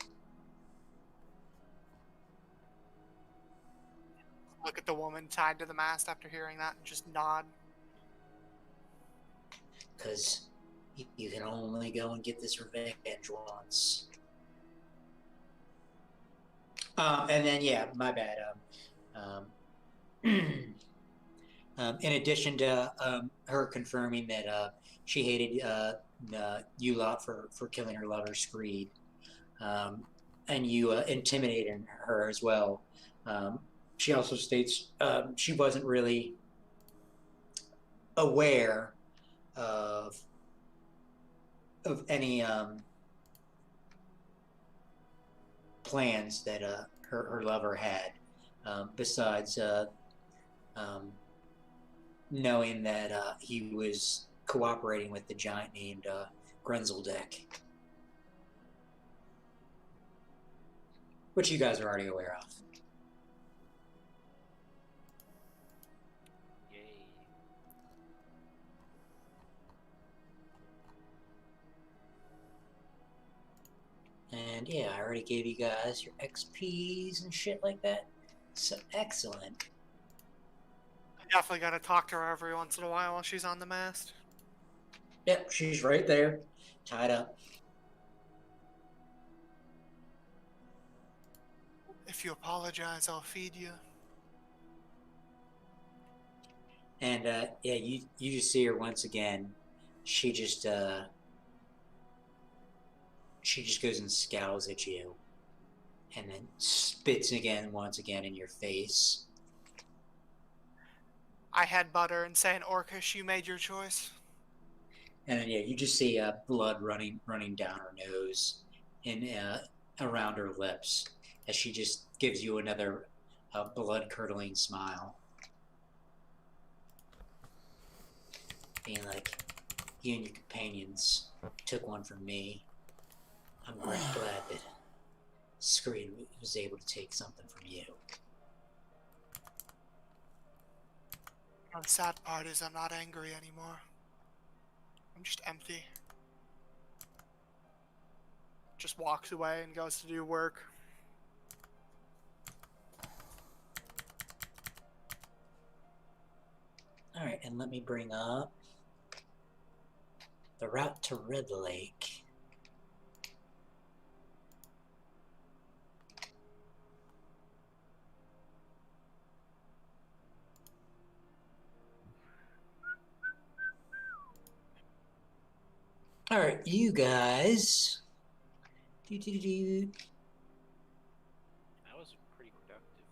Look at the woman tied to the mast after hearing that and just nod. Because you can only go and get this revenge once. And then, yeah, my bad. In addition to her confirming that she hated you lot for killing her lover, Screed, and you intimidated her as well, she also states she wasn't really aware of any plans that her lover had, besides knowing that he was cooperating with the giant named Grenzeldeck, which you guys are already aware of. And yeah, I already gave you guys your XPs and shit like that. So excellent. Definitely gotta talk to her every once in a while she's on the mast. Yep, she's right there, tied up. If you apologize, I'll feed you. And yeah, you just see her once again. She just goes and scowls at you, and then spits once again in your face. I headbutt her and say in Orcish, you made your choice. And then yeah, you just see blood running down her nose and around her lips as she just gives you another blood-curdling smile, being like, "You and your companions took one from me. I'm glad that Screed was able to take something from you." The sad part is I'm not angry anymore. I'm just empty. Just walks away and goes to do work. Alright, and let me bring up the route to Red Lake. Alright, you guys. That was pretty productive.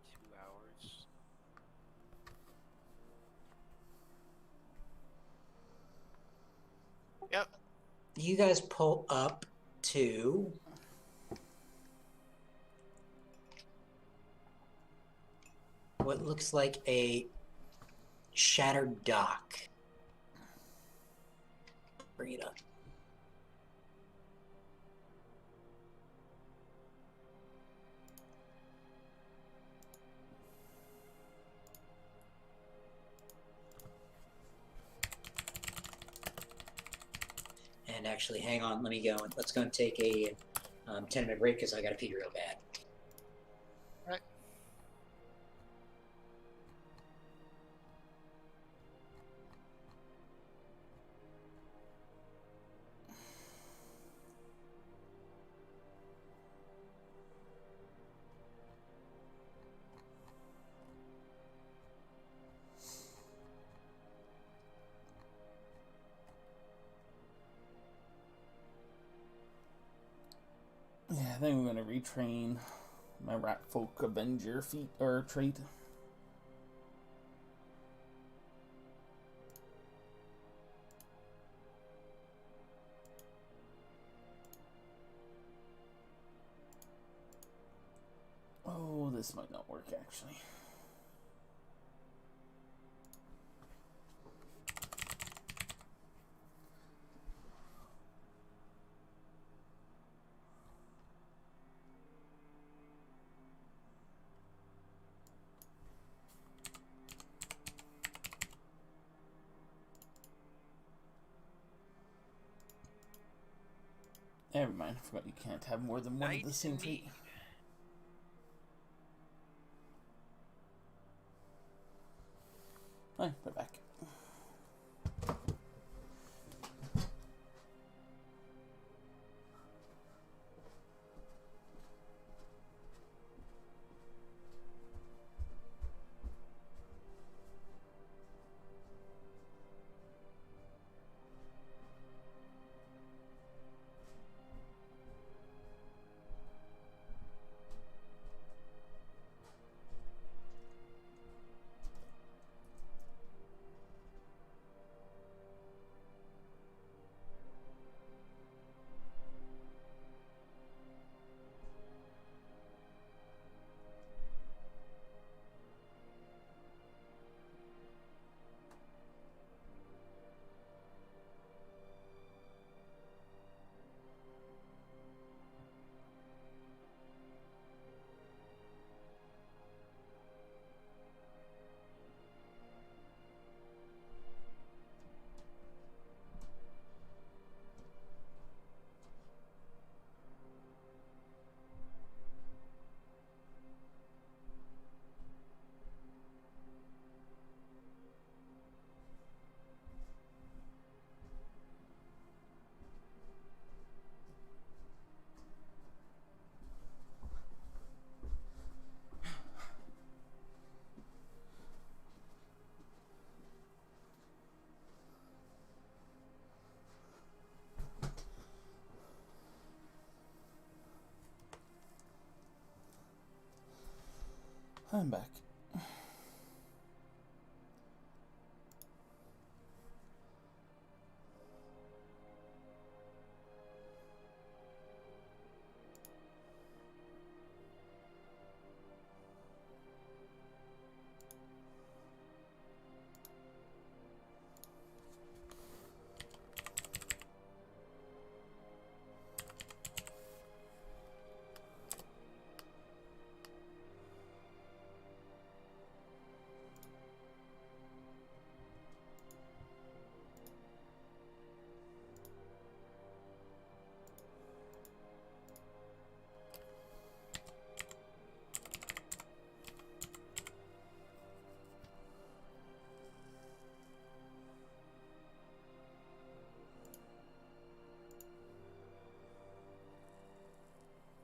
2 hours. Yep. You guys pull up to what looks like a shattered dock. Bring it up. And actually, hang on, let me go. Let's go and take a 10-minute break because I got to pee real bad. Right. Yeah, I think I'm gonna retrain my Rat Folk Avenger feat or trait. Oh, this might not work actually. Never mind, I forgot you can't have more than one of the same trait. Hi, we're back. I'm back.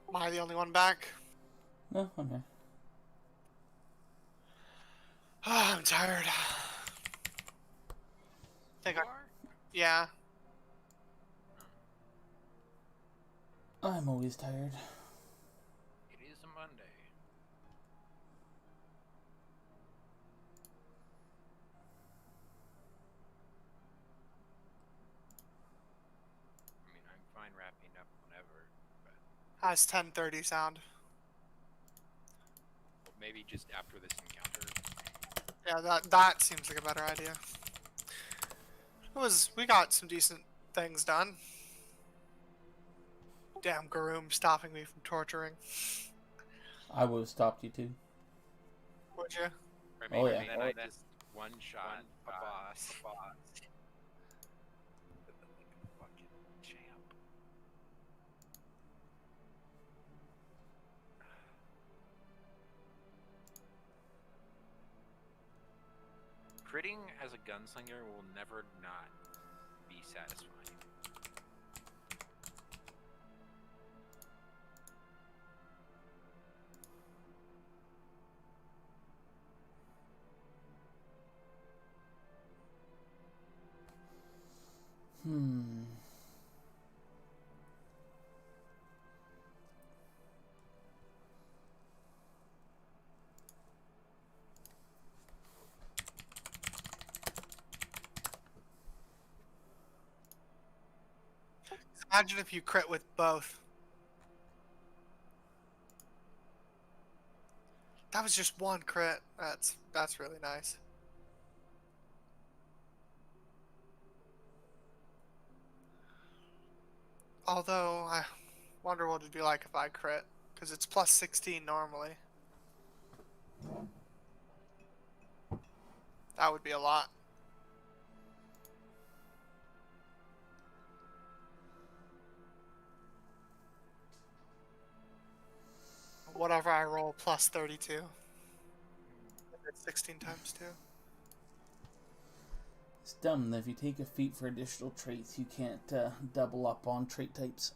Am I the only one back? No, I'm here. Oh, I'm tired. Think I, yeah. I'm always tired. It is a Monday. I mean, I'm fine wrapping up whenever, but How's 10:30 sound? well, maybe just after this encounter. Yeah, that seems like a better idea. We got some decent things done. Damn Garoom stopping me from torturing. I would have stopped you too. Would you? I mean, Oh, yeah. and then I just one shot a boss. Fucking critting as a gunslinger will never not be satisfying. Imagine if you crit with both. That was just one crit. That's really nice. Although, I wonder what it'd be like if I crit. Because it's plus 16 normally. That would be a lot. Whatever I roll, plus 32. It's 16 times 2. It's dumb that if you take a feat for additional traits, you can't double up on trait types.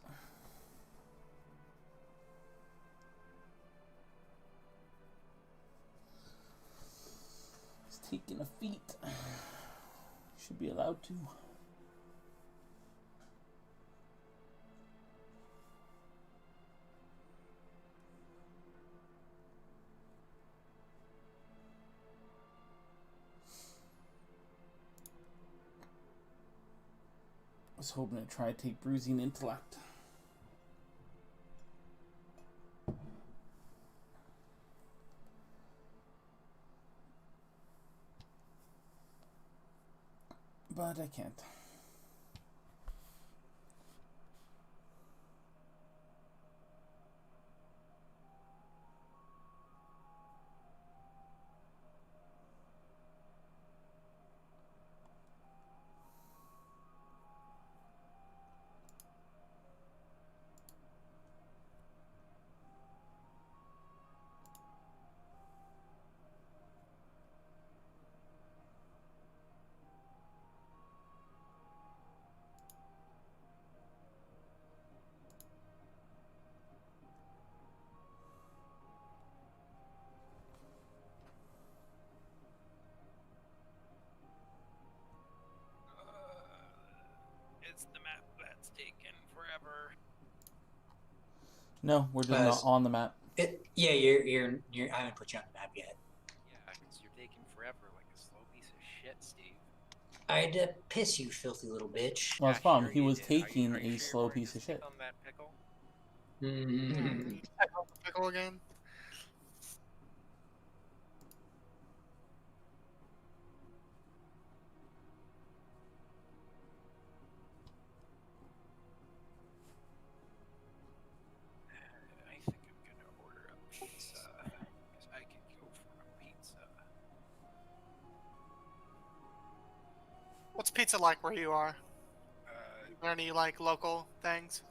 It's taking a feat. Should be allowed to. I was hoping to try to take bruising intellect. But I can't. It's the map that's taken forever. No, we're just not on the map. Yeah, you're. I haven't put you on the map yet. Yeah, because you're taking forever like a slow piece of shit, Steve. I'd piss you, filthy little bitch. Well, it's Yeah, fun. sure He you was did. taking Are you a sure slow you weren't piece of just sick shit. on that pickle? Pickle again. I think I'm gonna order a pizza, because I can go for a pizza. What's pizza like where you are? Uh, Are there any like local things?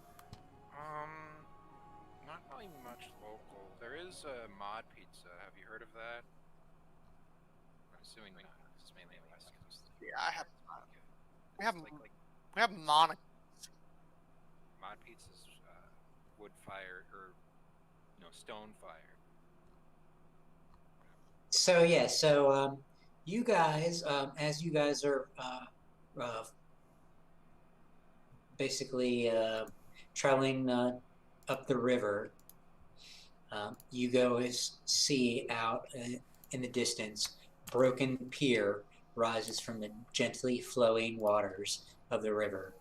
not really much local. There is a mod pizza. Have you heard of that? I'm assuming not. It's mainly a West Coast thing. Yeah, I have. Okay. We have It's like we have Monica. mod pizza's wood fire or stone fire. So yeah, so you guys, as you guys are basically traveling up the river, you go see out in the distance, broken pier rises from the gently flowing waters of the river,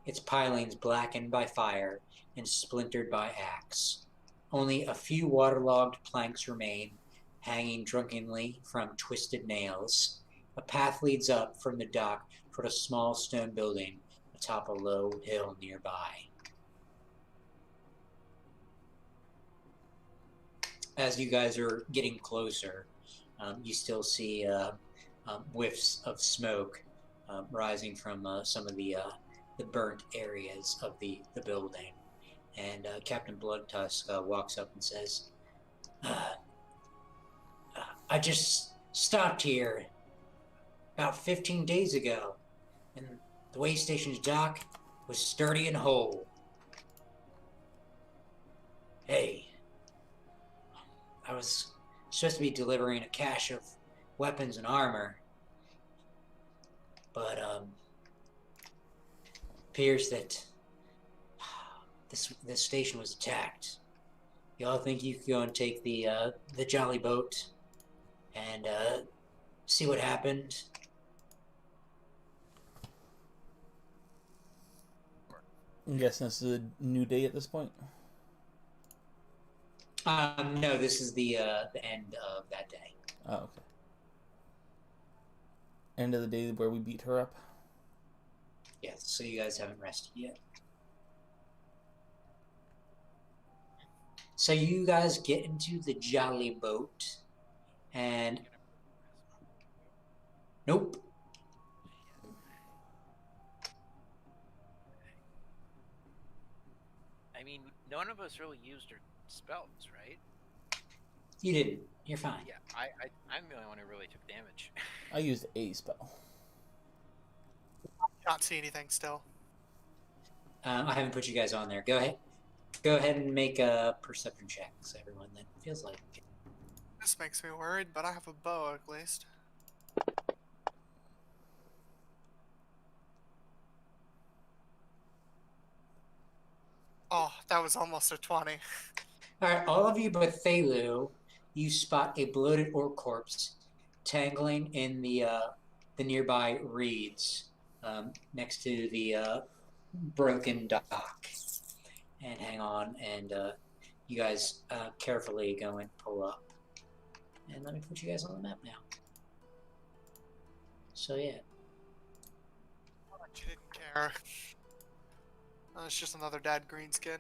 its pilings blackened by fire and splintered by axe. Only a few waterlogged planks remain, hanging drunkenly from twisted nails. A path leads up from the dock toward a small stone building atop a low hill nearby. As you guys are getting closer, you still see whiffs of smoke rising from some of the burnt areas of the building. And Captain Bloodtusk walks up and says, I just stopped here about 15 days ago, and the way station's dock was sturdy and whole. Hey, I was supposed to be delivering a cache of weapons and armor, but appears that this station was attacked. Y'all think you could go and take the jolly boat and see what happened? I'm guessing this is a new day at this point. No, this is the end of that day. Oh, okay. End of the day where we beat her up. Yes, so you guys haven't rested yet. So you guys get into the jolly boat, and nope. I mean, none of us really used our spells, right? You didn't. You're fine. Yeah, I'm the only one who really took damage. I used a spell. Not see anything still. I haven't put you guys on there. Go ahead. Go ahead and make a perception checks, everyone. That feels like. This makes me worried, but I have a bow at least. Oh, that was almost a 20. All right, all of you but Thelu, you spot a bloated orc corpse tangling in the nearby reeds next to the broken dock. And hang on, and you guys carefully go and pull up. And let me put you guys on the map now. So yeah. You didn't care. Oh, it's just another dead greenskin.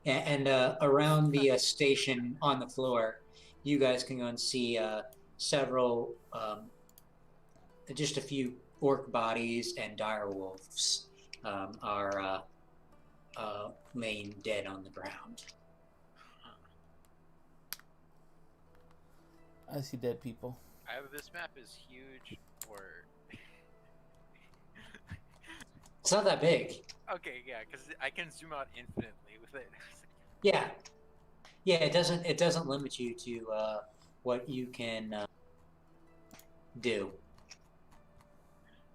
And around the station on the floor, you guys can go and see several, just a few orc bodies and dire wolves are laying dead on the ground. I see dead people. This map is huge, or It's not that big. okay, yeah, because I can zoom out infinitely with it. Yeah, it doesn't limit you to what you can do.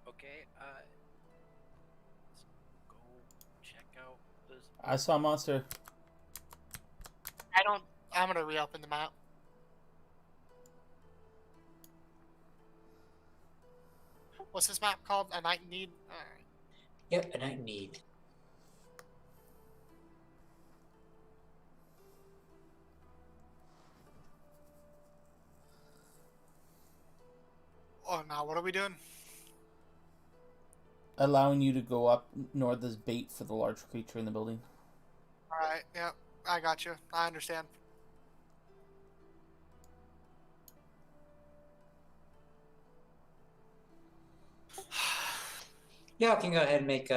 Okay, let's go check out this. I saw a monster. I'm gonna reopen the map. What's this map called? A Night in Need? Alright. Yep, a night in need. Oh, now what are we doing? Allowing you to go up north as bait for the large creature in the building. Alright, yep. I got you. I understand. Y'all can go ahead and make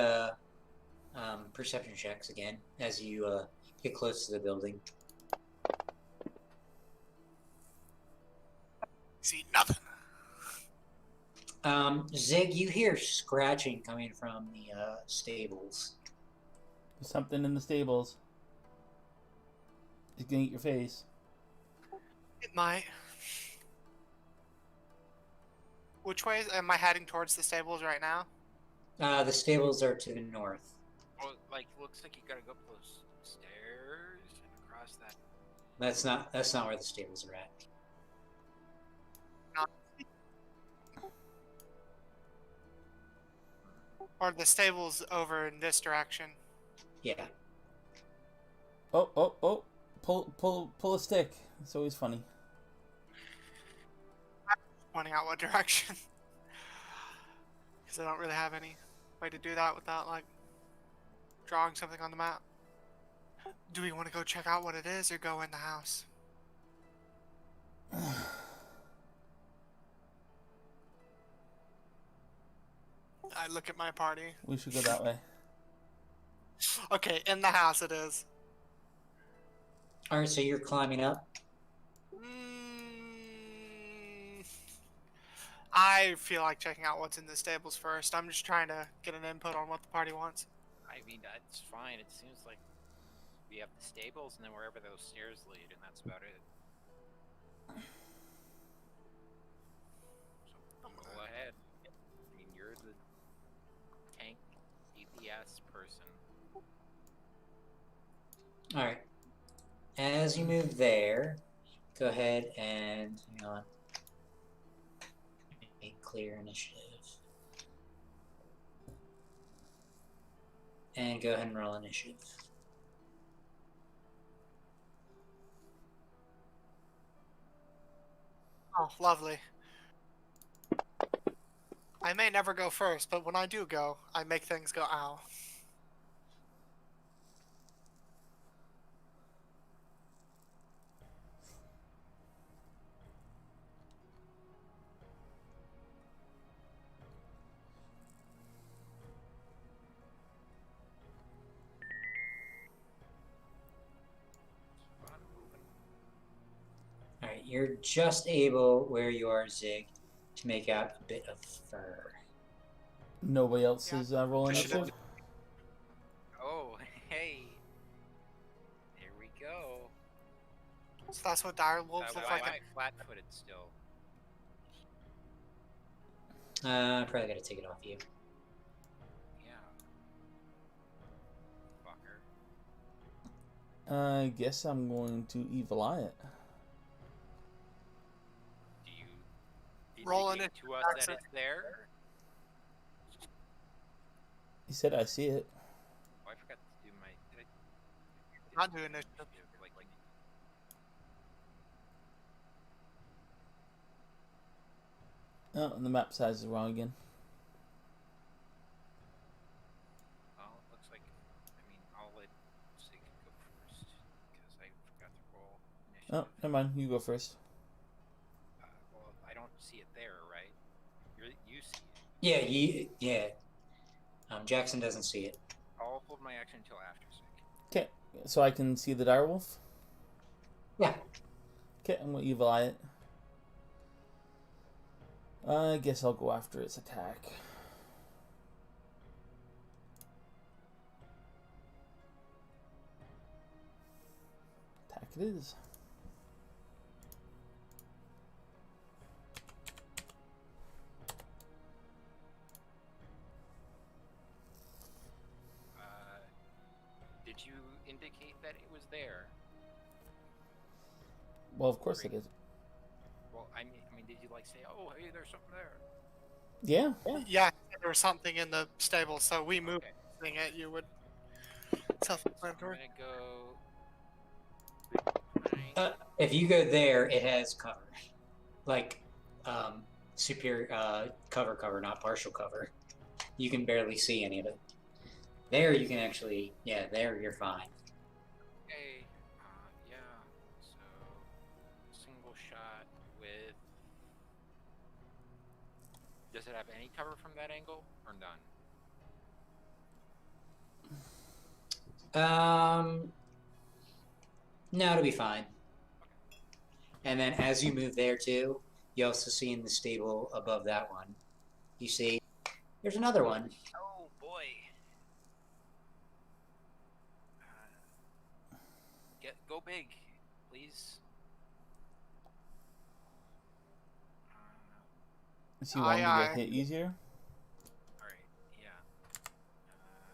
perception checks again as you get close to the building. See nothing. Zig, you hear scratching coming from the stables. There's something in the stables. It's gonna eat your face. It might. Which way am I heading towards the stables right now? The stables are to the north. Well, like, looks like you gotta go up those stairs and across that. That's not where the stables are at. Or the stables over in this direction? Yeah. Oh. Pull a stick. It's always funny. Pointing out what direction. Because I don't really have any way to do that without, like, drawing something on the map. Do we want to go check out what it is or go in the house? I look at my party. We should go that way. Okay, in the house it is. Alright, so you're climbing up. I feel like checking out what's in the stables first. I'm just trying to get an input on what the party wants. I mean, that's fine. It seems like we have the stables and then wherever those stairs lead, and that's about it. So go ahead. I mean, you're the tank DPS person. Alright. As you move there, go ahead and hang on. Make clear initiative. And go ahead and roll initiative. Oh, lovely. I may never go first, but when I do go, I make things go ow. Alright, you're just able, where you are, Zig, to make out a bit of fur. Nobody else Yeah. is rolling Push it initiative? Oh, hey. Here we go. So that's what dire wolves So look why like. am I flat-footed still? Probably gotta take it off you. Yeah. Fucker. I guess I'm going to evil eye it. Do you Roll indicate it to us that accent. it's there? He said I see it. Oh, I forgot to do my. Did I? Not doing it. Like, Oh, and the map size is wrong again. well, it looks like. I mean, I'll let Sig go first because I forgot to roll initiative. Oh, never mind. You go first. Well, I don't see it there, right? You see it. Yeah. Jackson doesn't see it. I'll hold my action until after Sig. Okay, so I can see the direwolf. Yeah. Okay, I'm gonna evil eye it. I guess I'll go after its attack. Attack it is. Did you indicate that it was there? Well, of course it is. Well, I mean, did you like say, "Oh, hey, there's something there"? Yeah. Yeah, there was something in the stable, so we moved Okay. it. You would I'm self-explanatory. gonna go. If you go there, it has cover. Like, superior, cover, not partial cover. You can barely see any of it. There you can actually, yeah, there you're fine. Okay. Yeah. So, single shot with. Does it have any cover from that angle or none? No, it'll be fine. And then as you move there too, you also see in the stable above that one, you see there's another one. Oh boy. Go big, please. Is he wanting to get hit easier? All right. Yeah.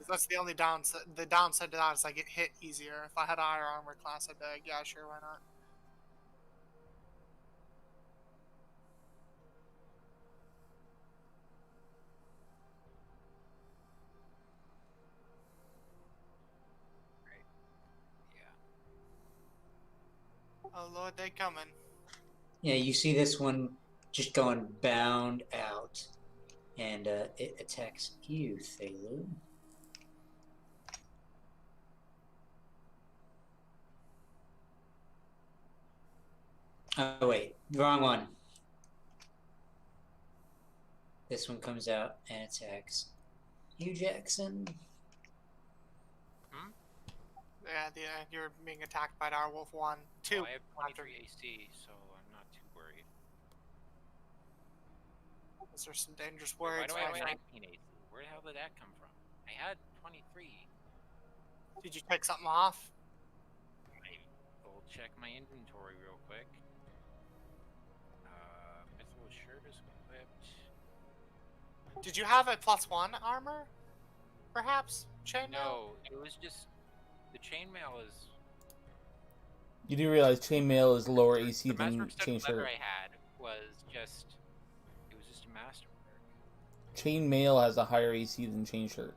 That's the only downside. The downside to that is I get hit easier. If I had a higher armor class, I'd be like, yeah, sure, why not? Yeah. Oh lord, they coming. Yeah, you see this one just going bound out, and it attacks you, Thelu. Oh wait, wrong one. This one comes out and attacks you, Jackson. you're being attacked by our wolf 1. 2. Well, I have after. 23 AC, so I'm not too worried. Those are some dangerous Wait, words. why do I have my friend. 19 AC? Where the hell did that come from? I had 23. Did you take something off? I'll check my inventory real quick. Mithril shirt is equipped. Did you have a +1 armor? Perhaps? Chainmail? No, it was just the chainmail is. You do realize chainmail is lower AC The than masterwork studded chain leather shirt. I had was just. It was just a masterwork. Chainmail has a higher AC than chain shirt.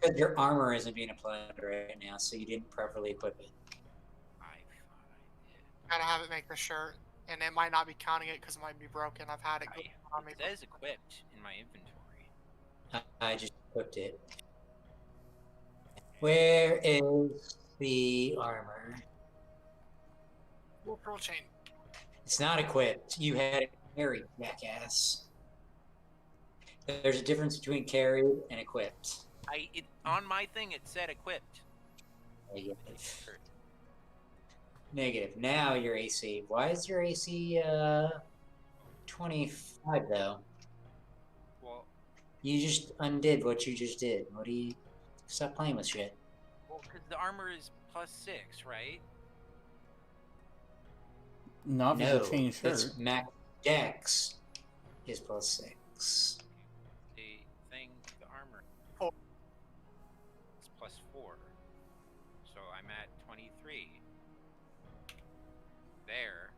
Because your armor isn't being applied right now, so you didn't properly equip it. I thought I did. Gotta have it make the shirt, and it might not be counting it because it might be broken. I've had it go on me. It says equipped in my inventory. I just equipped it. Where is the armor? Wolf pearl chain. It's not equipped. You had it carried, jackass. There's a difference between carried and equipped. On my thing it said equipped. Negative. Negative. Now your AC. Why is your AC 25 though? Well, You just undid what you just did. What do you... Stop playing with shit. because the armor is +6, right? Not No, for chain shirt. it's max dex is +6. The thing, the armor. Oh. It's +4. So I'm at 23. There.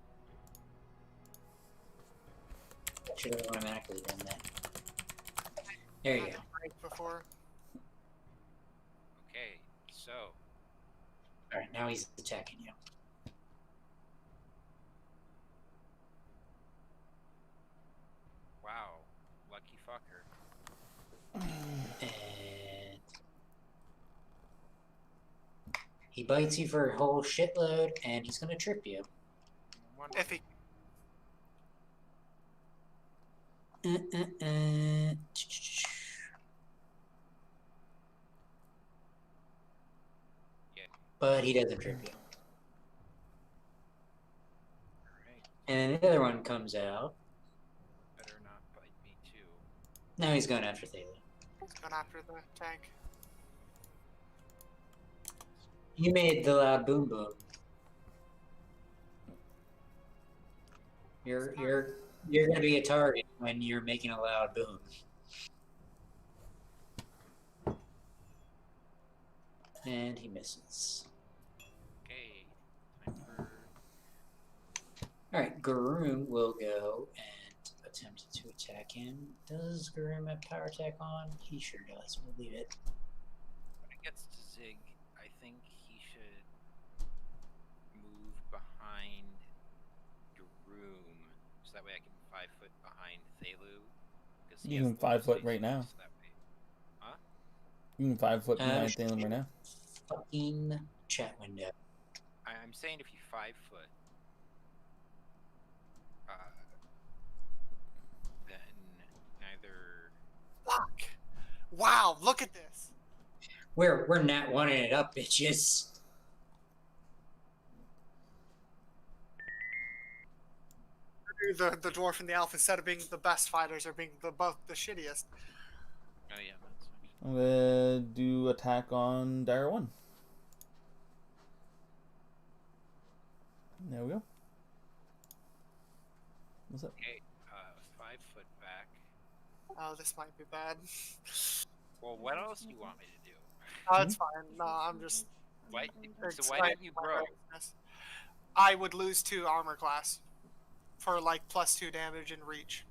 I should have automatically done that. There you Had go. to break before. Okay, so Alright, now he's attacking you. wow, lucky fucker. And he bites you for a whole shitload, and he's gonna trip you. If he But he doesn't trip you. Alright, And then the other one comes out. better not bite me too. Now he's going after Thalia. he's going after the tank. You made the loud boom boom. You're gonna be a target when you're making a loud boom. And he misses. Okay, time for Alright, Garoon will go and attempt to attack him. Does Garoon have power attack on? He sure does. We'll leave it. when it gets to Zig, I think he should move behind your room, so that way I can 5 foot behind Thalu. 'cause he You has can the 5 foot space right now. so that way. Huh? You can 5 foot behind shit. Thalem right now. Fucking chat window. I'm saying if you 5 foot, then either Fuck! Wow, look at this! We're not wanting it up, bitches. The dwarf and the elf, instead of being the best fighters, are being both the shittiest. oh yeah, that's I'm gonna do attack on Dire 1. There we go. What's up? okay. 5 foot back. Oh, this might be bad. Well, what else do you want me to do? Oh, it's fine. No, I'm just. Why? So it's why my- didn't you my grow? nervousness. I would lose 2 armor class for like +2 damage and reach.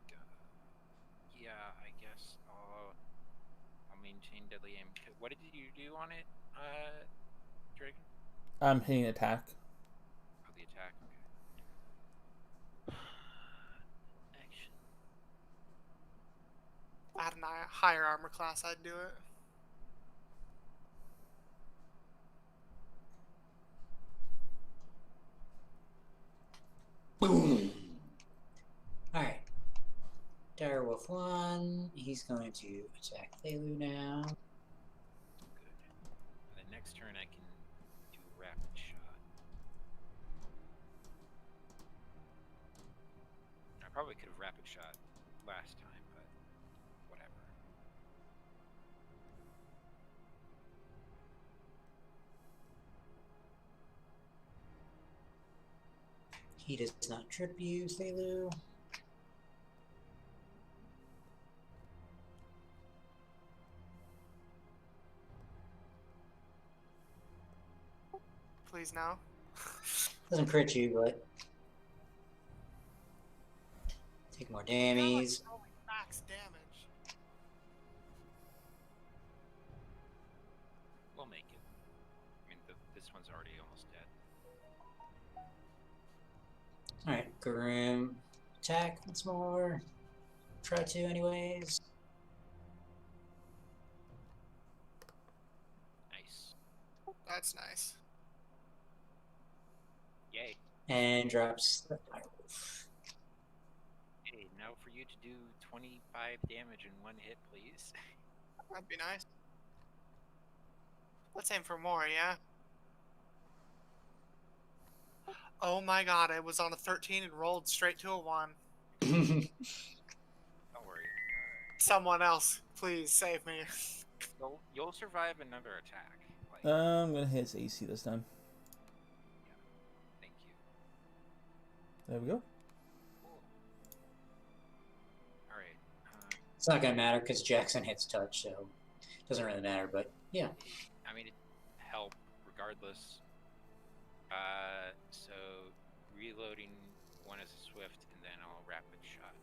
Okay. Yeah, I guess I'll maintain deadly aim. What did you do on it, Dragon? I'm hitting attack. Oh, the attack. Okay. Action. If I had a higher armor class, I'd do it. Boom! he's going to attack Thelu now. Good. The next turn I can do rapid shot. I probably could have rapid shot last time, but whatever. He does not trip you, Thelu. Please now. Doesn't crit you, but take more damage. Max damage. We'll make it. I mean, this one's already almost dead. Alright, Garoom. Attack once more. Try to, anyways. Nice. That's nice. Yay. And drops the Direwolf. Hey, now for you to do 25 damage in one hit, please. That'd be nice. Let's aim for more, yeah? Oh my god, I was on a 13 and rolled straight to a 1. Don't worry. Someone else, please save me. You'll survive another attack. Like, I'm gonna hit his AC this time. thank you. There we go. Cool. All right. It's not gonna matter because Jackson hits touch, so it doesn't really matter, but yeah. I mean, it help regardless. So reloading one as a swift, and then I'll rapid shot.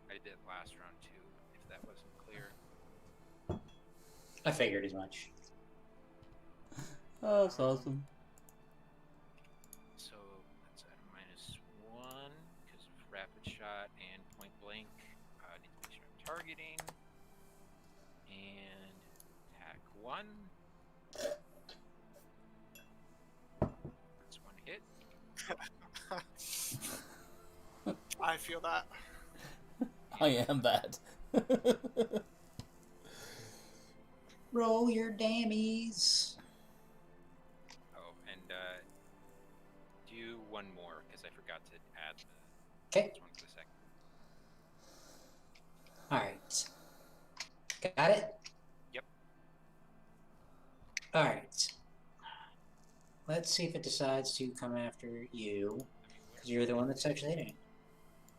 I did last round too, if that wasn't clear. I figured as much. Oh, that's awesome. So that's at -1 because of rapid shot and point blank. Need to make sure I'm targeting. And attack 1. That's one hit. I feel that. I am that. Roll your dammies. Oh, and do one more because I forgot to add the Okay. this one for the second. Alright. Got it? Yep. Alright. Let's see if it decides to come after you. Because you're the one that's actually hitting it.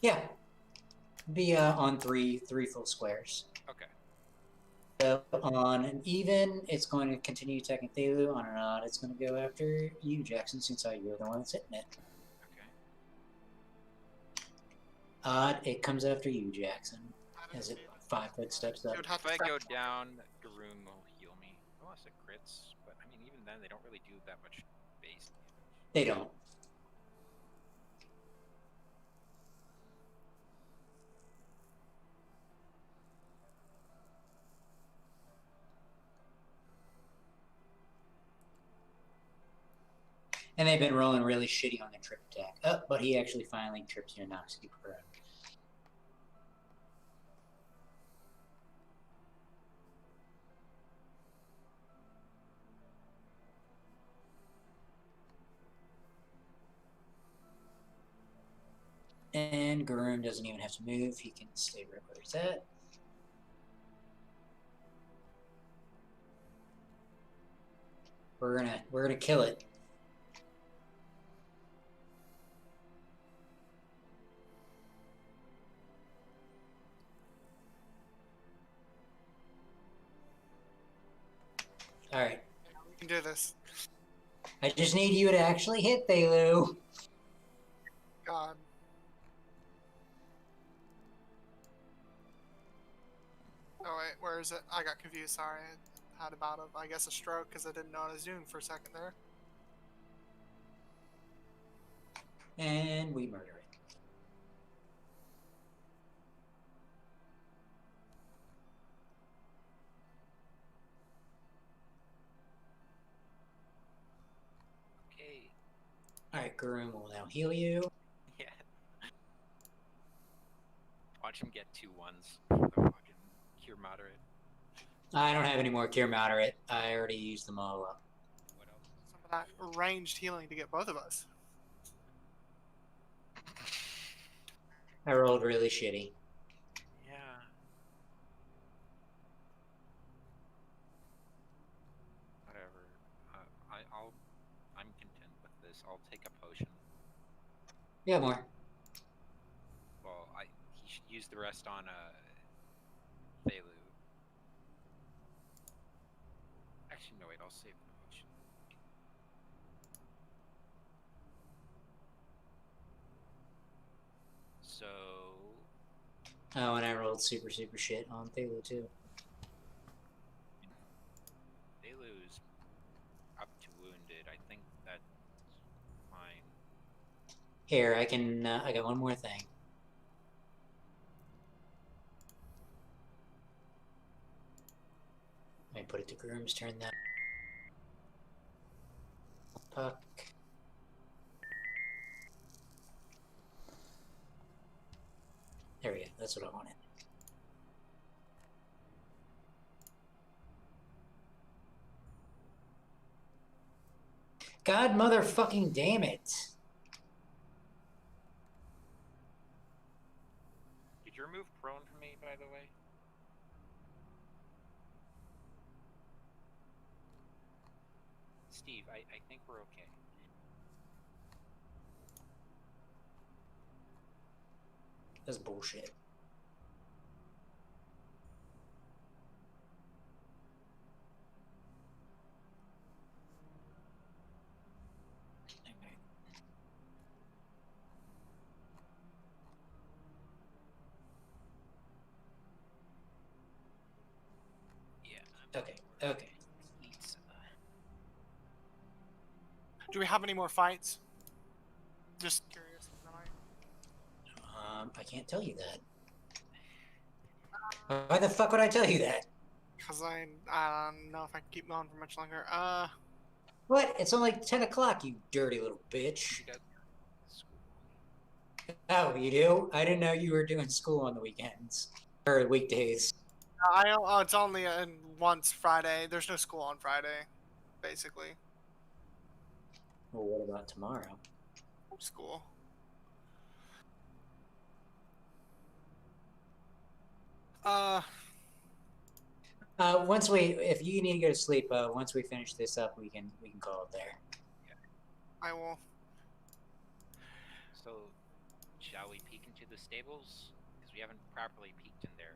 Yeah. Be on three full squares. Okay. So on an even, it's going to continue attacking Thelu. On an odd, it's going to go after you, Jackson, since you're the one that's hitting it. Okay. Odd, it comes after you, Jackson. As it 5 foot steps up. It would have If to I go down, Garoon will heal me. Unless it crits, but I mean, even then, they don't really do that much base damage. They don't. And they've been rolling really shitty on the trip attack. Oh, but he actually finally trips you and knocks you prone. And Garoon doesn't even have to move. He can stay right where he's at. We're gonna kill it. All right. We can do this. I just need you to actually hit Thelu. God. Oh wait, where is it? I got confused. Sorry, I had about I guess a stroke because I didn't know what I was doing for a second there. And we murder it. Okay. Alright, Garoon will now heal you. Yeah. Watch him get 2 1s for the fucking cure moderate. I don't have any more cure moderate. I already used them all up. What else? Some of that ranged healing to get both of us. I rolled really shitty. Yeah. Whatever. I'm content with this. I'll take a potion. Yeah, more. Well, he should use the rest on Thelu. Actually, no, wait. I'll save the potion. So Oh, and I rolled super shit on Thelu too. Thelu's up to wounded. I think that's fine. Here, I can. I got one more thing. Let me put it to Groom's turn then. Puck. There we go. That's what I wanted. God motherfucking damn it. Did you remove prone from me, by the way? Steve, I think we're okay. That's bullshit. Yeah. Okay. Pizza. Do we have any more fights? Just curious. I can't tell you that. Why the fuck would I tell you that? Because I don't know if I can keep going for much longer. What? It's only 10 o'clock, you dirty little bitch. You got school. Oh, you do? I didn't know you were doing school on the weekends. Or weekdays. It's only once Friday. There's no school on Friday, basically. Well, what about tomorrow? School. If you need to go to sleep, once we finish this up, we can call it there. I will. So, shall we peek into the stables? Because we haven't properly peeked in there.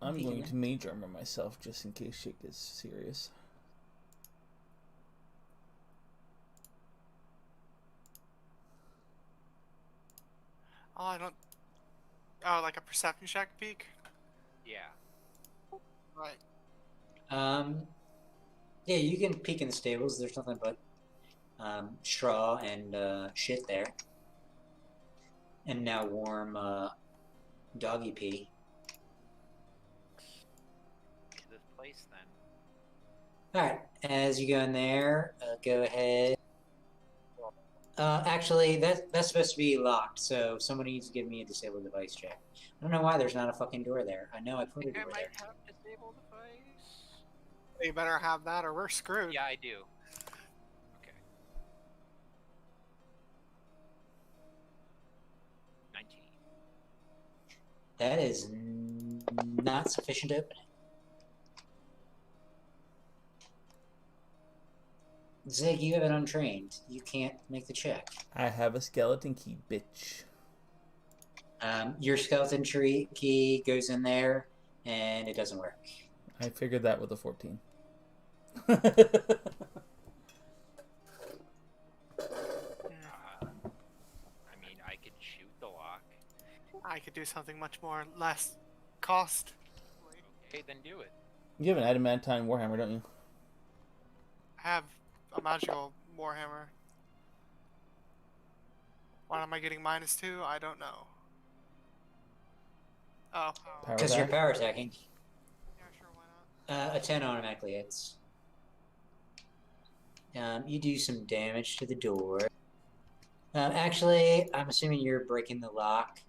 I'm going to mage armor myself just in case shit gets serious. Oh, I don't. Oh, like a perception check peek? Yeah. Right. Yeah, you can peek in the stables. There's nothing but straw and shit there. And now warm doggy pee. To this place, then. Alright, as you go in there, go ahead. Actually, that's supposed to be locked, so somebody needs to give me a disable device check. I don't know why there's not a fucking door there. I know I put a door I there. might have disabled device. You better have that or we're screwed. Yeah, I do. Okay. 19. That is not sufficient to open it. Zig, you have it untrained. You can't make the check. I have a skeleton key, bitch. Your skeleton tree key goes in there, and it doesn't work. I figured that with a 14. I mean, I could shoot the lock. I could do something much more less cost. Okay, then do it. You have an adamantine warhammer, don't you? I have a magical warhammer. Why am I getting -2? I don't know. Oh. Power Because you're attack? power attacking. Yeah, sure, why not? A 10 automatically hits. You do some damage to the door. Actually, I'm assuming you're breaking the lock.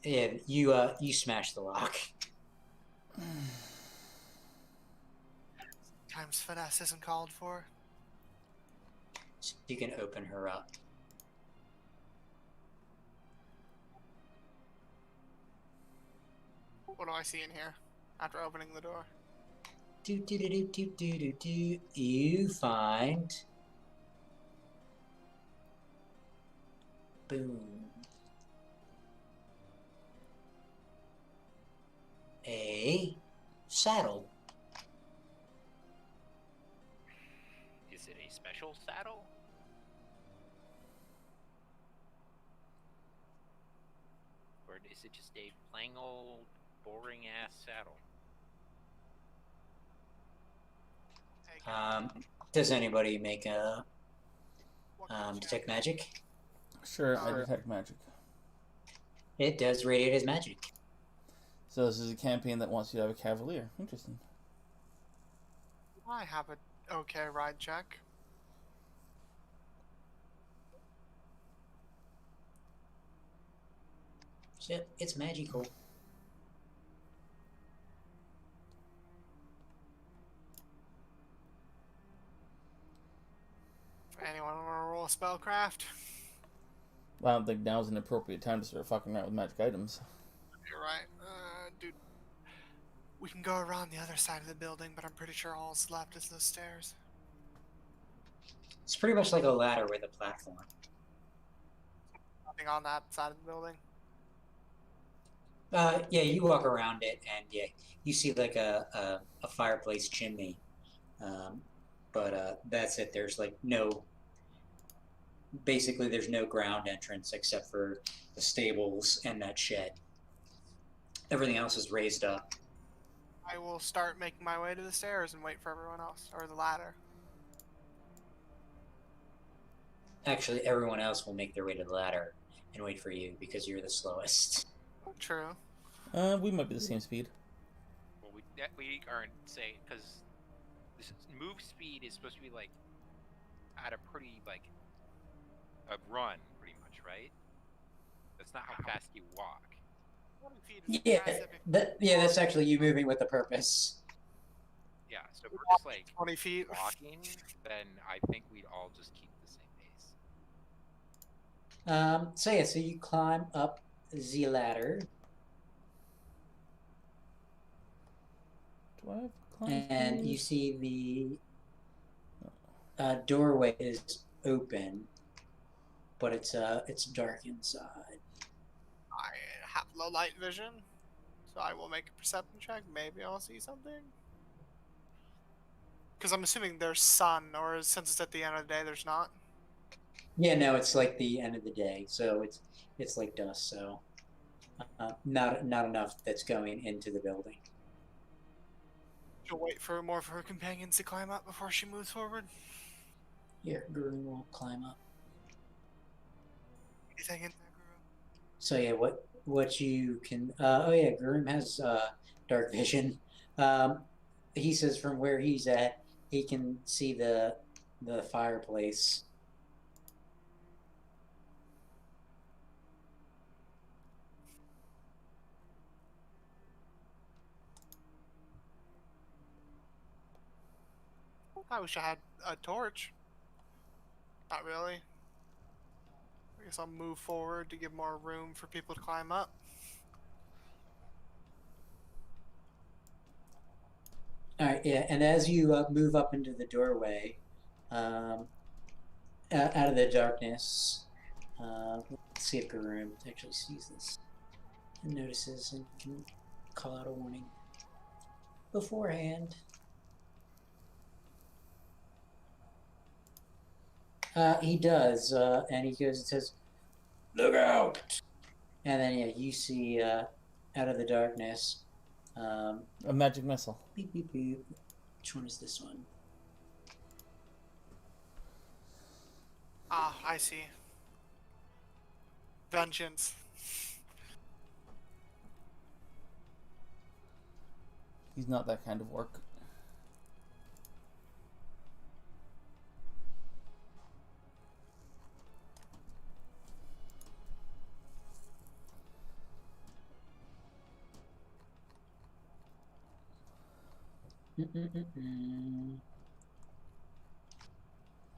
Yeah, you smash the lock. Times finesse isn't called for. So you can open her up. What do I see in here after opening the door? You find. Boom. A saddle. Is it a special saddle? Or is it just a plain old boring ass saddle? Take it. Does anybody make a What kind of detect check? magic? Sure, I detect magic. It does radiate as magic. So this is a campaign that wants you to have a cavalier. Interesting. I have an okay ride check. Shit, it's magical. For anyone want to roll spellcraft? Well, I don't think now's an appropriate time to start fucking around with magic items. You're right. Dude. We can go around the other side of the building, but I'm pretty sure all's left is the stairs. It's pretty much like a ladder with a platform. Nothing on that side of the building. Yeah, you walk around it, and yeah, you see like a fireplace chimney, but that's it. There's like no. Basically, there's no ground entrance except for the stables and that shed. Everything else is raised up. I will start making my way to the stairs and wait for everyone else, or the ladder. Actually, everyone else will make their way to the ladder and wait for you because you're the slowest. True. We might be the same speed. Well, we aren't saying because this move speed is supposed to be like at a pretty like a run, pretty much, right? That's not how fast you walk. 20 feet is Yeah, massive if that's actually you moving with a purpose. Yeah, so if we're just like 20 feet. walking, then I think we'd all just keep the same pace. So yeah, so you climb up the ladder, Do I have climb and speed? you see the doorway is open, but it's dark inside. I have low light vision, so I will make a perception check. Maybe I'll see something. Because I'm assuming there's sun, or since it's at the end of the day, there's not. Yeah, no, it's like the end of the day, so it's like dusk, so not enough that's going into the building. She'll wait for more of her companions to climb up before she moves forward. Here, Guru will climb up. Anything in there, Guru? So yeah, what you can? Oh yeah, Guru has dark vision. He says from where he's at, he can see the fireplace. I wish I had a torch. Not really. I guess I'll move forward to give more room for people to climb up. All right, yeah, and as you move up into the doorway, out of the darkness, let's see if Guru actually sees this and notices and can call out a warning beforehand. He does, and he goes and says, "Look out!" And then yeah, you see out of the darkness. A magic missile. Beep, beep, beep. Which one is this one? Ah, I see. Vengeance. He's not that kind of work.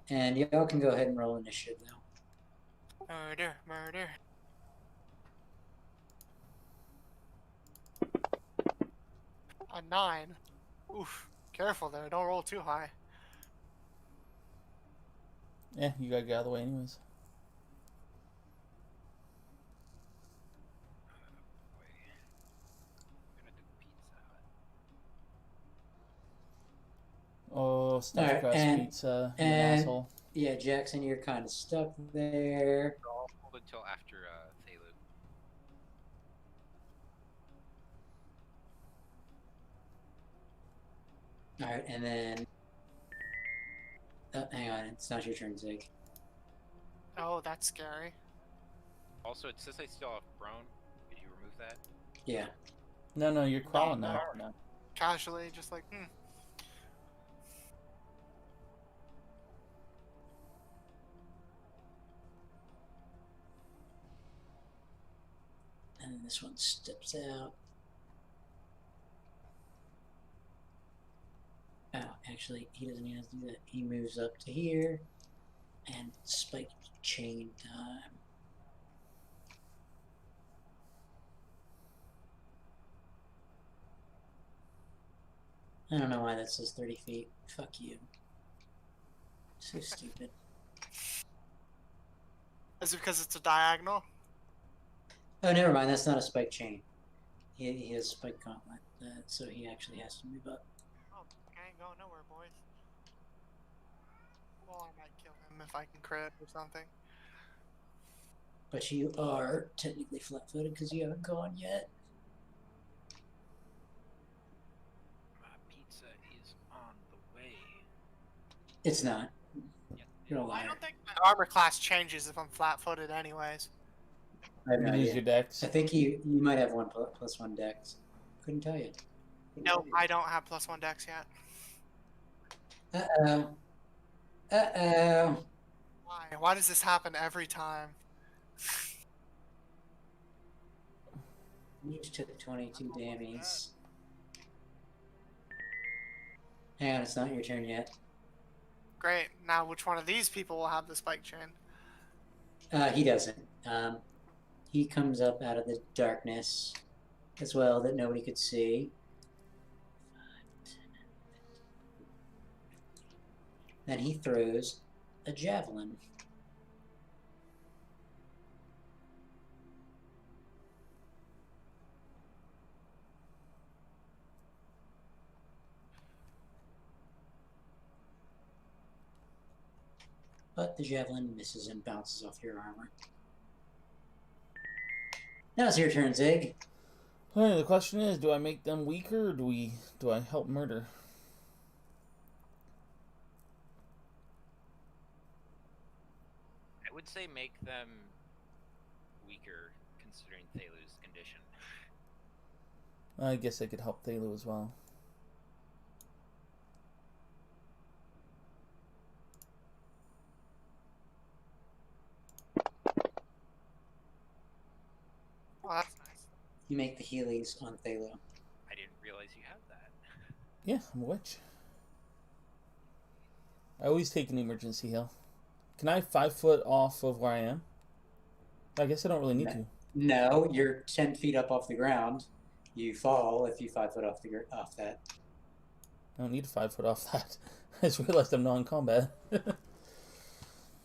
And y'all can go ahead and roll initiative now. Murder, murder. A 9. Oof. Careful there. Don't roll too high. Yeah, you gotta get out of the way anyways. Gonna do Pizza Hut. Oh, stuffed Alright, crust and- pizza. You and- asshole. Yeah, Jackson, you're kind of stuck there. So I'll hold until after Thelu. Alright, and then... hang on, it's not your turn, Zig. Oh, that's scary. Also, it says I still have prone. Did you remove that? Yeah. No, you're crawling No, now. Casually, just like, And then this one steps out. Oh, actually, he doesn't even have to do that. He moves up to here. And spike chain time. I don't know why that says 30 feet. Fuck you. So stupid. is it because it's a diagonal? Oh, never mind. That's not a spike chain. He has spike gauntlet, so he actually has to move up. Oh, I ain't going nowhere, boys. Well, I might kill him if I can crit or something. But you are technically flat-footed because you haven't gone yet. My pizza is on the way. It's not. Yes, You're a I liar. don't think my armor class changes if I'm flat-footed anyways. I have You no can use idea. your dex. I think you might have one plus one dex. Couldn't tell you. No, I don't have +1 dex yet. Uh-oh. Uh-oh. Why? Why does this happen every time? You just took 22 damage. Hang on, it's not your turn yet. Great. Now, which one of these people will have the spike chain? He doesn't. He comes up out of the darkness as well that nobody could see. Then he throws a javelin. But the javelin misses and bounces off your armor. Now it's your turn, Zig. Hey, the question is, do I make them weaker or do I help murder? I would say make them weaker, considering Thelu's condition. I guess I could help Thelu as well. Oh, that's nice. You make the healings on Thalo. I didn't realize you had that. Yeah, I'm a witch. I always take an emergency heal. Can I 5 foot off of where I am? I guess I don't really need to. No, you're 10 feet up off the ground. You fall if you 5 foot off that. I don't need to 5 foot off that. I just realized I'm not in combat.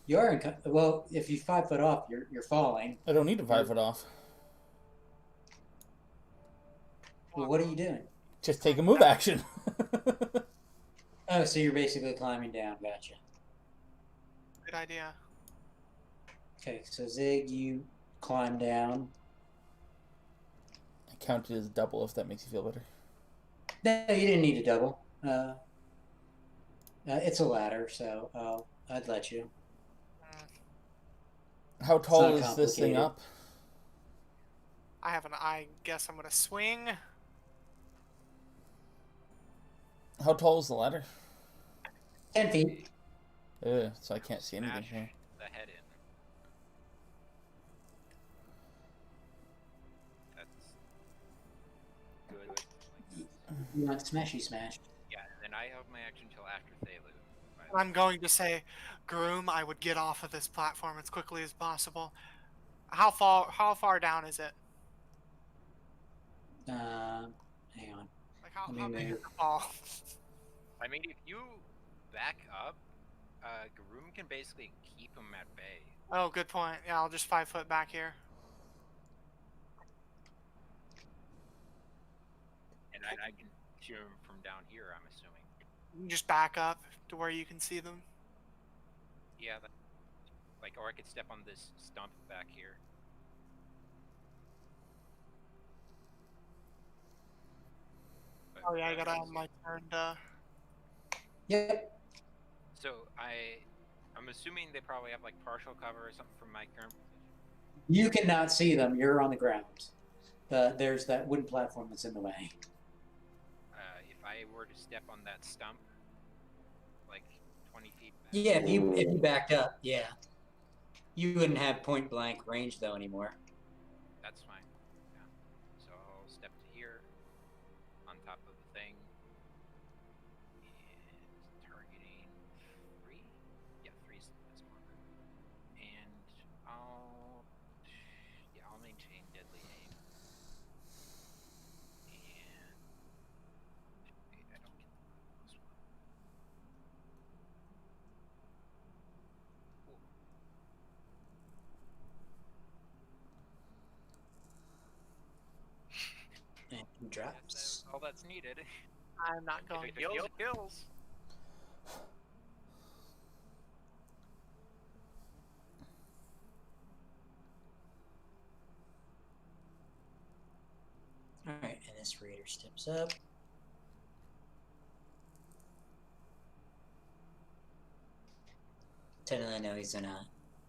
You are in. Well, if you 5 foot off, you're falling. I don't need to 5 foot off. Well, what are you doing? Just take a move action. Oh, so you're basically climbing down. Gotcha. Good idea. Okay, so Zig, you climb down. I counted as double if that makes you feel better. No, you didn't need a double. It's a ladder, so I'd let you. How tall not is this thing complicated. up? I guess I'm gonna swing. How tall is the ladder? 10 feet. So I can't see anything Smash here. the head in. That's good. Like, You want smashy smash? yeah, and And I have my action till after Thelu. I'm going to say, Groom, I would get off of this platform as quickly as possible. How far down is it? Hang on. Like how Let me big is move. the fall? I mean, if you back up, Garoom can basically keep him at bay. Oh, good point. Yeah, I'll just 5 foot back here. And I can shoot him from down here, I'm assuming. You can just back up to where you can see them. Yeah, like, or I could step on this stump back here. But Oh yeah, I whatever gotta it have is. my turn to... Yep. So I'm assuming they probably have like partial cover or something from my current position. You cannot see them. You're on the ground. There's that wooden platform that's in the way. If I were to step on that stump, like 20 feet back. Yeah, if you backed up, yeah. You wouldn't have point blank range though anymore. That's fine. Yeah. So I'll step to here, on top of the thing, and targeting 3. Yeah, 3's this marker. And I'll maintain deadly aim. And wait, I don't get the plus one. Cool. And he That's drops. all that's needed. I'm not If going it to... kills, it kills. Alright, and this raider steps up. Technically, I know he's in a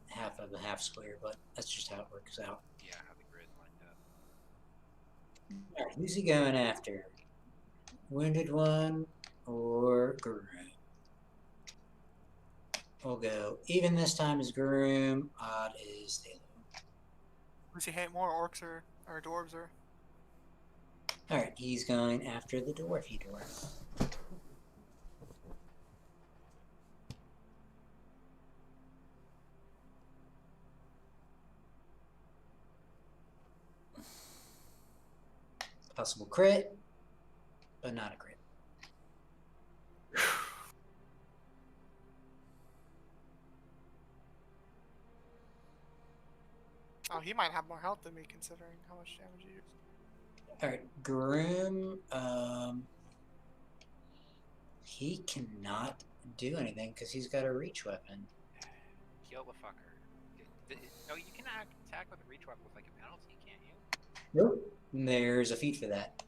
half of a half square, but that's just how it works out. Yeah, how the grid lined up. Alright, who's he going after? Wounded one or Groom? We'll go even this time is Groom, odd is Thelu. Does he hate more orcs or dwarves or... Alright, he's going after the dwarfy dwarf. Possible crit, but not a crit. Oh, he might have more health than me considering how much damage he used. Alright, Groom, he cannot do anything because he's got a reach weapon. Kill the fucker. No, you can attack with a reach weapon with like a penalty, can't you? Nope. There's a feat for that.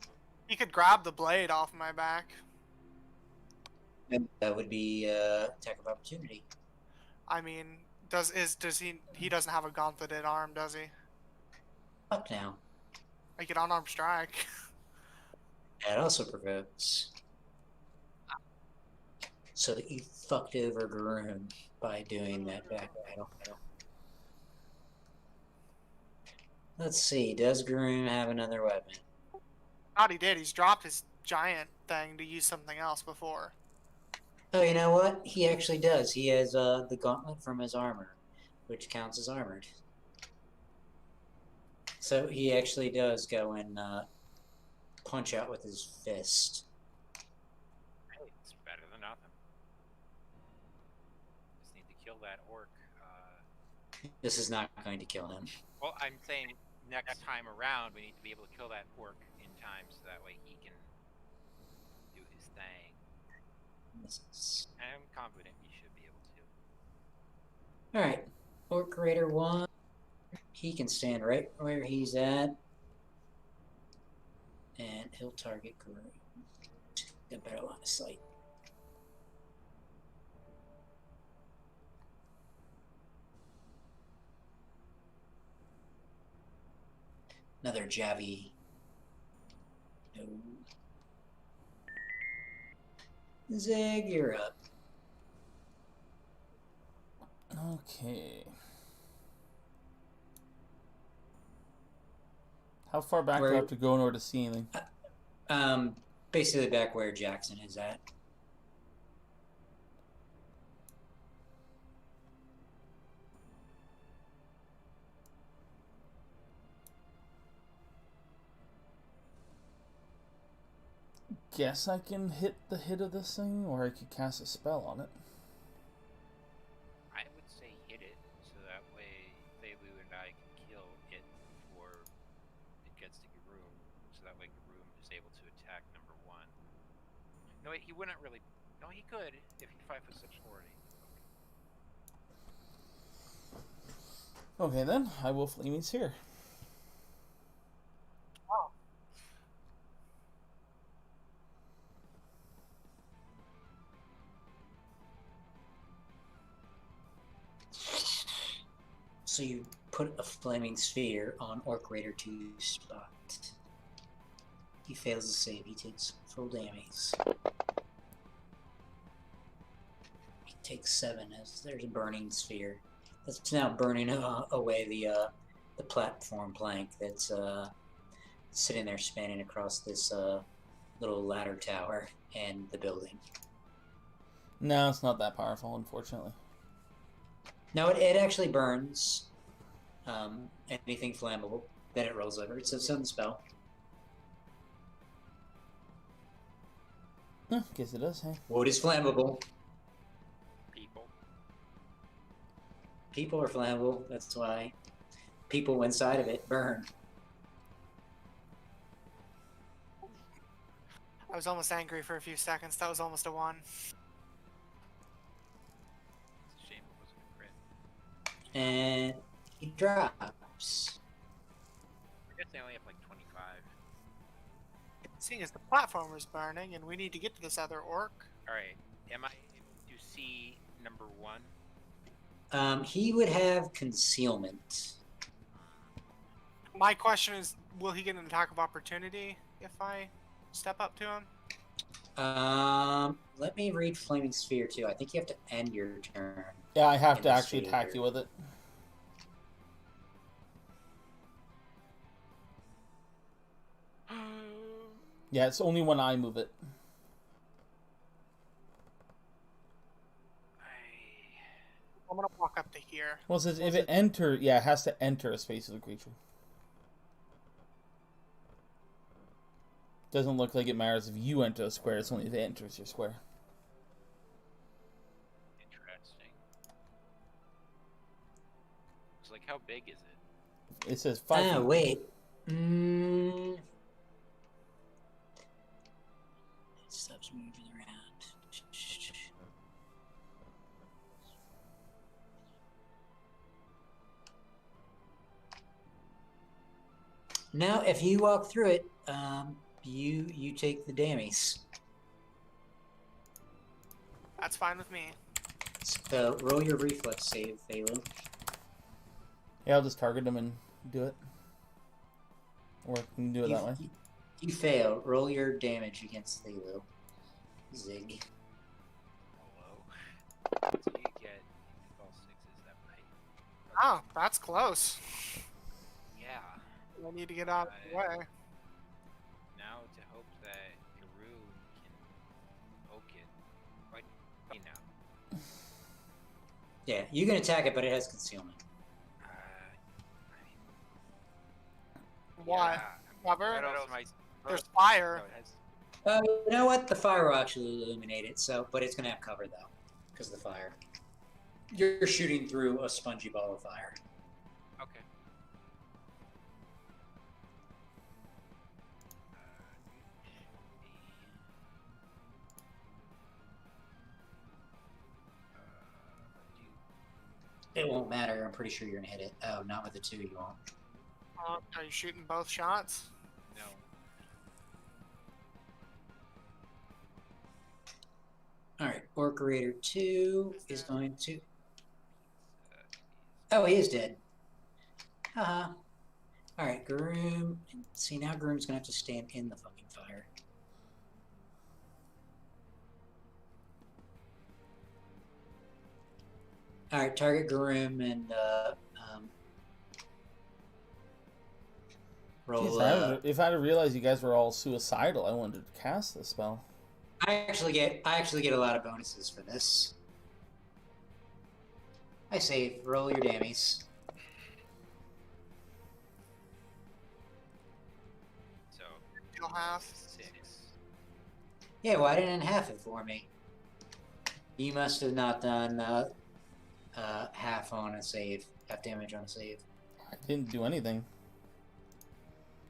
He could grab the blade off my back. And that would be attack of opportunity. I mean, does he doesn't have a gauntleted arm, does he? Up now. I get unarmed strike. That also provokes. So that you fucked over Groom by doing that back battle. Let's see, does Groom have another weapon? God, he did. He's dropped his giant thing to use something else before. Oh, you know what? He actually does. He has the gauntlet from his armor, which counts as armored. So he actually does go and punch out with his fist. Hey, it's better than nothing. Just need to kill that orc. This is not going to kill him. Well, I'm saying next time around we need to be able to kill that orc in time so that way he can do his thing. This is... I'm confident we should be able to. Alright, Orc Raider 1. He can stand right where he's at. And he'll target Groom. Get a better line of sight. Another Javi. No. Zig, you're up. Okay. How far back do I Where- have to go in order to see anything? Basically back where Jackson is at. guess I can hit the hit of this thing, or I could cast a spell on it. I would say hit it, so that way Thelu and I can kill it before it gets to Garoom, so that way Garoom is able to attack number 1. No, wait, he wouldn't really. No, he could if he 5 foot steps forward. Okay then, I will Flaming Sphere. Oh. So you put a flaming sphere on Orc Raider 2's spot. He fails to save, he takes full damage. He takes 7 as there's a burning sphere. That's now burning away the platform plank that's sitting there spanning across this little ladder tower and the building. No, it's not that powerful, unfortunately. No, it actually burns anything flammable that it rolls over. It's a sudden spell. Guess it does, hey? Wood is flammable. People. People are flammable. That's why people inside of it burn. I was almost angry for a few seconds. That was almost a 1. It's a shame it wasn't a crit. And he drops. I guess they only have like 25. Seeing as the platform is burning and we need to get to this other orc. Alright, am I able to see number 1? He would have concealment. My question is, will he get an attack of opportunity if I step up to him? Let me read Flaming Sphere too. I think you have to end your turn. Yeah, I have In to the actually attack sphere. you with it. Yeah, it's only when I move it. I'm gonna walk up to here. Well, it says if it it has to enter a space of the creature. Doesn't look like it matters if you enter a square, it's only if it enters your square. Interesting. It's like, how big is it? It says 5 feet. Wait. Stops moving around. Now, if you walk through it, you take the damage. That's fine with me. So roll your reflex save, Phalu. Yeah, I'll just target him and do it. Or we can do it that way. You fail. Roll your damage against Phalu. Zig. Hello. So you get all 6s that night. Oh, that's close. Yeah. I need to get out of the way. Now to hope that Garu can poke it. Right now. Yeah, you can attack it, but it has concealment. Why? Yeah. Cover? What else am I? There's No, fire. it has. You know what? The fire will actually illuminate it, but it's going to have cover, though, because of the fire. You're shooting through a spongy ball of fire. Okay. It won't matter. I'm pretty sure you're going to hit it. Oh, not with the 2, you won't. Are you shooting both shots? No. Alright, Orc Raider 2 is going to... Oh, he is dead. Haha. Alright, Garoom. See, now Garoom's going to have to stand in the fucking fire. Alright, target Garoom and roll. Jeez, if I had realized you guys were all suicidal, I wanted to cast this spell. I actually get a lot of bonuses for this. I save. Roll your dammies. So You'll have. 6. Yeah, why didn't it half it for me? You must have not done half on a save. Half damage on a save. I didn't do anything.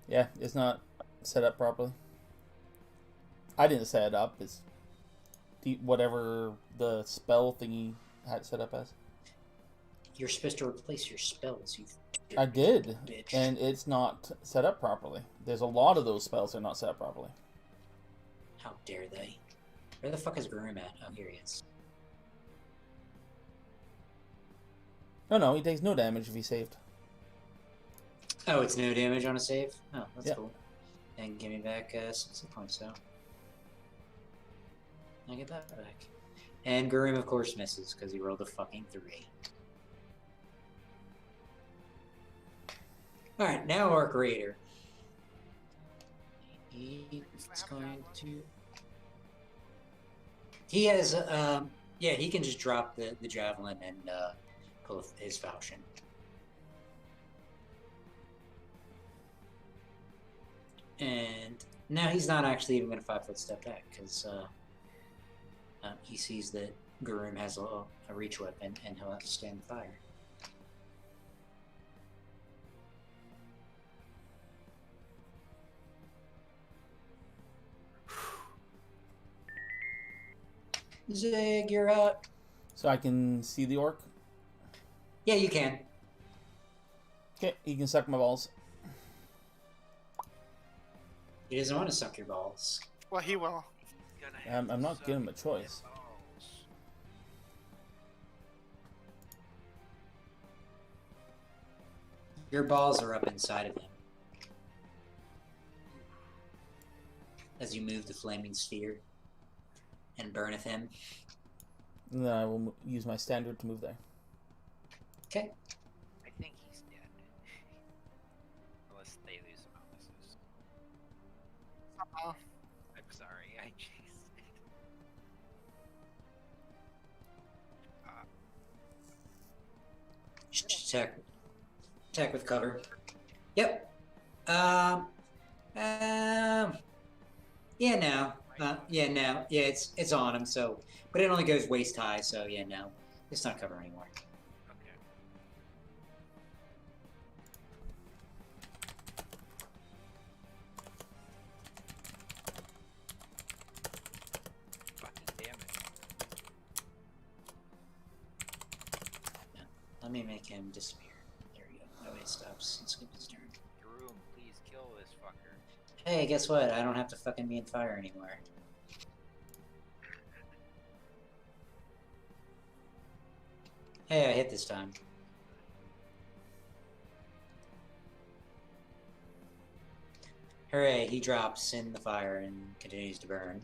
Yeah, it's not set up properly. I didn't set it up. It's whatever the spell thingy had it set up as. You're supposed to replace your spells, you I did, bitch. and it's not set up properly. There's a lot of those spells that are not set up properly. How dare they? Where the fuck is Groom at? Oh, here he is. No, he takes no damage if he's saved. Oh, it's no damage on a save? Oh, that's Yeah. cool. And give me back 60 points, so. I get that back. And Garim, of course, misses because he rolled a fucking 3. Alright, now Arc Raider. He's going to. He has, yeah, he can just drop the javelin and pull his falchion. And now he's not actually even going to 5-foot step back because he sees that Garum has a reach weapon and he'll have to stand fire. Zig, you're up. So I can see the orc. Yeah, you can. Okay, he can suck my balls. He doesn't want to suck your balls. Well, he will. I'm not giving him a choice. Your balls are up inside of him. As you move the flaming sphere and burneth him. And then I will use my standard to move there. Okay. I think he's dead. Unless they lose bonuses. Uh, I'm sorry, I just... Attack with cover. Yep. Yeah, no. Yeah, no. Yeah, it's on him. So, but it only goes waist high. So yeah, no, it's not cover anymore. Okay. Fucking damn it. Let me make him disappear. There we go. No, he stops and skips his turn. Groom, please kill this fucker. Hey, guess what? I don't have to fucking be in fire anymore. Hey, I hit this time. Hooray, he drops in the fire and continues to burn.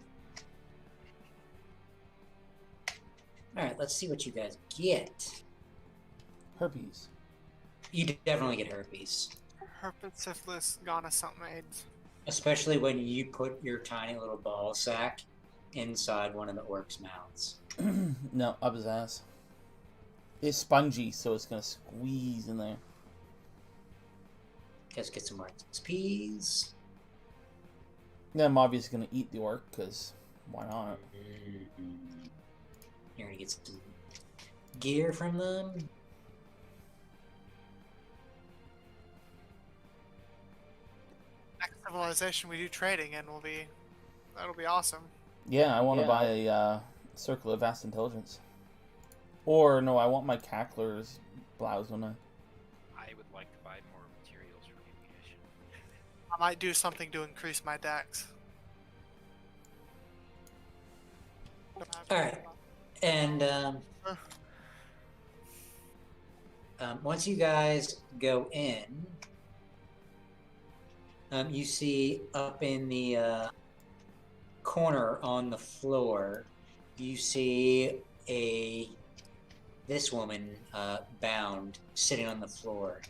Alright, let's see what you guys get. Herpes. You definitely get herpes. herpes, syphilis, gonorrhea, something AIDS. Especially when you put your tiny little ball sack inside one of the orc's mouths. No, up his ass. It's spongy, so it's gonna squeeze in there. Guys, get some more XPs. Then I'm obviously gonna eat the orc, because why not? You're gonna get some gear from them. Next civilization we do trading in will be, that'll be awesome. Yeah, I want to buy a Circle of Vast Intelligence. Or, no, I want my Cackler's blouse, don't I? I would like to buy more materials for ammunition. I might do something to increase my dex. Alright. And once you guys go in, you see up in the corner on the floor, you see this woman bound sitting on the floor.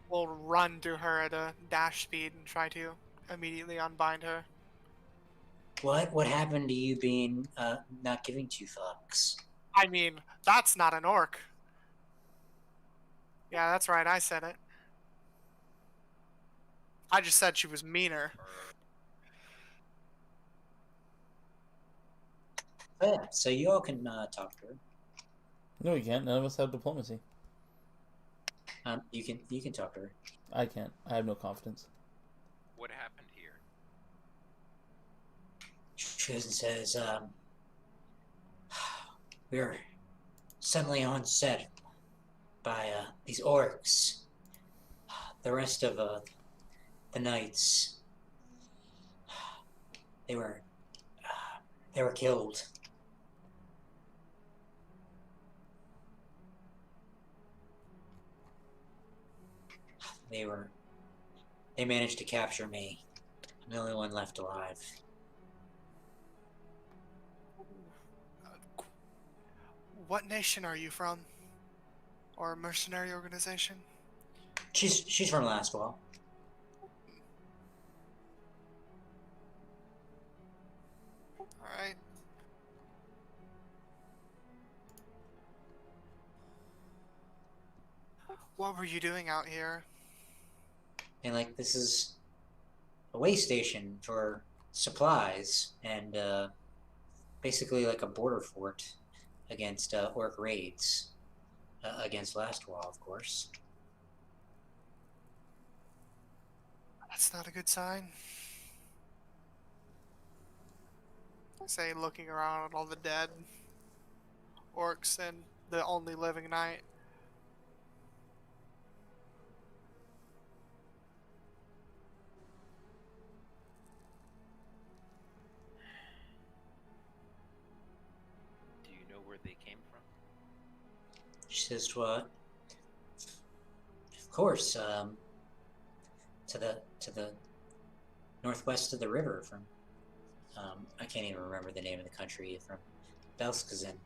We'll run to her at a dash speed and try to immediately unbind her. What happened to you being not giving two fucks? I mean, that's not an orc. Yeah, that's right, I said it. I just said she was meaner. Yeah, so you all can talk to her. No, we can't. None of us have diplomacy. You can talk to her. I can't. I have no confidence. What happened here? She goes and says, we were suddenly on set by these orcs. The rest of the knights, they were killed. They managed to capture me. I'm the only one left alive. What nation are you from? Or a mercenary organization? She's from Lastwall. Alright. What were you doing out here? And like, this is a way station for supplies and basically like a border fort against orc raids. Against Lastwall, of course. That's not a good sign. I say, looking around at all the dead orcs and the only living knight. Do you know where they came from? She says, "What? Of course, to the northwest of the river from I can't even remember the name of the country, from Belskazin.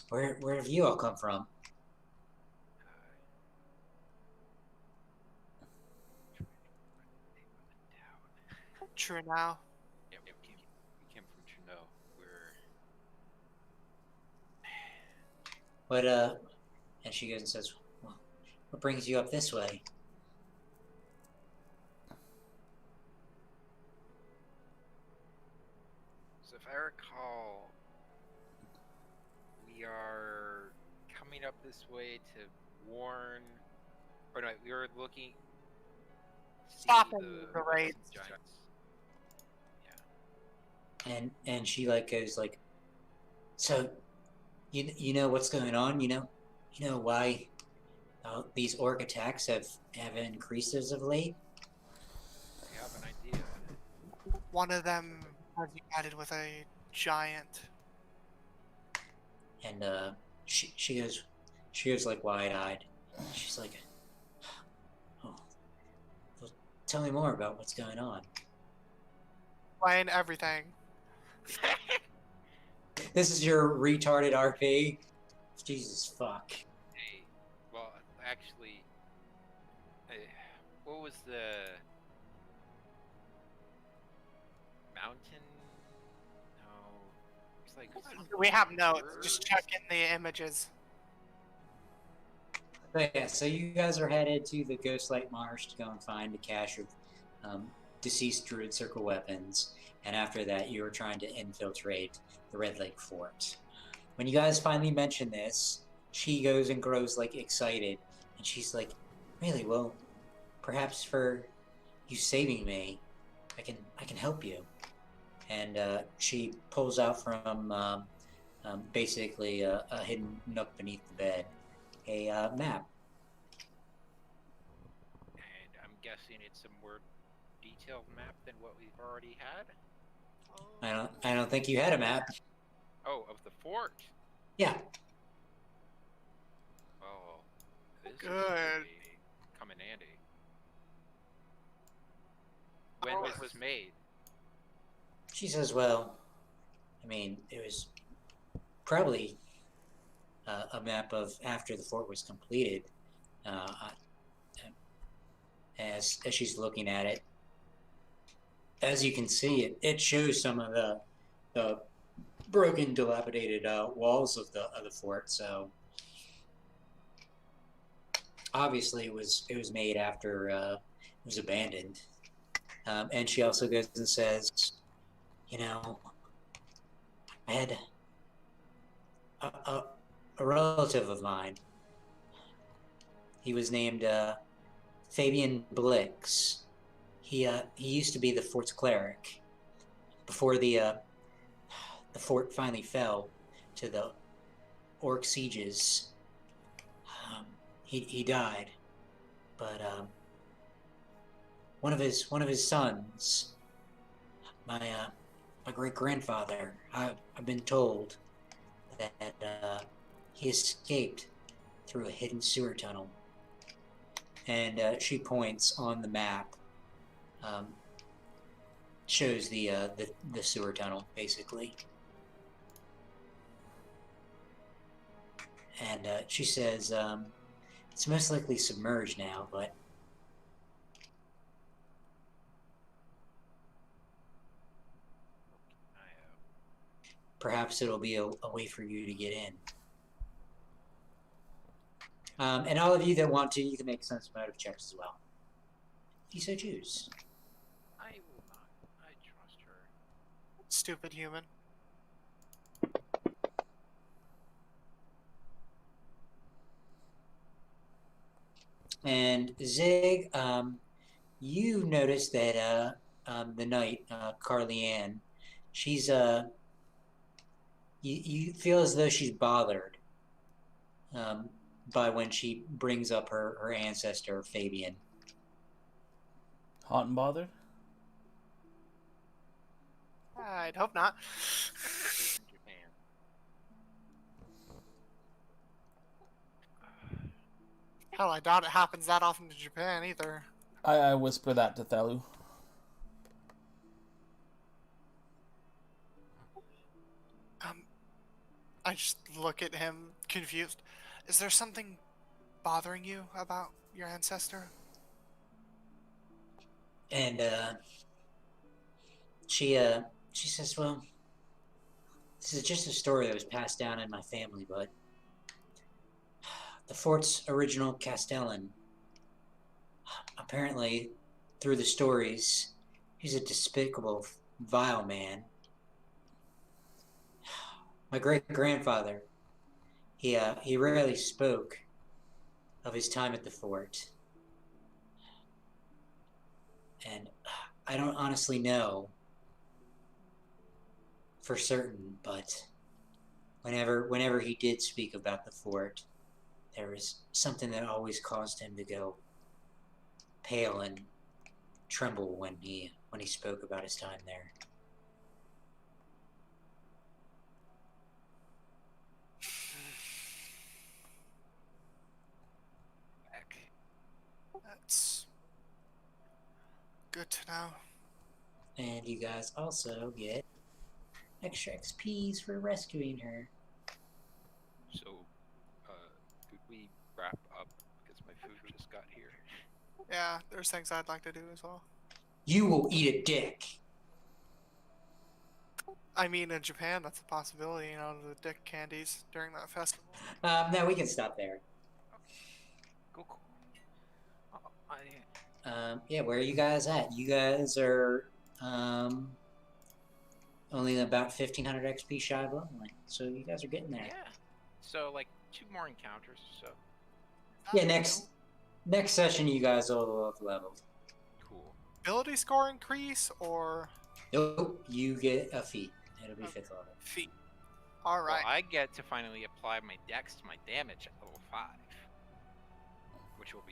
Where have you all come from?" True now. Yeah, we came from Juneau. We're And she goes and says, "Well, what brings you up this way?" So if I recall, we are coming up this way to warn, or no, we were looking to see Stopping the the raids. giants. And she like goes like, "So you know what's going on? You know why these orc attacks have increased as of late?" I have an idea. One of them was united with a giant. And she goes like wide-eyed. She's like, "Oh, well, tell me more about what's going on." Playing everything. This is your retarded RP. Jesus fuck. Hey, well, actually, what was the mountain? No, it's like We have notes. Just check in the images. But yeah, so you guys are headed to the Ghostlight Marsh to go and find a cache of deceased Druid Circle weapons, and after that you are trying to infiltrate the Red Lake Fort. When you guys finally mention this, she goes and grows like excited, and she's like, "Really? Well, perhaps for you saving me, I can help you." And she pulls out from basically a hidden nook beneath the bed a map. And I'm guessing it's a more detailed map than what we've already had. I don't think you had a map. Oh, of the fort. Yeah. Oh, this is Good. really come in handy. When was this made? She says, "Well, I mean, it was probably a map of after the fort was completed." As she's looking at it, as you can see, it shows some of the broken, dilapidated walls of the fort. So obviously it was made after it was abandoned. And she also goes and says, you know, I had a relative of mine. He was named Fabian Blix. He used to be the fort's cleric. Before the fort finally fell to the orc sieges, he died. But one of his sons, my great grandfather, I've been told that he escaped through a hidden sewer tunnel. And she points on the map, shows the sewer tunnel basically, and she says it's most likely submerged now, but perhaps it'll be a way for you to get in. And all of you that want to, you can make sense motive checks as well, if you so choose. I will not. I trust her. Stupid human. And Zig, you notice that the knight, Carly Ann, she's you feel as though she's bothered by when she brings up her ancestor Fabian. Hot and bothered? I'd hope not. In Japan. Hell, I doubt it happens that often in Japan either. I whisper that to Thalu. I just look at him confused. Is there something bothering you about your ancestor? And she says, well, this is just a story that was passed down in my family, but the fort's original castellan, apparently, through the stories, he's a despicable, vile man. My great-grandfather, he rarely spoke of his time at the fort. And I don't honestly know for certain, but whenever he did speak about the fort, there was something that always caused him to go pale and tremble when he spoke about his time there. That's good to know. And you guys also get extra XPs for rescuing her. So, could we wrap up because my food just got here? Yeah, there's things I'd like to do as well. You will eat a dick. I mean, in Japan, that's a possibility, you know, the dick candies during that festival. No, we can stop there. Cool. Yeah, where are you guys at? You guys are only about 1,500 XP shy of level, so you guys are getting there. Yeah. So, like, 2 more encounters or so. Yeah, next session you guys will have leveled. Cool. Ability score increase or Nope, you get a feat. It'll be 5th level. feet? All right. Well, I get to finally apply my dex to my damage at level 5. Which will be